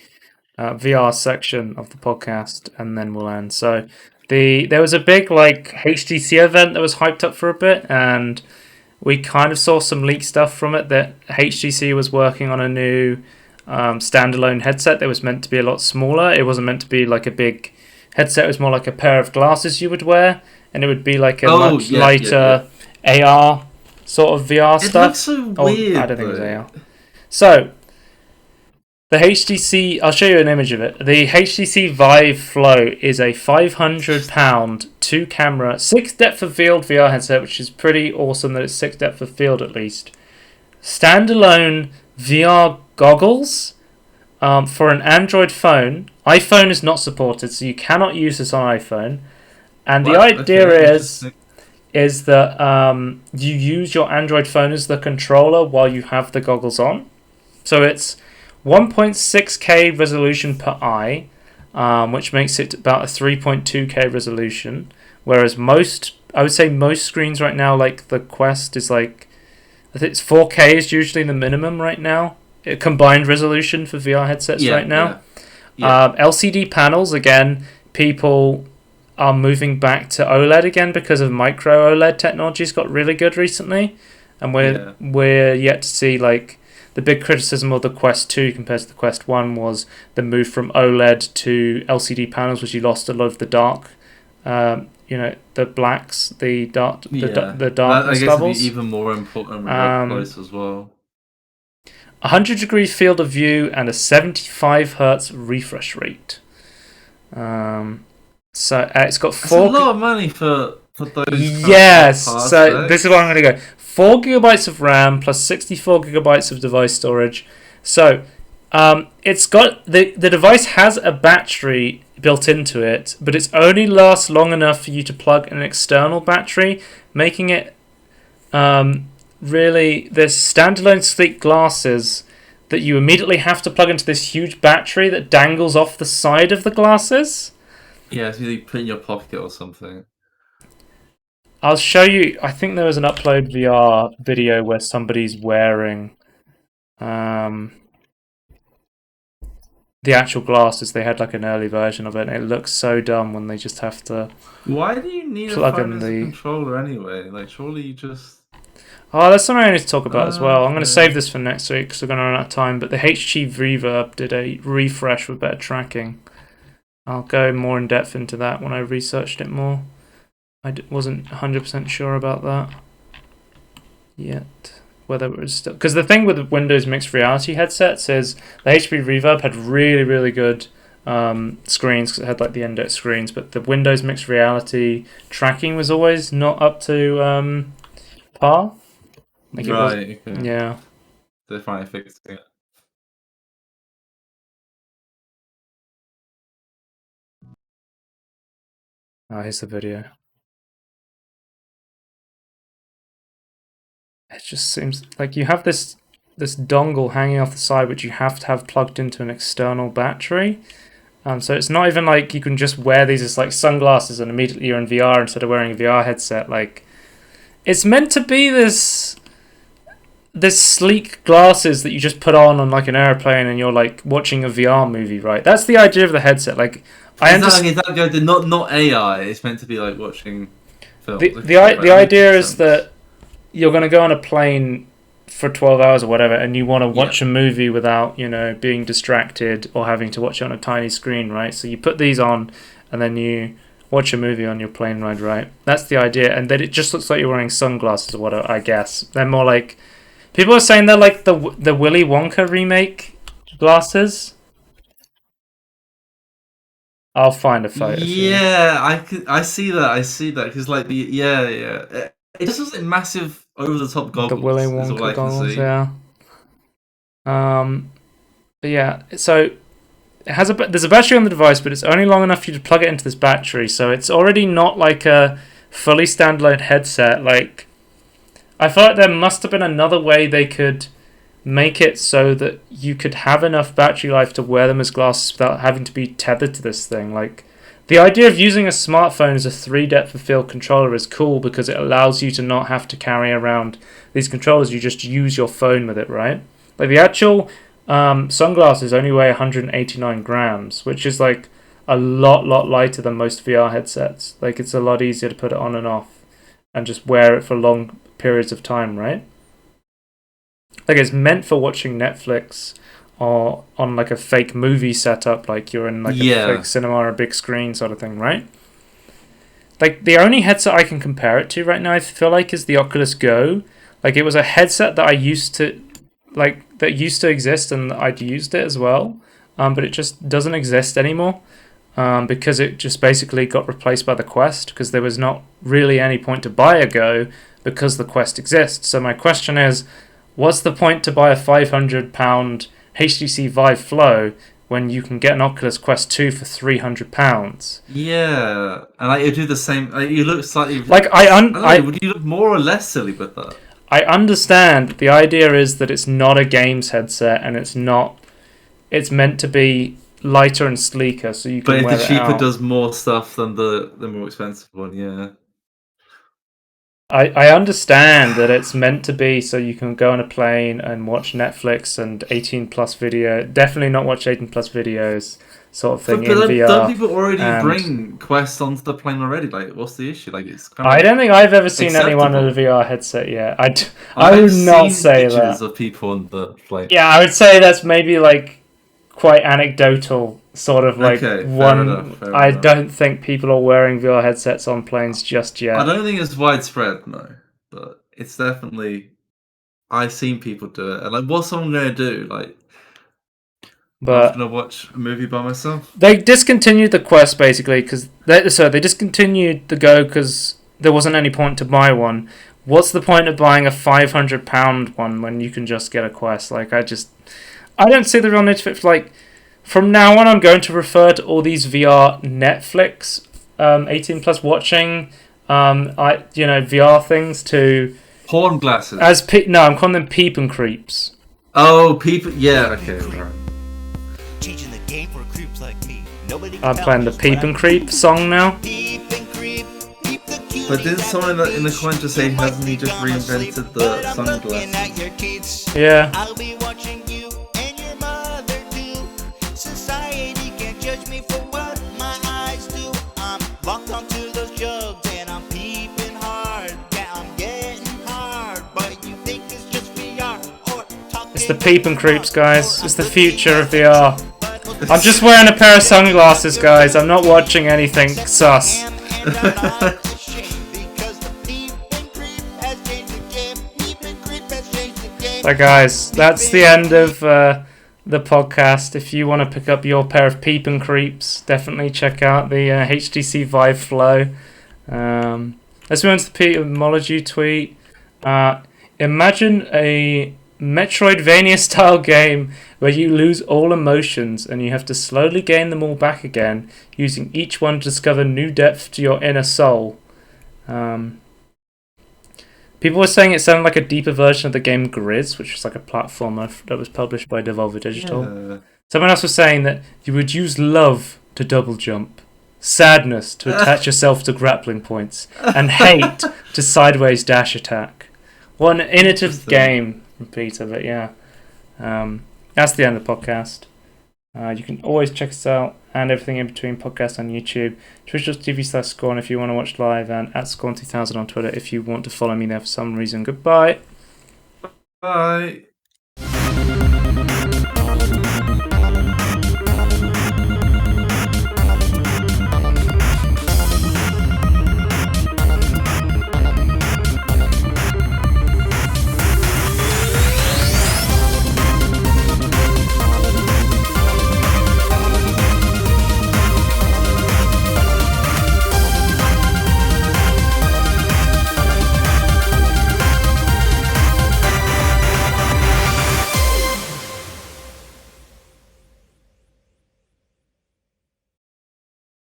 [SPEAKER 1] VR section of the podcast, and then we'll end. So, there was a big HTC event that was hyped up for a bit, and we kind of saw some leaked stuff from it that HTC was working on a new standalone headset that was meant to be a lot smaller. It wasn't meant to be like a big headset. It was more like a pair of glasses you would wear, and it would be like a much lighter AR sort of VR stuff.
[SPEAKER 2] It looks so weird.
[SPEAKER 1] I don't think it was AR. So, the HTC, I'll show you an image of it. The HTC Vive Flow is a £500 2-camera, 6 depth of field VR headset, which is pretty awesome that it's 6 depth of field at least. Standalone VR goggles for an Android phone. iPhone is not supported, so you cannot use this on iPhone. And the idea is that you use your Android phone as the controller while you have the goggles on. So it's 1.6K resolution per eye, which makes it about a 3.2K resolution. Whereas I would say most screens right now, like the Quest, is like, I think it's 4K is usually the minimum right now. Combined resolution for VR headsets right now. LCD panels, again, people are moving back to OLED again because of micro OLED technology's got really good recently, and we're yet to see like the big criticism of the Quest 2 compared to the Quest 1 was the move from OLED to LCD panels, which you lost a lot of the dark, the blacks, the dark, the dark.
[SPEAKER 2] I guess it'd be even more important close as well.
[SPEAKER 1] 100-degree field of view and a 75 hertz refresh rate. So it's got 4.
[SPEAKER 2] That's a lot of money for those.
[SPEAKER 1] Yes. So this is where I'm going to go. 4 gigabytes of RAM plus 64 gigabytes of device storage. So It's got the device has a battery built into it, but it's only lasts long enough for you to plug an external battery, making it really there's standalone sleek glasses that you immediately have to plug into this huge battery that dangles off the side of the glasses.
[SPEAKER 2] Yeah, so you put in your pocket or something.
[SPEAKER 1] I'll show you. I think there was an Upload VR video where somebody's wearing the actual glasses. They had like an early version of it, and it looks so dumb when they just have to.
[SPEAKER 2] Why do you need
[SPEAKER 1] plug
[SPEAKER 2] a
[SPEAKER 1] in
[SPEAKER 2] the controller anyway? Like, surely you just.
[SPEAKER 1] Oh, that's something I need to talk about as well. I'm going to
[SPEAKER 2] Okay.
[SPEAKER 1] save this for next week because we're going to run out of time. But the HG Reverb did a refresh with better tracking. I'll go more in depth into that when I researched it more. I wasn't 100% sure about that yet. Whether it was still... Because the thing with the Windows Mixed Reality headsets is the HP Reverb had really, really good screens because it had like the index screens, but the Windows Mixed Reality tracking was always not up to par. Like
[SPEAKER 2] Right, okay.
[SPEAKER 1] Yeah.
[SPEAKER 2] They're finally fixing it.
[SPEAKER 1] Oh, here's the video. It just seems like you have this dongle hanging off the side, which you have to have plugged into an external battery. So it's not even like you can just wear these as like sunglasses and immediately you're in VR instead of wearing a VR headset. Like, it's meant to be this sleek glasses that you just put on like an airplane and you're like watching a VR movie, right? That's the idea of the headset. Like,
[SPEAKER 2] Not AI. It's meant to be like watching film.
[SPEAKER 1] The idea is that you're going to go on a plane for 12 hours or whatever, and you want to watch a movie without, being distracted or having to watch it on a tiny screen, right? So you put these on, and then you watch a movie on your plane ride, right? That's the idea, and then it just looks like you're wearing sunglasses or whatever, I guess. They're more like... People are saying they're like the Willy Wonka remake glasses. I'll find a photo.
[SPEAKER 2] Yeah, I see that because like it just looks like massive over the top goggles.
[SPEAKER 1] The Willy Wonka goggles, yeah. But yeah, so it has there's a battery on the device, but it's only long enough for you to plug it into this battery. So it's already not like a fully standalone headset. Like, I thought there must have been another way they could make it so that you could have enough battery life to wear them as glasses without having to be tethered to this thing. Like, the idea of using a smartphone as a 3 depth of field controller is cool because it allows you to not have to carry around these controllers. You just use your phone with it, right? Like, the actual sunglasses only weigh 189 grams, which is like a lot lighter than most VR headsets. Like, it's a lot easier to put it on and off and just wear it for long periods of time, right? Like, it's meant for watching Netflix or on like a fake movie setup, like you're in like a fake cinema or a big screen sort of thing, right? Like, the only headset I can compare it to right now, I feel like, is the Oculus Go. Like, it was a headset that that used to exist and I'd used it as well, but it just doesn't exist anymore because it just basically got replaced by the Quest because there was not really any point to buy a Go because the Quest exists. So my question is, what's the point to buy a £500 HTC Vive Flow when you can get an Oculus Quest 2 for £300?
[SPEAKER 2] Yeah, and like you do the same. Like, you look slightly
[SPEAKER 1] like
[SPEAKER 2] would you look more or less silly with that?
[SPEAKER 1] I understand the idea is that it's not a games headset and it's meant to be lighter and sleeker so you can wear it out.
[SPEAKER 2] But the cheaper does more stuff than the more expensive one, yeah.
[SPEAKER 1] I understand that it's meant to be so you can go on a plane and watch Netflix and 18 plus video. Definitely not watch 18 plus videos sort of thing in VR.
[SPEAKER 2] Don't people already bring Quest onto the plane already? Like, what's the issue? Like, it's kind of
[SPEAKER 1] I don't think I've ever seen anyone in a VR headset yet. I would not say that.
[SPEAKER 2] Pictures of people on the plane.
[SPEAKER 1] Yeah, I would say that's maybe like quite anecdotal. Sort of like
[SPEAKER 2] fair
[SPEAKER 1] one.
[SPEAKER 2] Enough.
[SPEAKER 1] I don't think people are wearing VR headsets on planes just yet.
[SPEAKER 2] I don't think it's widespread, no, but it's definitely. I've seen people do it, and like, what's someone gonna do? Like, I'm gonna watch a movie by myself.
[SPEAKER 1] They discontinued the Quest basically because they discontinued the Go because there wasn't any point to buy one. What's the point of buying a £500 one when you can just get a Quest? Like, I don't see the real need for it. Like, from now on, I'm going to refer to all these VR Netflix 18 plus watching VR things to
[SPEAKER 2] porn glasses.
[SPEAKER 1] I'm calling them Peep and Creeps.
[SPEAKER 2] Oh, Peep, yeah, okay, right.
[SPEAKER 3] Changing the game for creeps like me.
[SPEAKER 1] I'm playing the Peep and Creep song now.
[SPEAKER 2] But didn't someone in the comment just say, hasn't he just reinvented the sunglasses?
[SPEAKER 1] Yeah.
[SPEAKER 3] I'll be watching you and your mother too. Society can't judge me for what my eyes do. I'm locked onto those jugs and I'm peeping hard. Yeah, I'm getting hard, but you think it's just VR or talking.
[SPEAKER 1] It's the Peep and Creeps, guys. It's the future of VR. I'm just wearing a pair of sunglasses, guys. I'm not watching anything sus. So guys, that's the end of the podcast. If you want to pick up your pair of Peep and Creeps, definitely check out the HTC Vive Flow. Let's move on to the Molydeux tweet. Imagine a Metroidvania-style game where you lose all emotions and you have to slowly gain them all back again, using each one to discover new depth to your inner soul. People were saying it sounded like a deeper version of the game Grizz, which was like a platformer that was published by Devolver Digital. Yeah. Someone else was saying that you would use love to double jump, sadness to attach yourself to grappling points, and hate to sideways dash attack. What an innovative game from Peter, but yeah. That's the end of the podcast. You can always check us out and everything in between podcast on YouTube, twitch.tv/Scorn if you want to watch live, and at Scorn2000 on Twitter if you want to follow me there for some reason. Goodbye.
[SPEAKER 2] Bye.